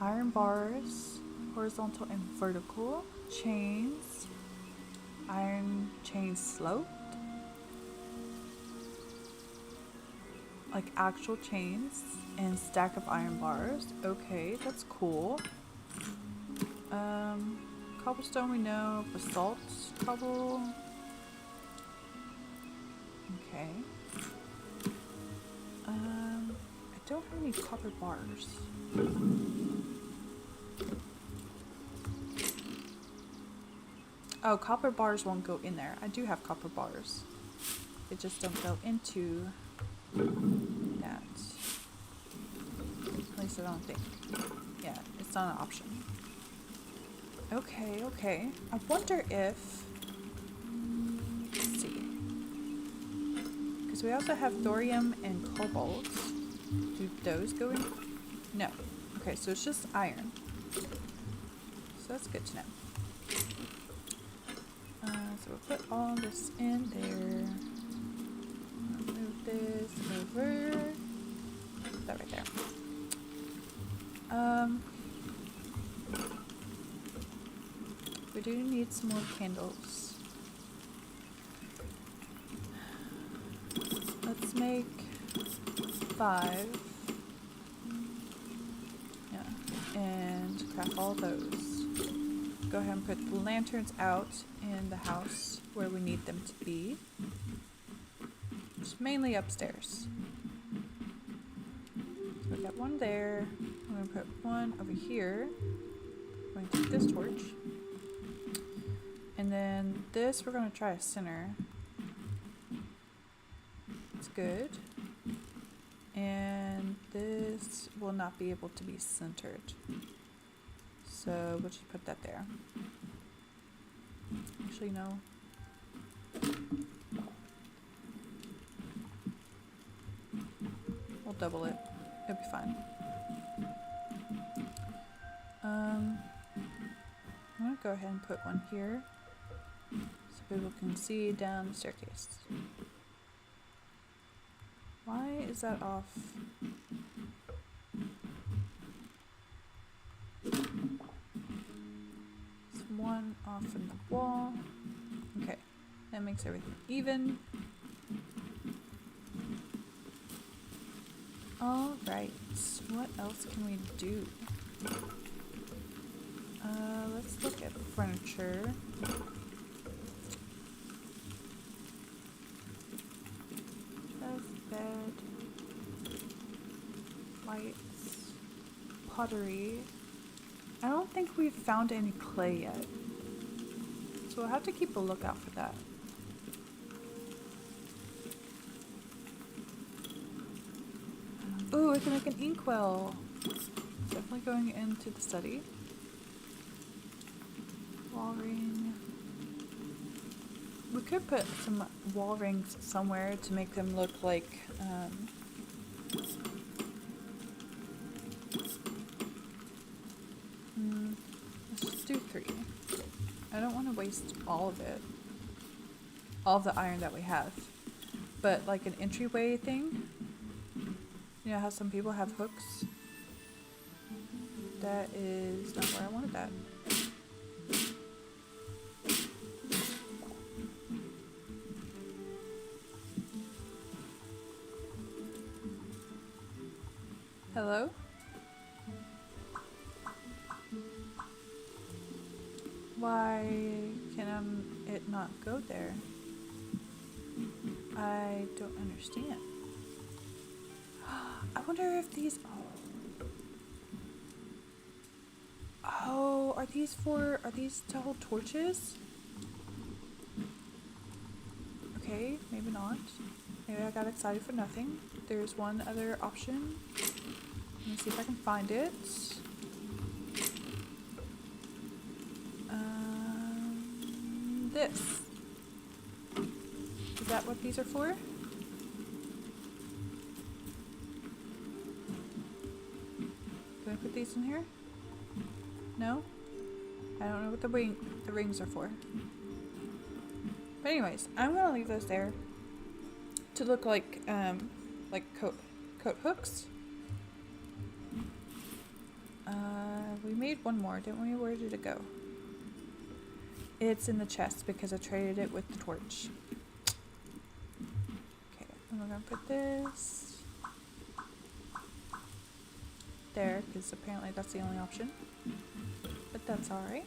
Iron bars, horizontal and vertical, chains, iron chain sloped, like actual chains, and stack of iron bars. Okay, that's cool. Cobblestone we know, basalt cobble. Okay. I don't have any copper bars. Oh, copper bars won't go in there. I do have copper bars. They just don't go into that. At least I don't think. Yeah, it's not an option. Okay, okay. I wonder if... Let's see. Because we also have thorium and cobalt. Do those go in? No. Okay, so it's just iron. So that's good to know. So we'll put all this in there. I'll move this over. Put that right there. We do need some more candles. Let's make 5. Yeah, and craft all those. Go ahead and put the lanterns out in the house where we need them to be. Just mainly upstairs. So we got one there. I'm going to put one over here. I'm going to take this torch. And then this we're going to try a center. It's good. And this will not be able to be centered. So we'll just put that there. Actually, no. We'll double it. It'll be fine. I'm gonna go ahead and put one here so people can see down the staircase. Why is that off? One off from the wall. Okay, that makes everything even. Alright, what else can we do? Let's look at furniture. Bed, lights, pottery. I don't think we've found any clay yet. So we'll have to keep a lookout for that. Ooh, I can make an inkwell. Definitely going into the study. Wall ring. We could put some wall rings somewhere to make them look like let's just do 3. I don't want to waste all of it. All of the iron that we have. But like an entryway thing. You know how some people have hooks? That is not where I wanted that. Hello? Why can it not go there? I don't understand. I wonder if these... Oh, Oh, are these to hold torches? Okay, maybe not. Maybe I got excited for nothing. There's one other option. Let me see if I can find it. This. Is that what these are for? Can I put these in here? No? I don't know what the rings are for. But anyways, I'm gonna leave those there to look like coat hooks. We made one more, didn't we? Where did it go? It's in the chest because I traded it with the torch. Okay, and we're gonna put this there because apparently that's the only option. But that's alright.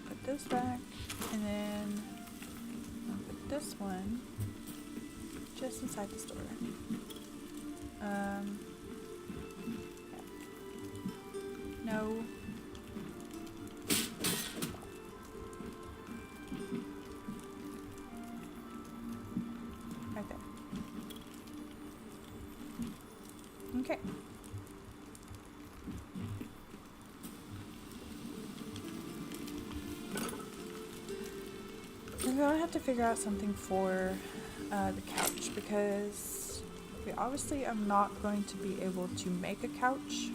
Put this back, and then I'll put this one just inside the store. No. Right there. Okay. We're gonna have to figure out something for the couch because we obviously are not going to be able to make a couch.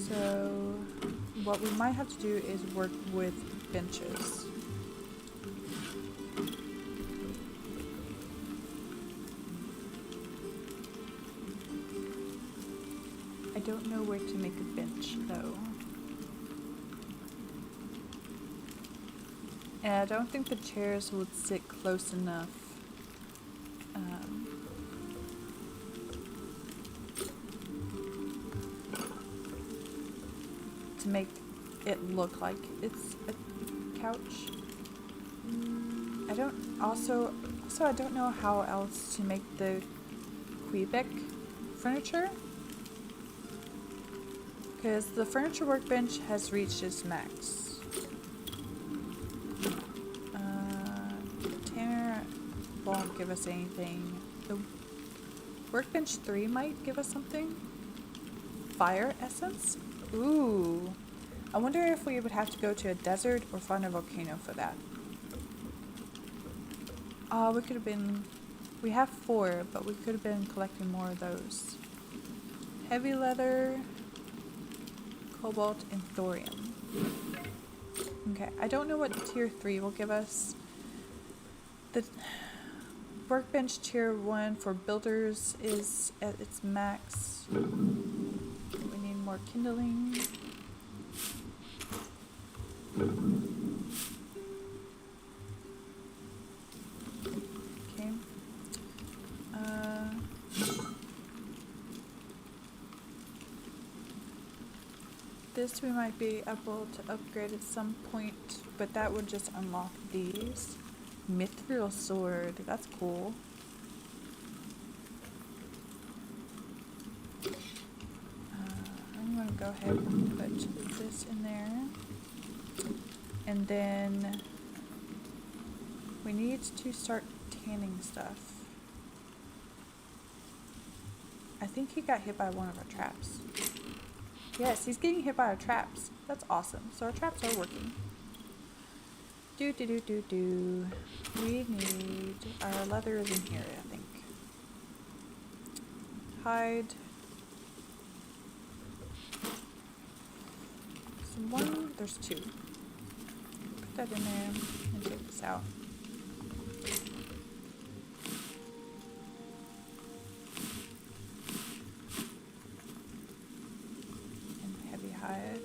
So what we might have to do is work with benches. I don't know where to make a bench though. And I don't think the chairs would sit close enough. To make it look like it's a couch. I don't know how else to make the Quebec furniture. Because the furniture workbench has reached its max. Tanner won't give us anything. The workbench 3 might give us something. Fire essence? Ooh. I wonder if we would have to go to a desert or find a volcano for that. We could have been... We have 4, but we could have been collecting more of those. Heavy leather, cobalt, and thorium. Okay, I don't know what tier 3 will give us. The workbench tier 1 for builders is at its max. We need more kindling. Okay. This we might be able to upgrade at some point, but that would just unlock these. Mithril sword, that's cool. I'm gonna go ahead and put this in there. And then we need to start tanning stuff. I think he got hit by one of our traps. Yes, he's getting hit by our traps. That's awesome. So our traps are working. We need our leather is in here, I think. Hide. There's 2. Put that in there and take this out. And heavy hide.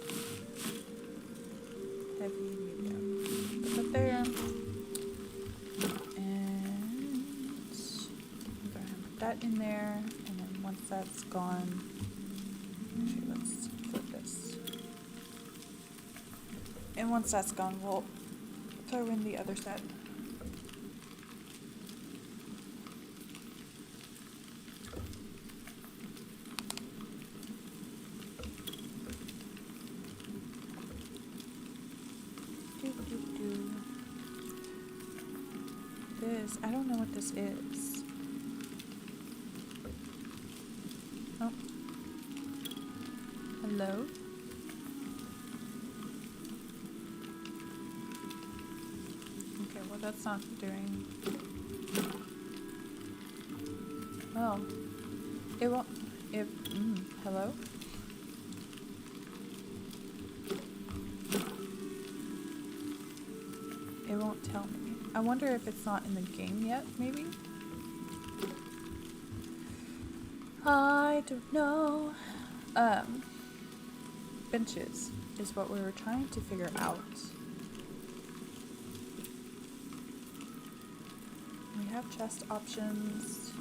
Heavy medium. Put that there. And go ahead and put that in there. And then once that's gone, actually let's flip this. And once that's gone, we'll throw in the other set. is. I don't know what this is. Oh. Hello? Okay, well that's not doing... Oh. It won't... hello? It won't tell me. I wonder if it's not in the game yet, maybe? I don't know. Benches is what we were trying to figure out. We have chest options.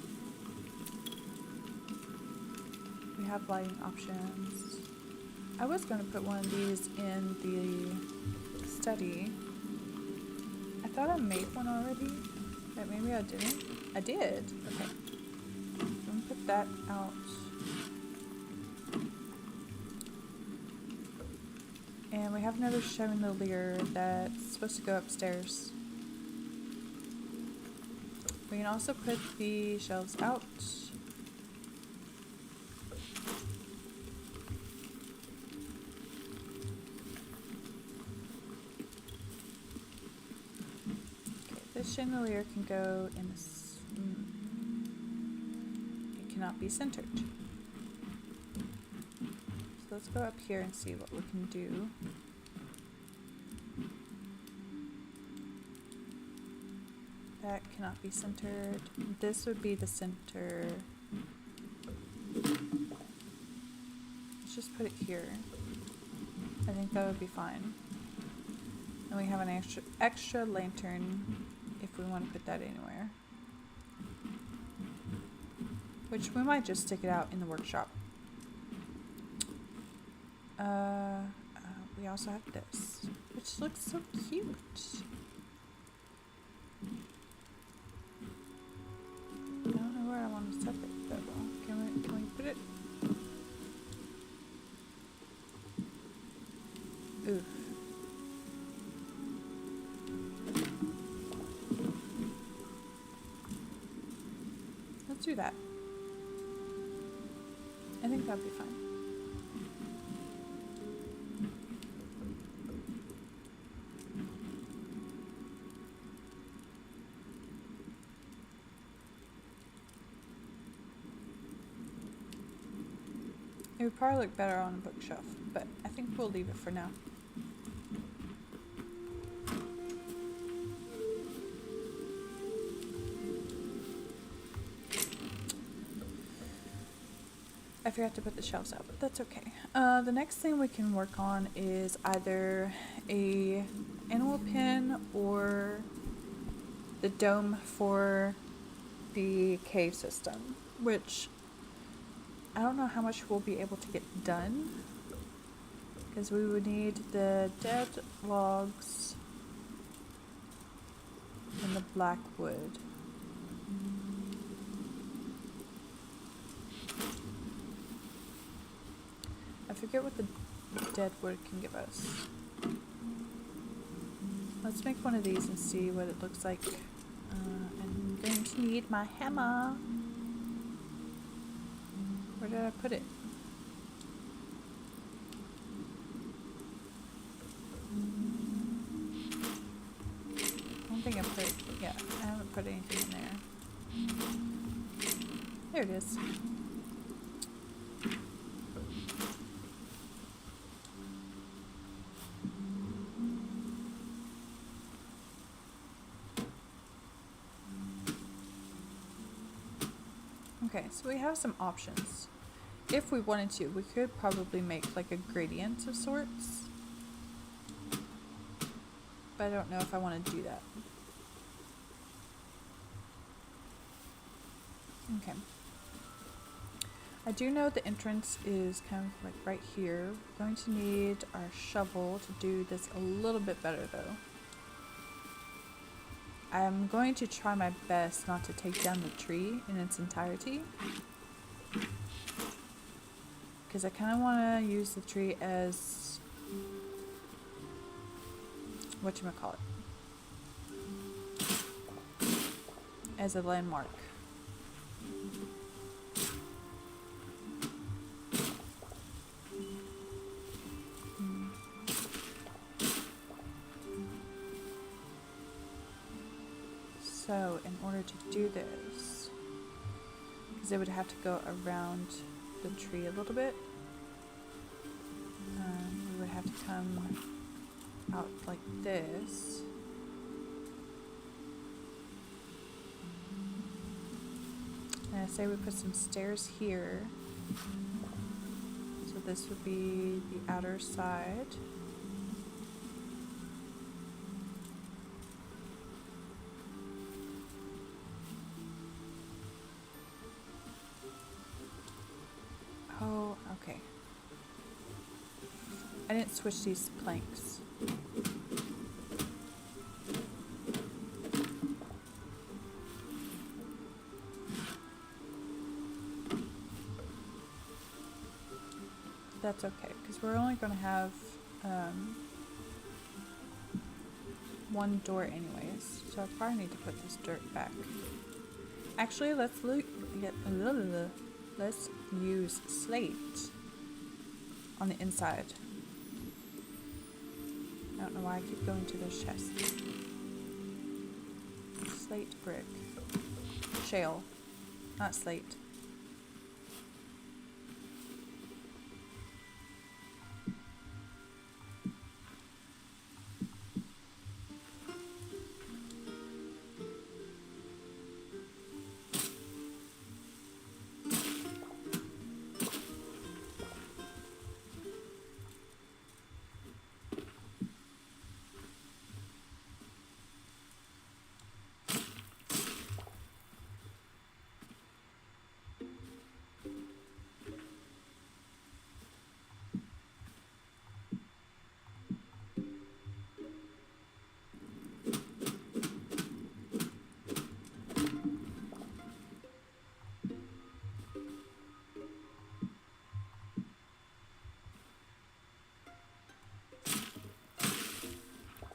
We have lighting options. I was going to put one of these in the study. I thought I made one already, but maybe I didn't. I did. Okay. I'm going to put that out. And we have another chandelier that's supposed to go upstairs. We can also put the shelves out. Okay, this chandelier can go in this. It cannot be centered. So let's go up here and see what we can do. That cannot be centered. This would be the center. Let's just put it here. I think that would be fine. And we have an extra lantern if we want to put that anywhere. Which we might just stick it out in the workshop. We also have this, which looks so cute. I don't know where I want to set it though. Can we put it? Oof. Let's do that. I think that'd be fine. It would probably look better on a bookshelf, but I think we'll leave it for now. I forgot to put the shelves out, but that's okay. The next thing we can work on is either a animal pin or the dome for the cave system, which I don't know how much we'll be able to get done, because we would need the dead logs and the black wood. I forget what the dead wood can give us. Let's make one of these and see what it looks like. I'm going to need my hammer. Where did I put it? I don't think I put it. Yeah, I haven't put anything in there. There it is. Okay, so we have some options. If we wanted to, we could probably make like a gradient of sorts. But I don't know if I want to do that. Okay. I do know the entrance is kind of like right here. We're going to need our shovel to do this a little bit better though. I'm going to try my best not to take down the tree in its entirety, because I kind of want to use the tree as whatchamacallit. as a landmark. So, in order to do this, because it would have to go around the tree a little bit, we would have to come out like this. And I say we put some stairs here. So this would be the outer side. Oh, okay. I didn't switch these planks. That's okay, because we're only going to have one door anyways, so I probably need to put this dirt back. Actually, let's use slate on the inside. I don't know why I keep going to those chests. Slate brick. Shale, not slate.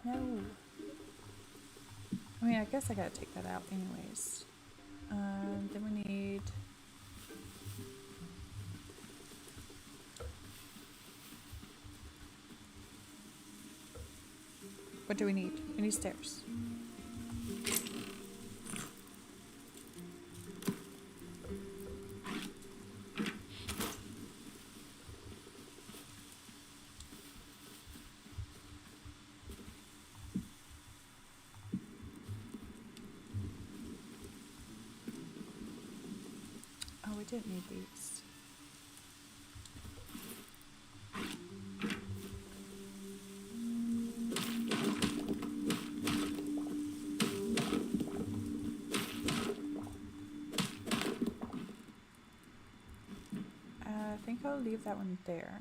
No. I mean, I guess I gotta take that out anyways. Then we need... What do we need? We need stairs. Oh, we didn't need these. I think I'll leave that one there.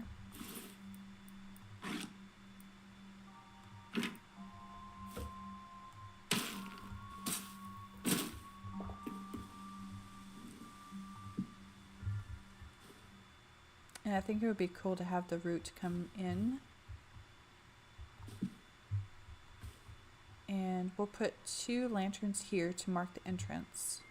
And I think it would be cool to have the route come in. And we'll put 2 lanterns here to mark the entrance.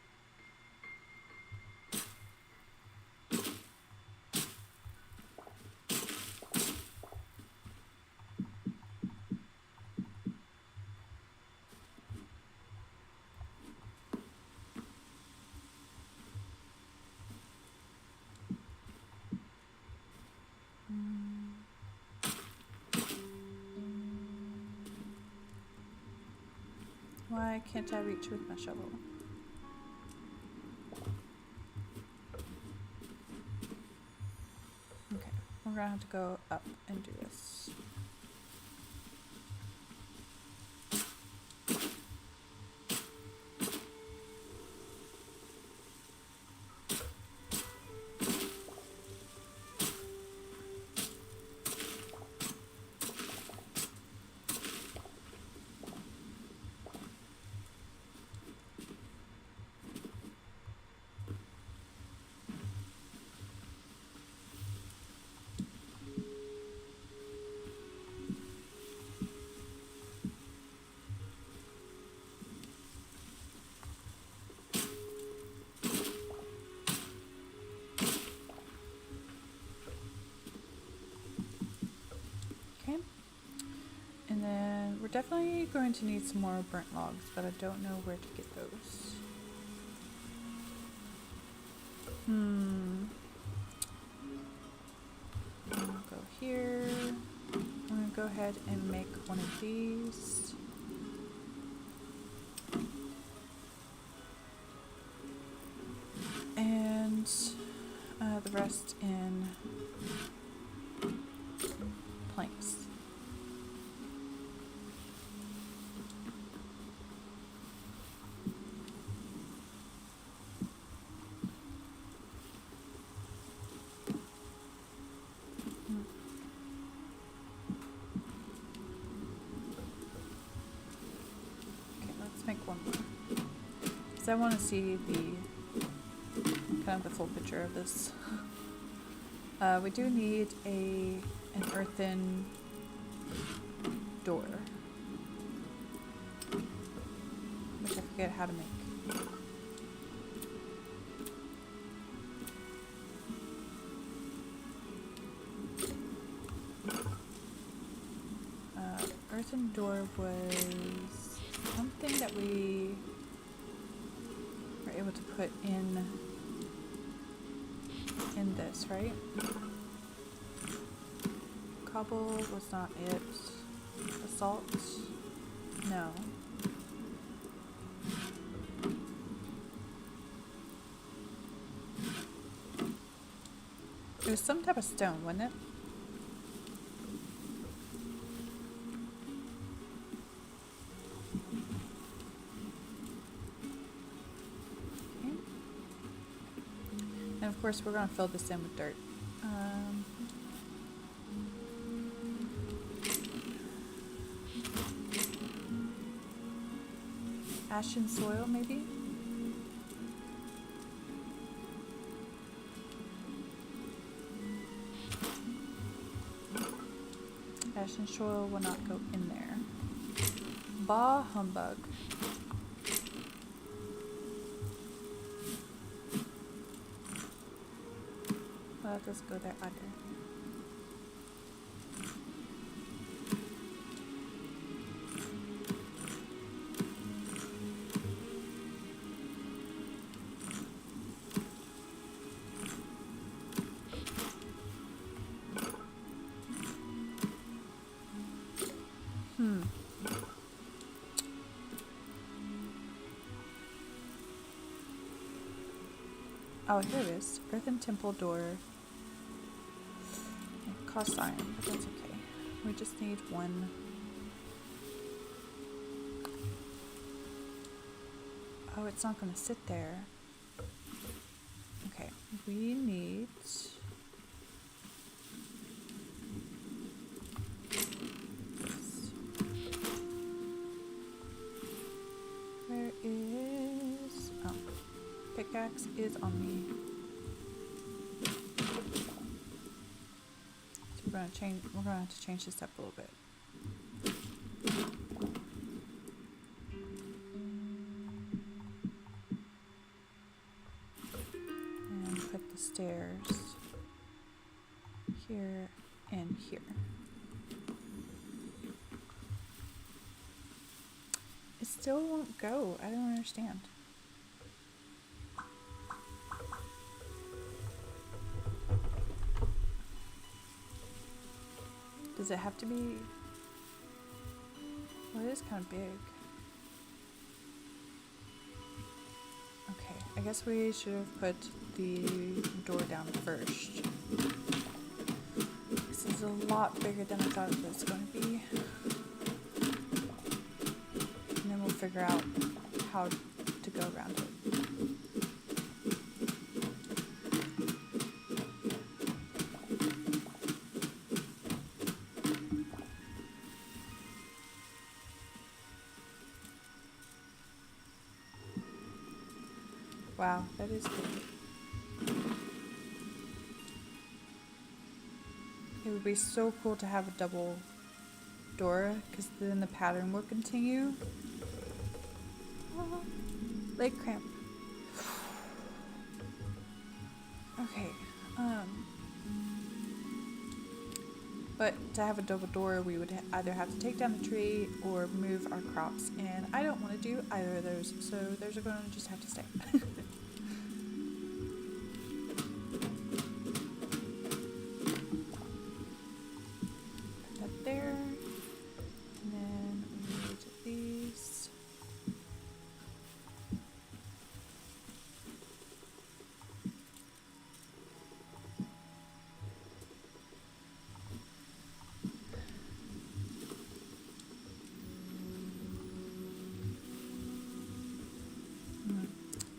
Why can't I reach with my shovel? Okay, we're gonna have to go up and do this. definitely going to need some more burnt logs, but I don't know where to get those. I'm gonna go here. I'm gonna go ahead and make one of these. And the rest in planks. Okay, let's make one more. Because I want to see the kind of the full picture of this. We do need an earthen door, which I forget how to make. Earthen door was something that we were able to put in this, right? Cobble was not it. Basalt? No. It was some type of stone, wasn't it? Okay. And of course we're going to fill this in with dirt. Ashen soil, maybe? Ashen soil will not go in there. Bah humbug. Well, that doesn't go there either. Oh, here it is. Earthen temple door. It costs iron, but that's okay. We just need one. Oh, it's not going to sit there. Okay, we need... Where is... Oh. Pickaxe is on me. So we're gonna have to change this up a little bit. And put the stairs here and here. It still won't go. I don't understand. Does it have to be... Well, it is kind of big. Okay, I guess we should have put the door down first. This is a lot bigger than I thought it was going to be. And then we'll figure out how to go around it. Wow, that is big. It would be so cool to have a double door, because then the pattern will continue. Leg cramp. Okay. But to have a double door, we would either have to take down the tree or move our crops, and I don't want to do either of those, so those are going to just have to stay. Put that there, and then we need these.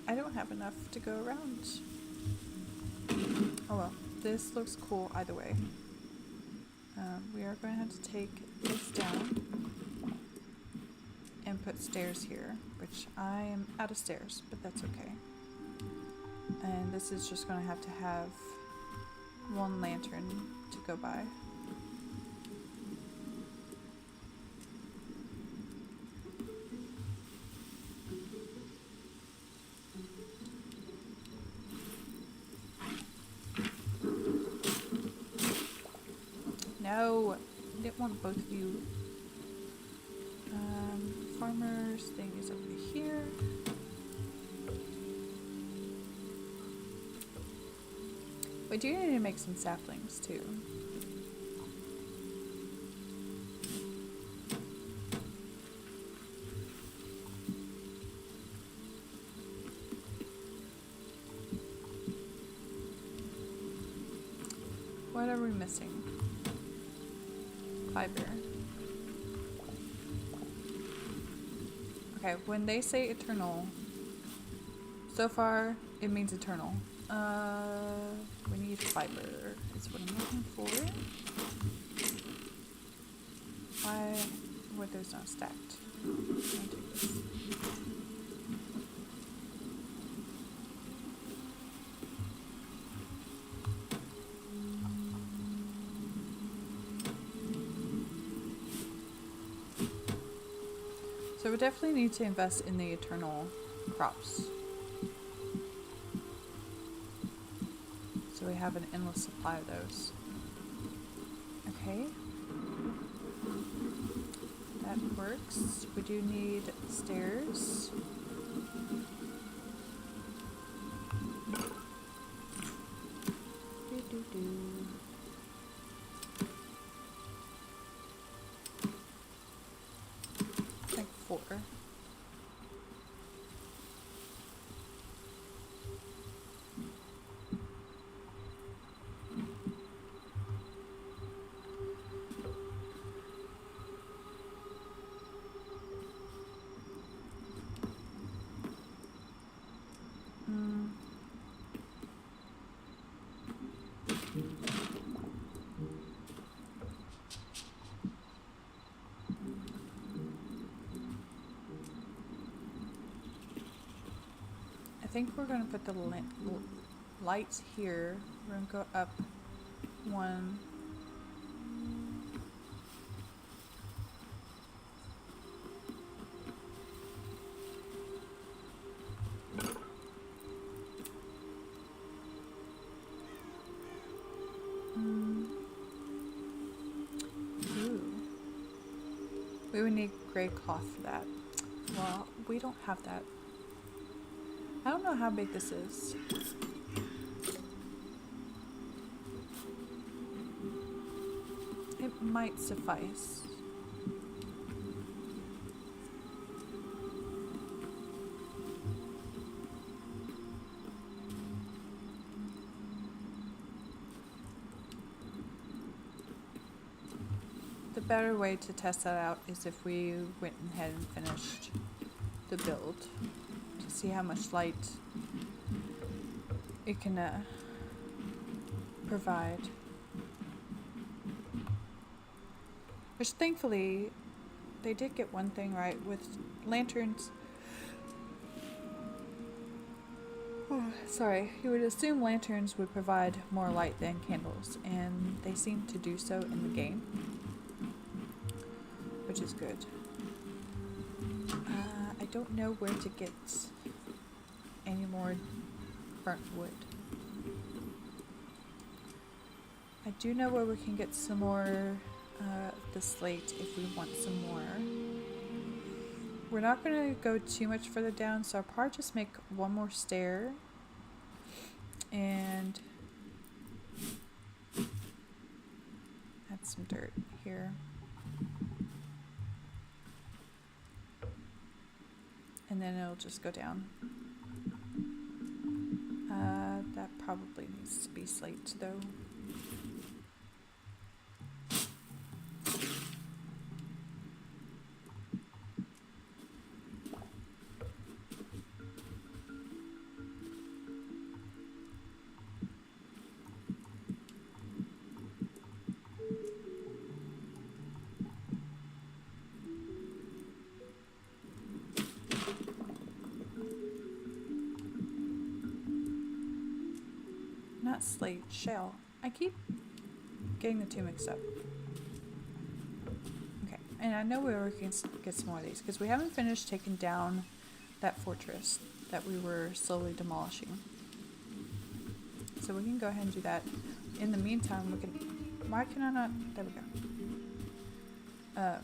I don't have enough to go around. Oh well, this looks cool either way. We are going to have to take this down and put stairs here, which I am out of stairs, but that's okay. And this is just going to have one lantern to go by. No, I didn't want both of you. Farmer's thing is over here. We do need to make some saplings too. What are we missing? Fiber. Okay, when they say eternal, so far it means eternal. We need fiber is what I'm looking for. Why were those not stacked? I'm gonna take this. So we definitely need to invest in the eternal crops. So we have an endless supply of those. Okay. That works. We do need stairs. Like 4. I think we're going to put the lights here. We're going to go up 1. Ooh. We would need gray cloth for that. Well, we don't have that. I don't know how big this is. It might suffice. The better way to test that out is if we went ahead and finished the build to see how much light it can provide. Which thankfully, they did get one thing right with lanterns. Oh, sorry, you would assume lanterns would provide more light than candles, and they seem to do so in the game, which is good. I don't know where to get any more burnt wood. I do know where we can get some more the slate if we want some more. We're not going to go too much further down, so I'll probably just make one more stair and add some dirt here. And then it'll just go down. That probably needs to be slate though. Not slate, shell. I keep getting the two mixed up. Okay, and I know we can get some more of these because we haven't finished taking down that fortress that we were slowly demolishing. So we can go ahead and do that. In the meantime, we can... Why can I not... There we go.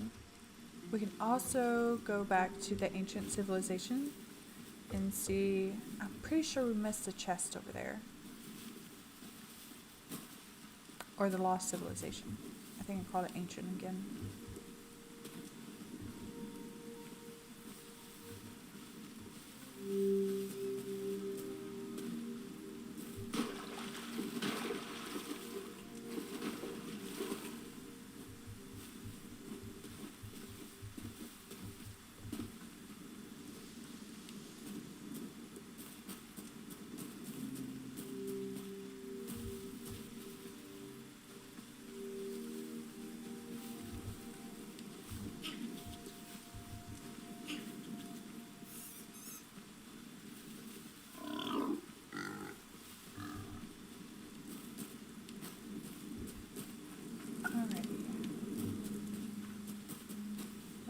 We can also go back to the ancient civilization and see... I'm pretty sure we missed a chest over there. Or the lost civilization. I think I called it ancient again.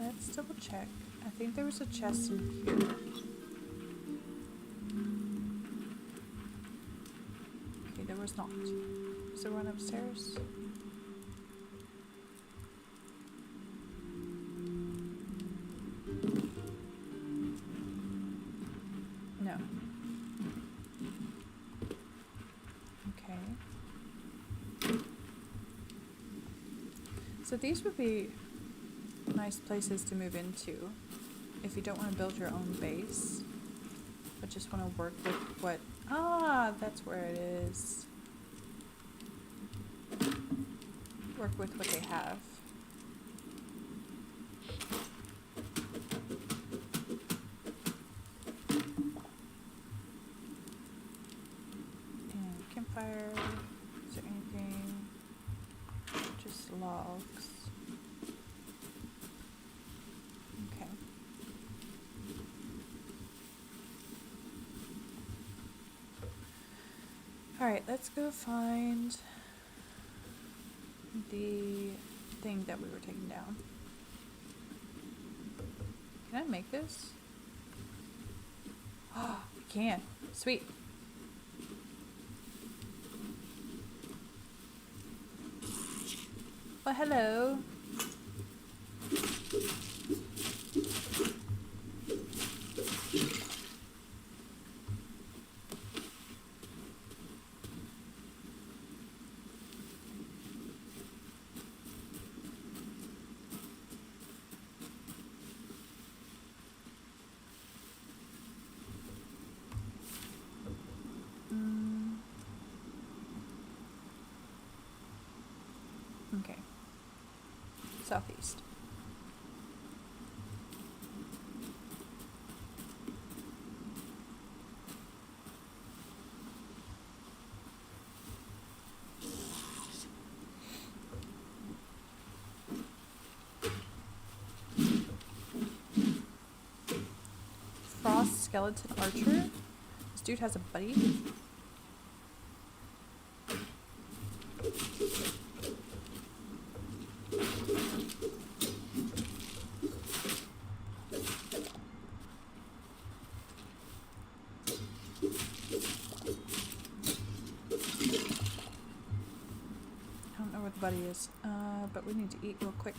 Let's double check. I think there was a chest in here. Okay, there was not. Is there one upstairs? No. Okay. So these would be nice places to move into if you don't want to build your own base but just want to work with what that's where it is. Work with what they have. And campfire. Is there anything? Just logs. Alright, let's go find the thing that we were taking down. Can I make this? Oh, we can. Sweet. Well, hello. Okay. Southeast. Frost Skeleton Archer. This dude has a buddy. buddy is. But we need to eat real quick.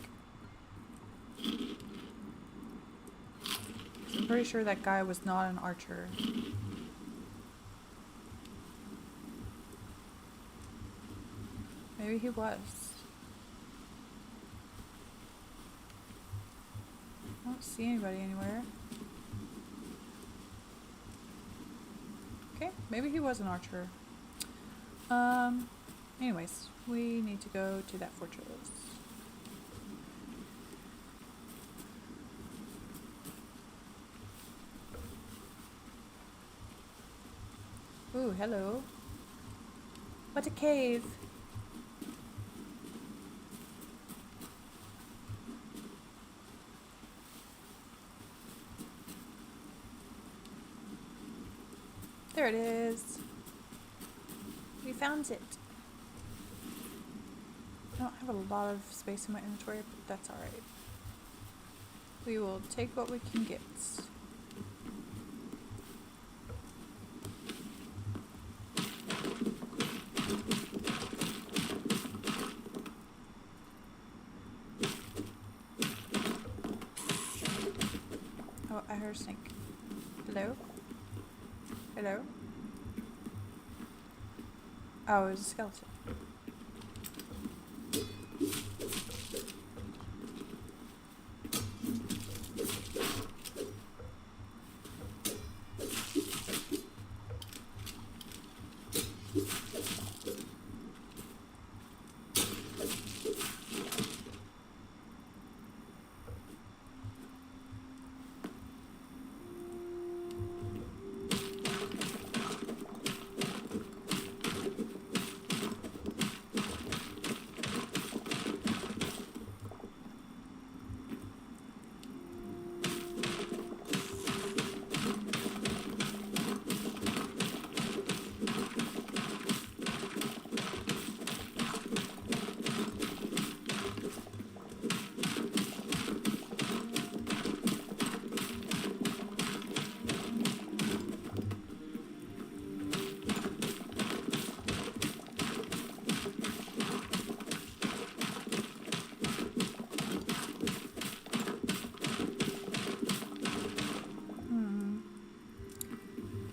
I'm pretty sure that guy was not an archer. Maybe he was. I don't see anybody anywhere. Okay, maybe he was an archer. Anyways, we need to go to that fortress. Ooh, hello. What a cave! There it is. We found it. I don't have a lot of space in my inventory, but that's alright. We will take what we can get. Oh, I heard a snake. Hello? Hello? Oh, it was a skeleton.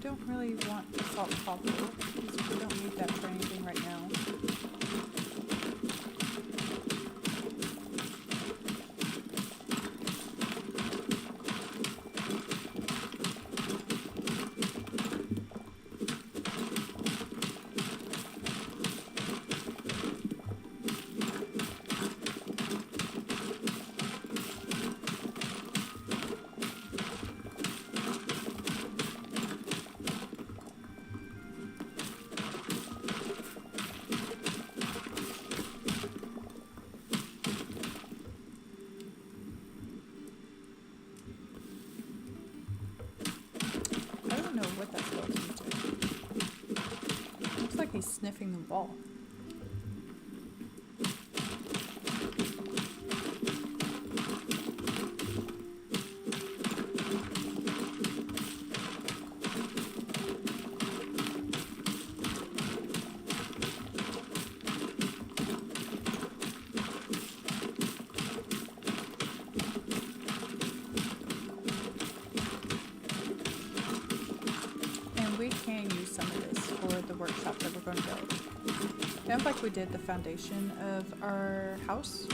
Don't really want salt copper. We don't need that for anything right now. I don't know what that skeleton's doing. Looks like he's sniffing the wall. We can use some of this for the workshop that we're going to build. Kind of like we did the foundation of our house.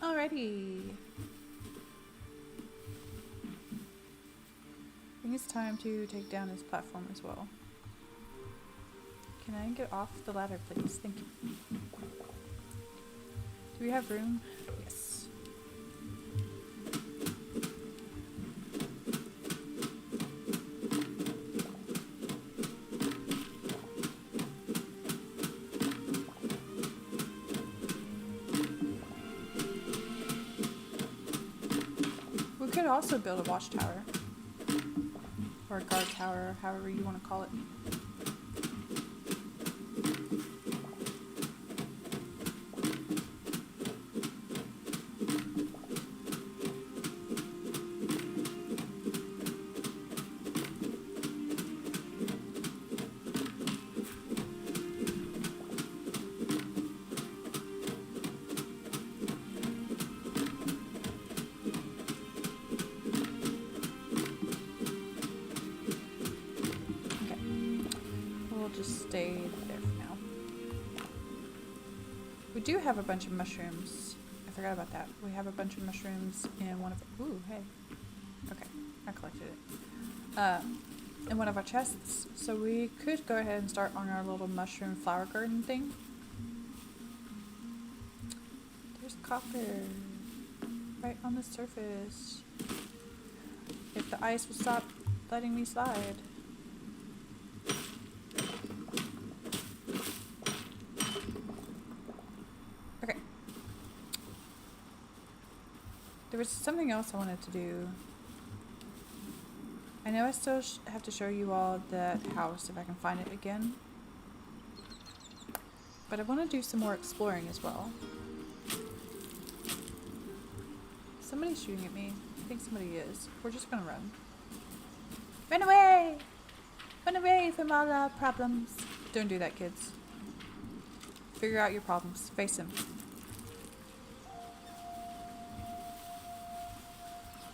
Alrighty. I think it's time to take down this platform as well. Can I get off the ladder, please? Thank you. Do we have room? Yes. could also build a watchtower. Or a guard tower, however you want to call it. Stay there for now. We do have a bunch of mushrooms. I forgot about that. We have a bunch of mushrooms in one of... Ooh, hey. Okay, I collected it. In one of our chests. So we could go ahead and start on our little mushroom flower garden thing. There's copper right on the surface. If the ice will stop letting me slide. There was something else I wanted to do. I know I still have to show you all that house if I can find it again. But I want to do some more exploring as well. Somebody's shooting at me. I think somebody is. We're just gonna run. Run away! Run away from all our problems. Don't do that, kids. Figure out your problems. Face them.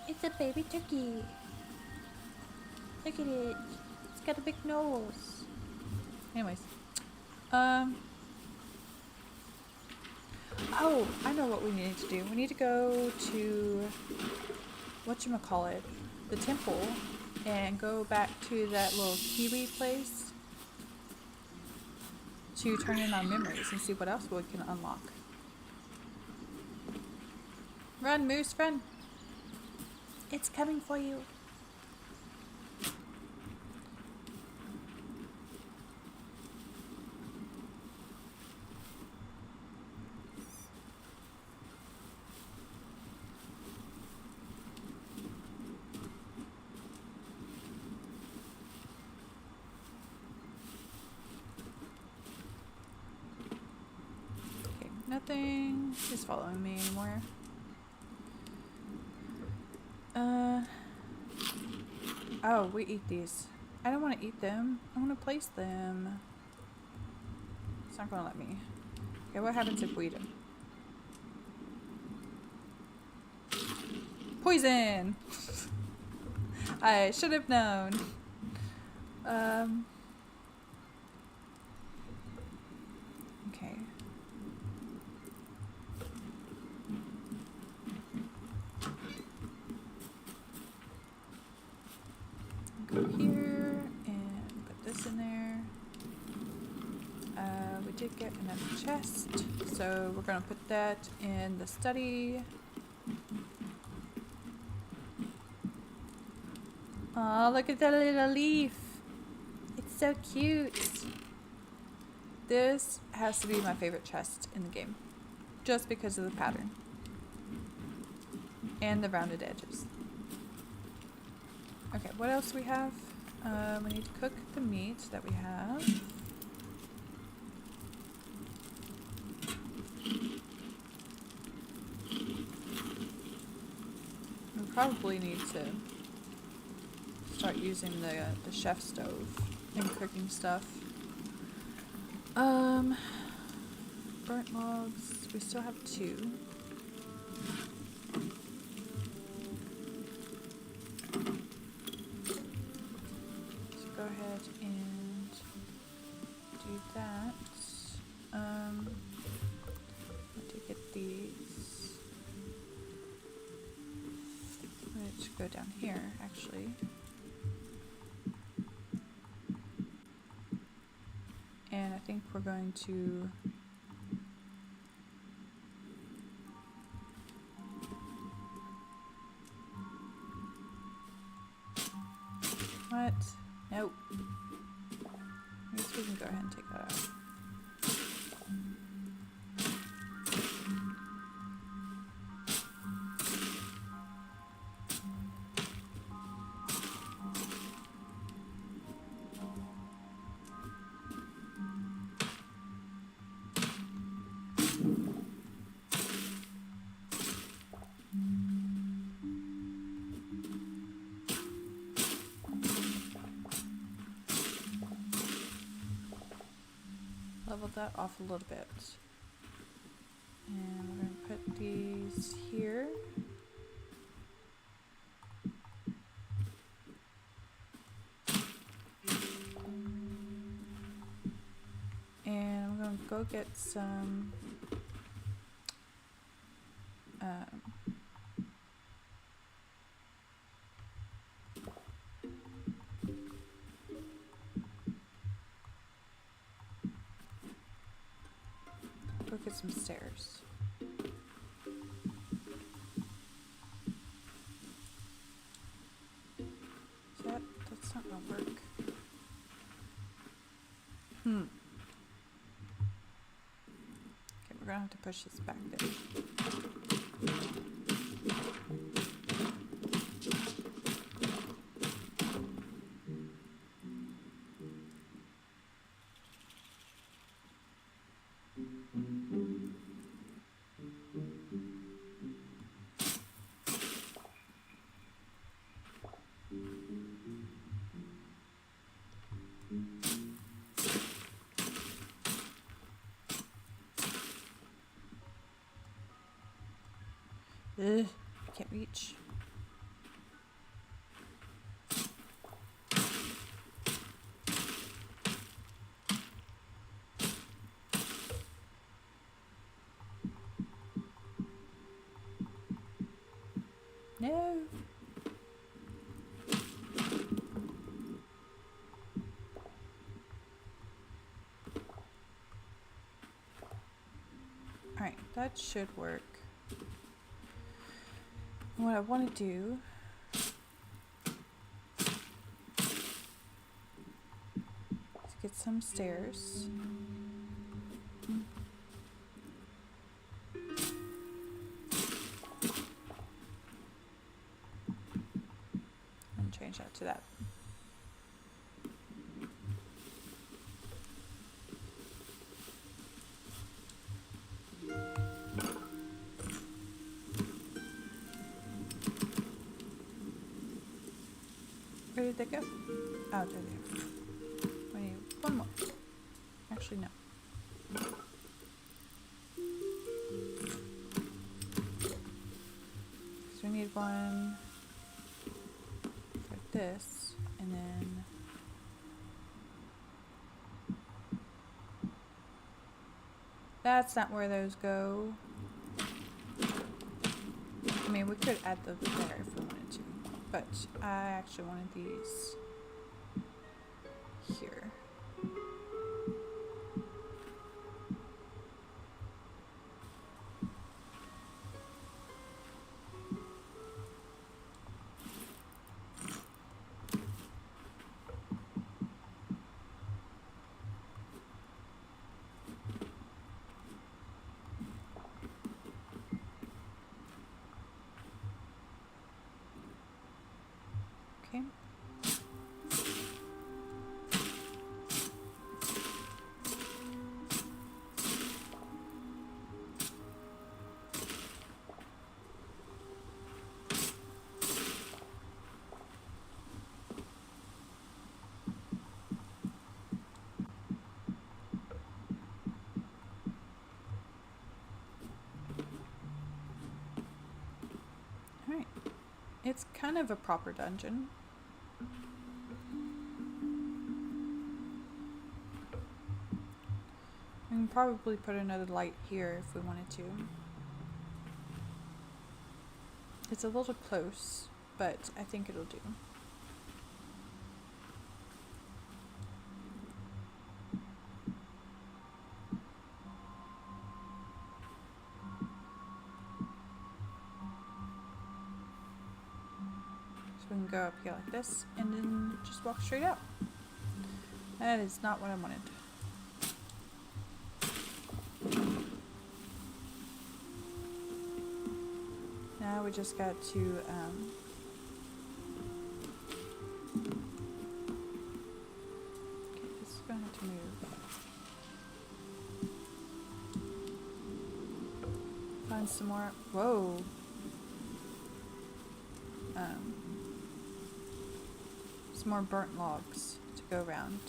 It's a baby turkey. Look at it. It's got a big nose. Anyways. Oh, I know what we need to do. We need to go to whatchamacallit, the temple, and go back to that little kiwi place to turn in our memories and see what else we can unlock. Run, moose, run! It's coming for you. Okay, nothing is following me anymore. Oh, we eat these. I don't want to eat them. I want to place them. It's not going to let me. Okay, what happens if we eat them? Poison! I should have known. Okay. Go here and put this in there. We did get another chest, so we're gonna put that in the study. Oh, look at that little leaf. It's so cute. This has to be my favorite chest in the game, just because of the pattern and the rounded edges. Okay, what else do we have? We need to cook the meat that we have. We probably need to start using the chef stove and cooking stuff. Burnt logs. We still have 2. Go ahead and do that. I need to get these. Which go down here, actually. And I think we're going to what? Nope. I guess we can go ahead and take that out. leveled that off a little bit. And we're going to put these here. And I'm going to go get some look at some stairs. That's not gonna work. Okay, we're gonna have to push this back there. Ugh, can't reach. No. Alright, that should work. What I want to do is get some stairs. And change that to that. Where did they go? Oh, there they are. We need one more. Actually, no. So we need one for this, and then that's not where those go. I mean, we could add those there if we wanted to. But I actually wanted these here. Okay. All right. It's kind of a proper dungeon. We can probably put another light here if we wanted to. It's a little close, but I think it'll do. So we can go up here like this and then just walk straight out. That is not what I wanted. Now we just got to okay, this is going to have to move. Find some more. Whoa. Some more burnt logs to go around.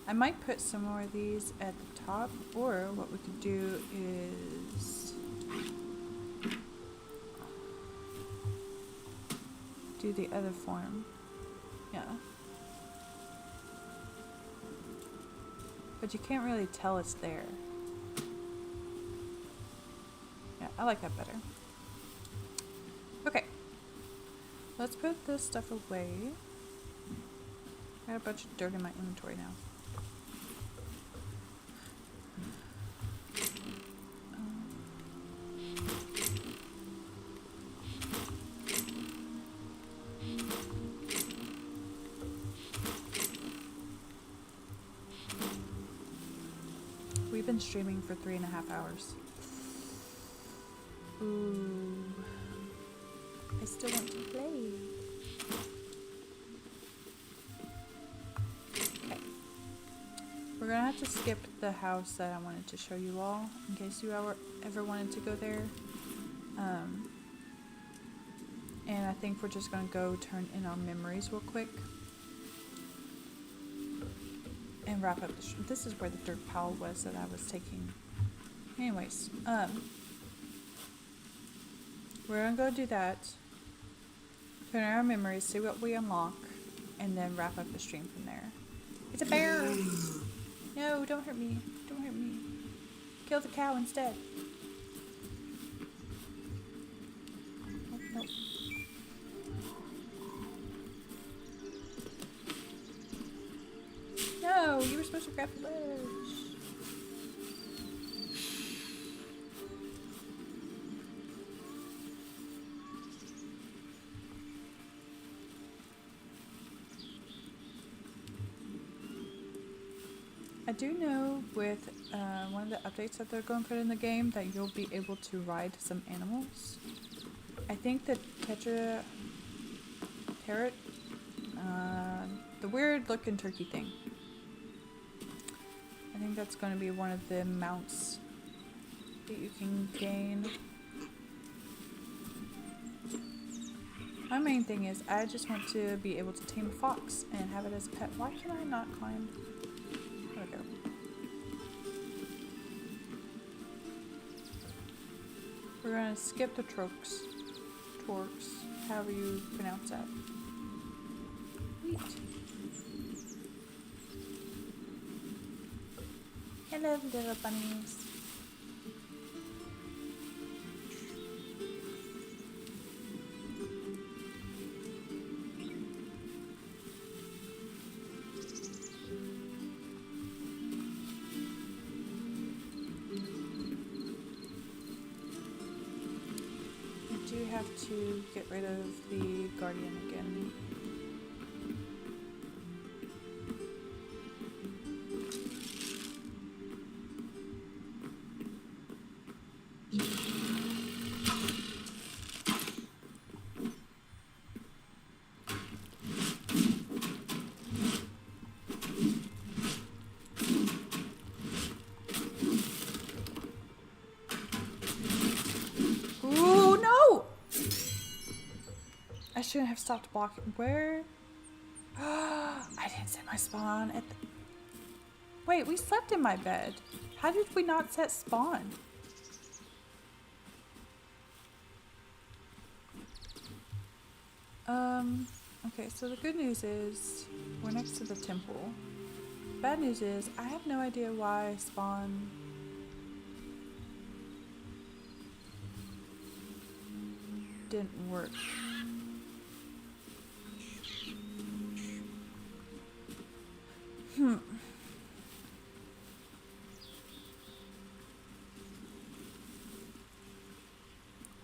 I might put some more of these at the top, or what we could do is do the other form. Yeah. But you can't really tell it's there. Yeah, I like that better. Okay. Let's put this stuff away. I got a bunch of dirt in my inventory now. We've been streaming for 3.5 hours. Ooh. I still want to play. Okay. We're gonna have to skip the house that I wanted to show you all, in case you ever wanted to go there. And I think we're just gonna go turn in our memories real quick. And wrap up the this is where the dirt pile was that I was taking. Anyways, we're gonna go do that. Turn in our memories, see what we unlock, and then wrap up the stream from there. It's a bear! No, don't hurt me. Don't hurt me. Kill the cow instead. Oh, no. No, you were supposed to grab the ledge. I do know with one of the updates that they're going to put in the game that you'll be able to ride some animals. I think the Terrat, the weird looking turkey thing. I think that's going to be one of the mounts that you can gain. My main thing is I just want to be able to tame a fox and have it as a pet. Why can I not climb? There we go. We're going to skip the torques, however you pronounce that. Wheat. Hello, little bunnies. I do have to get rid of the guardian again. I shouldn't have stopped blocking. Where? I didn't set my spawn at the... Wait, we slept in my bed. How did we not set spawn? Okay, so the good news is we're next to the temple. Bad news is I have no idea why spawn didn't work.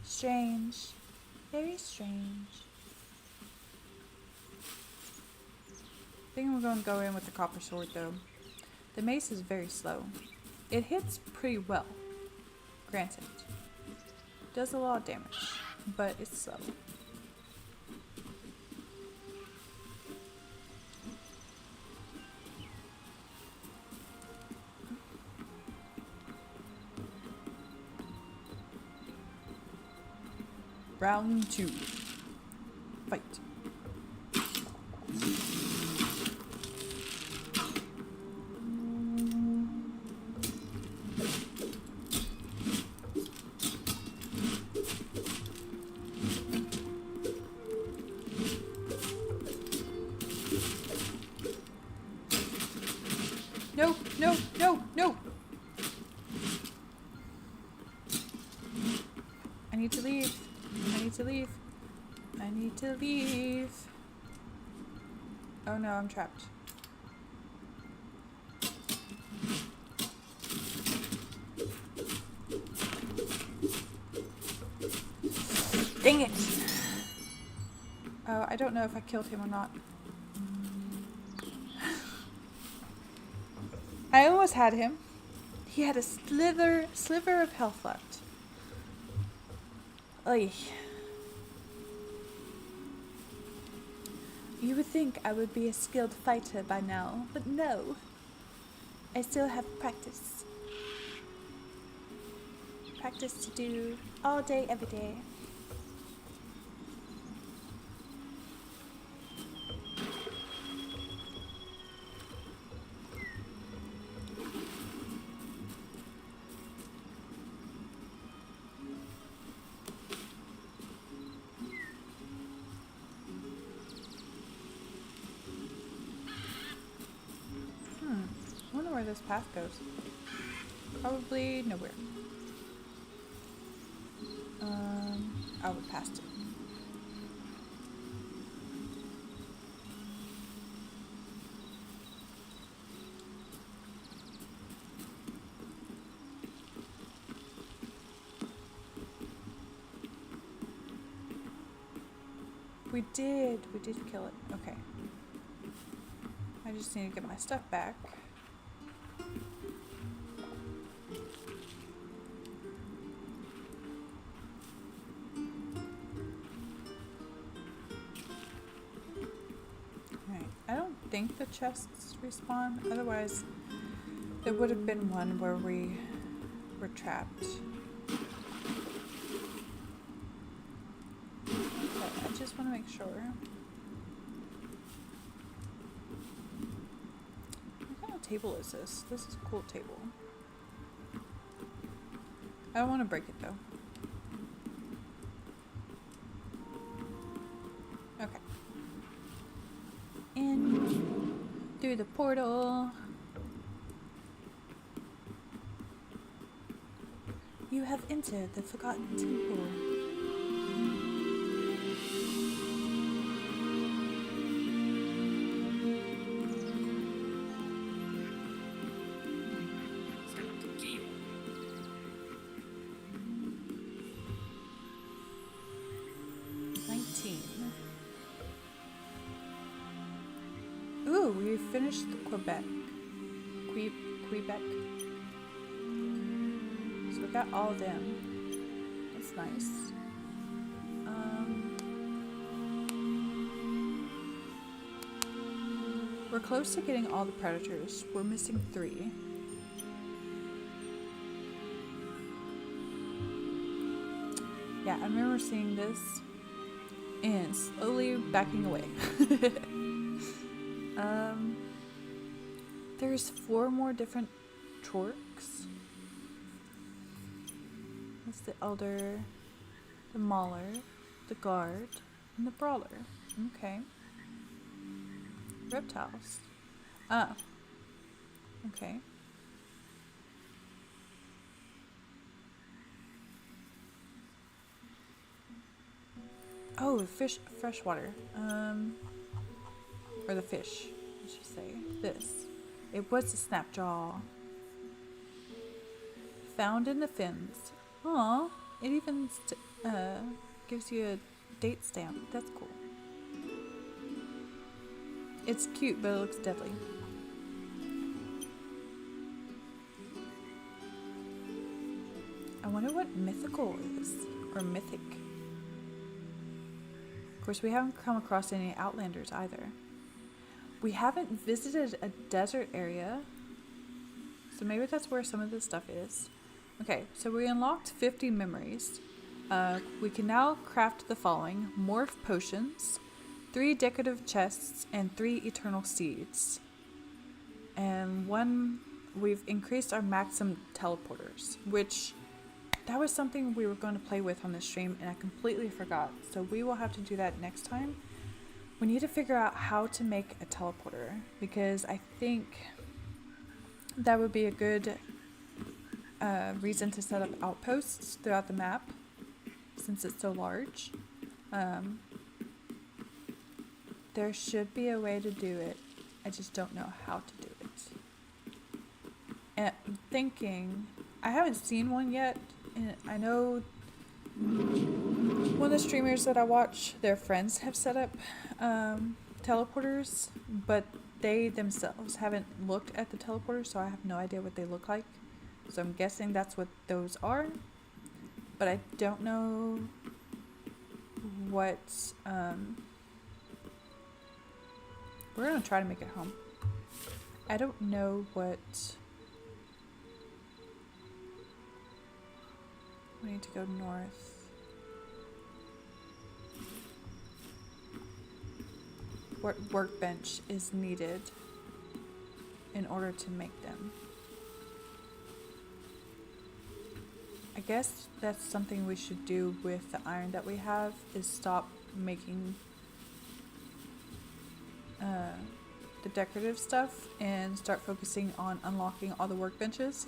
Strange. Very strange. I think we're going to go in with the copper sword though. The mace is very slow. It hits pretty well, granted. Does a lot of damage, but it's slow. Round 2. Fight. I need to leave. Oh no, I'm trapped. Dang it! Oh, I don't know if I killed him or not. I almost had him. He had a sliver of health left. Oy. You would think I would be a skilled fighter by now, but no. I still have practice. Practice to do all day, every day. I wonder where this path goes. Probably nowhere. Oh, we passed it. We did kill it. Okay. I just need to get my stuff back. Alright, I don't think the chests respawn, otherwise there would have been one where we were trapped. But I just want to make sure. What kind of table is this? This is a cool table. I don't want to break it though. Okay. In through the portal. You have entered the Forgotten Temple. Ooh, we finished Quebec. Quebec. So we got all of them. That's nice. We're close to getting all the predators. We're missing 3. Yeah, I remember seeing this and slowly backing away. There's 4 more different Chorks. That's the Elder, the Mauler, the Guard, and the Brawler. Okay. Reptiles. Ah. Okay. Oh, freshwater. Or the fish, I should say. This. It was a snapjaw. Found in the fins. Aw, it even gives you a date stamp. That's cool. It's cute, but it looks deadly. I wonder what mythical is, or mythic. Of course, we haven't come across any Outlanders either. We haven't visited a desert area, so maybe that's where some of this stuff is. Okay, so we unlocked 50 memories. We can now craft the following: morph potions, 3 decorative chests, and 3 eternal seeds. And we've increased our maximum teleporters, which that was something we were going to play with on this stream and I completely forgot. So we will have to do that next time. We need to figure out how to make a teleporter, because I think that would be a good reason to set up outposts throughout the map since it's so large. There should be a way to do it. I just don't know how to do it. And I'm thinking, I haven't seen one yet, and I know one of the streamers that I watch, their friends have set up teleporters, but they themselves haven't looked at the teleporters, so I have no idea what they look like. So I'm guessing that's what those are, but I don't know what, we're gonna try to make it home. I don't know what, we need to go north. What workbench is needed in order to make them. I guess that's something we should do with the iron that we have, is stop making the decorative stuff and start focusing on unlocking all the workbenches.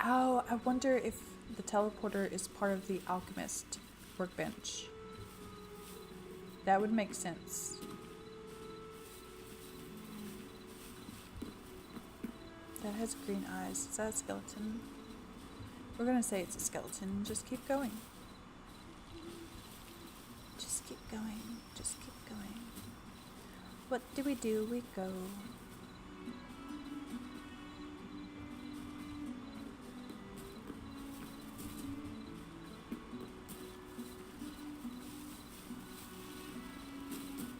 Oh, I wonder if the teleporter is part of the alchemist workbench. That would make sense. That has green eyes. Is that a skeleton? We're gonna say it's a skeleton. Just keep going. Just keep going. Just keep going. What do? We go.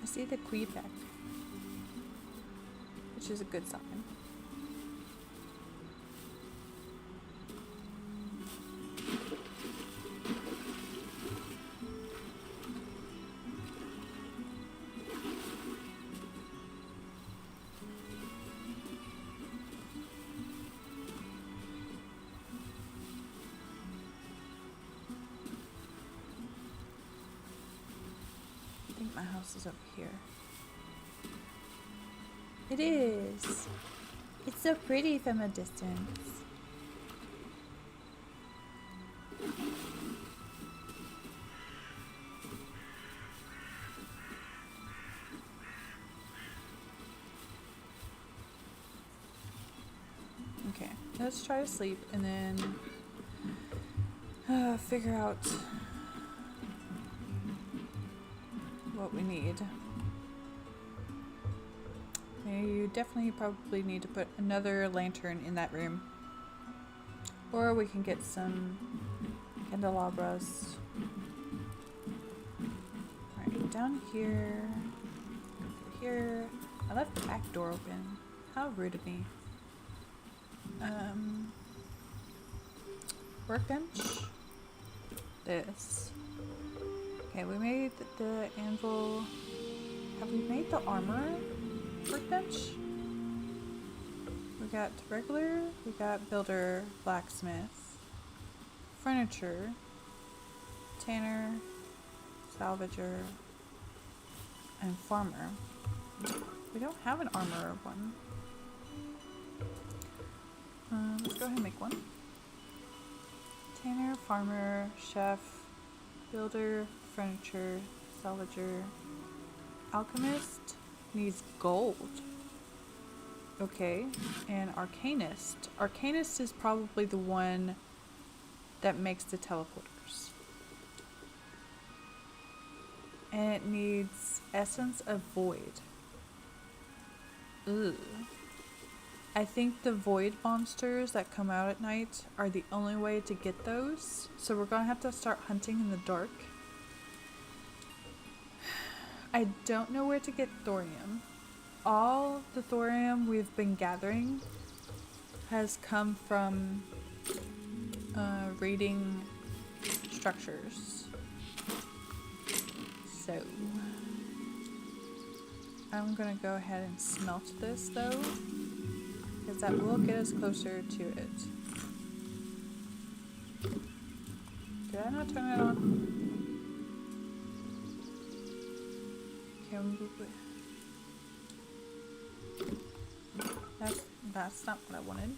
I see the Quebec, which is a good sign. I think my house is over here. It is. It's so pretty from a distance. Okay, let's try to sleep and then figure out what we need. You definitely probably need to put another lantern in that room. Or we can get some candelabras. Alright, down here. Go through here. I left the back door open. How rude of me. Workbench. This. Okay, we made the anvil. Have we made the armor workbench? We got regular, we got builder, blacksmith, furniture, tanner, salvager, and farmer. We don't have an armorer one. Let's go ahead and make one. Tanner, farmer, chef, builder, furniture, salvager, alchemist needs gold. Okay, and arcanist. Arcanist is probably the one that makes the teleporters. And it needs essence of void. Ugh. I think the void monsters that come out at night are the only way to get those. So we're gonna have to start hunting in the dark. I don't know where to get thorium. All the thorium we've been gathering has come from raiding structures. So I'm gonna go ahead and smelt this though, because that will get us closer to it. Did I not turn it on? That's not what I wanted.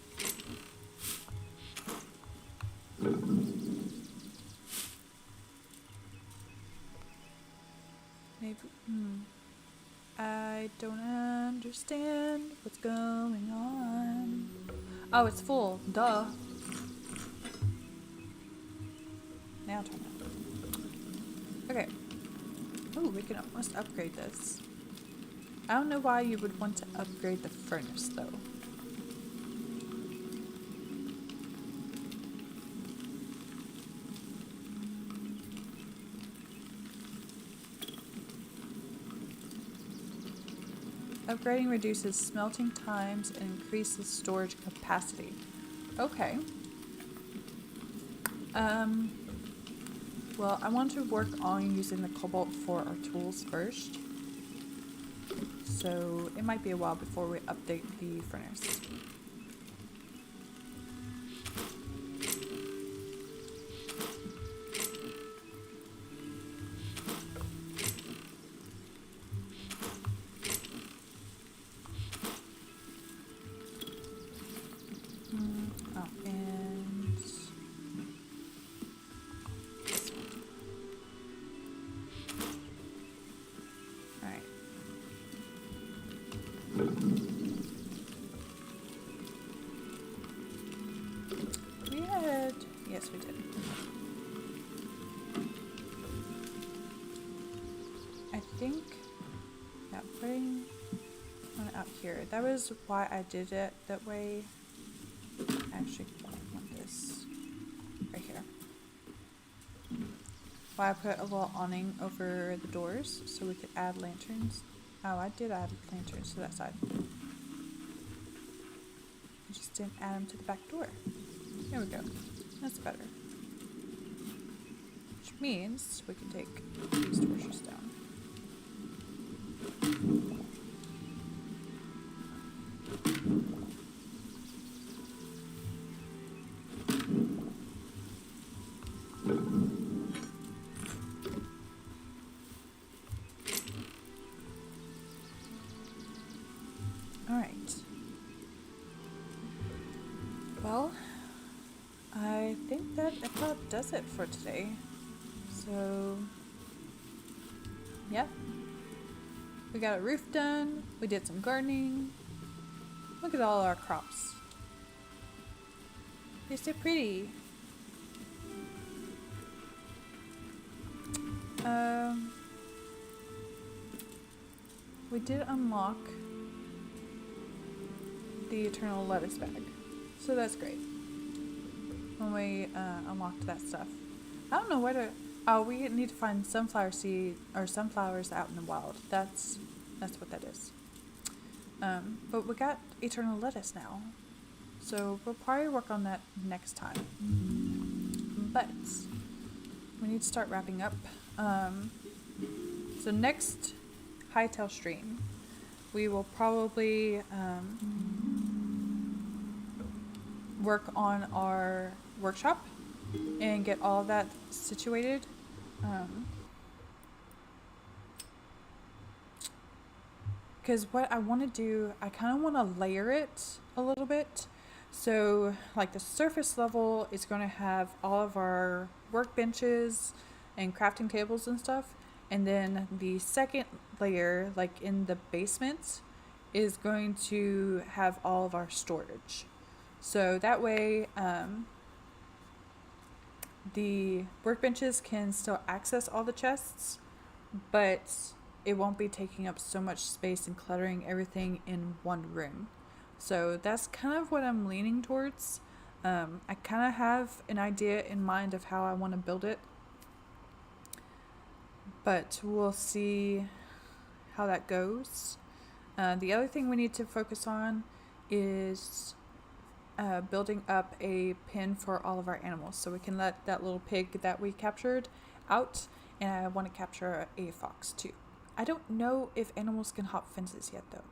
Maybe. I don't understand what's going on. Oh, it's full. Duh. Now turn it. Okay. Oh, we can almost upgrade this. I don't know why you would want to upgrade the furnace, though. Upgrading reduces smelting times and increases storage capacity. Okay. Well, I want to work on using the cobalt for our tools first. So it might be a while before we update the furnace. Yes, we did. I think, yeah, putting one out here. That was why I did it that way. Actually, I want this right here. Why I put a little awning over the doors so we could add lanterns. Oh, I did add lanterns to that side. I just didn't add them to the back door. There we go. That's better. Which means we can take these torches down. Alright. Well, I think that about does it for today. So, yeah. We got a roof done. We did some gardening. Look at all our crops. They're so pretty. We did unlock the eternal lettuce bag. So that's great. When we unlocked that stuff. I don't know where to... Oh, we need to find sunflower seed or sunflowers out in the wild. That's what that is. But we got eternal lettuce now. So we'll probably work on that next time. But we need to start wrapping up. So next Hytale stream, we will probably work on our workshop and get all of that situated. Because what I want to do, I kind of want to layer it a little bit. So like the surface level is going to have all of our workbenches and crafting tables and stuff. And then the second layer, like in the basement, is going to have all of our storage. So that way, the workbenches can still access all the chests, but it won't be taking up so much space and cluttering everything in one room. So that's kind of what I'm leaning towards. I kind of have an idea in mind of how I want to build it, but we'll see how that goes. The other thing we need to focus on is building up a pen for all of our animals so we can let that little pig that we captured out, and I want to capture a fox too. I don't know if animals can hop fences yet though.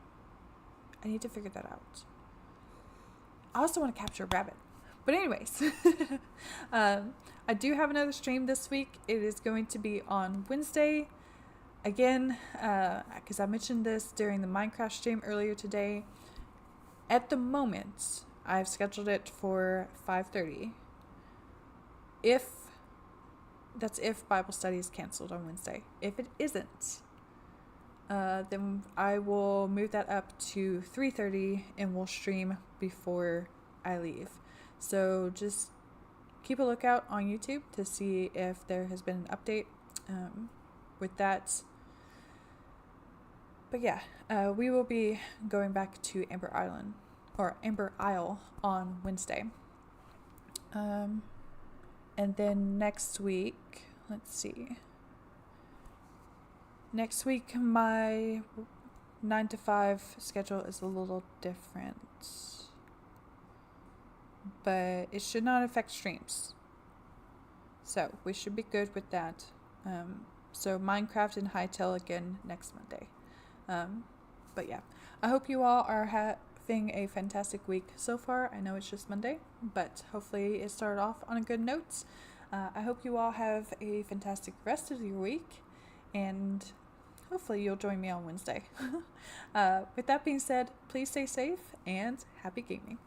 I need to figure that out. I also want to capture a rabbit. But anyways, I do have another stream this week. It is going to be on Wednesday. Again, because I mentioned this during the Minecraft stream earlier today. At the moment, I've scheduled it for 5:30. If Bible study is canceled on Wednesday. If it isn't, Then I will move that up to 3:30 and we'll stream before I leave. So just keep a lookout on YouTube to see if there has been an update with that. But yeah, we will be going back to Amber Isle on Wednesday. And then next week, let's see. Next week, my 9 to 5 schedule is a little different, but it should not affect streams. So we should be good with that. So Minecraft and Hytale again next Monday. But yeah, I hope you all are having a fantastic week so far. I know it's just Monday, but hopefully it started off on a good note. I hope you all have a fantastic rest of your week, and hopefully you'll join me on Wednesday. With that being said, please stay safe and happy gaming.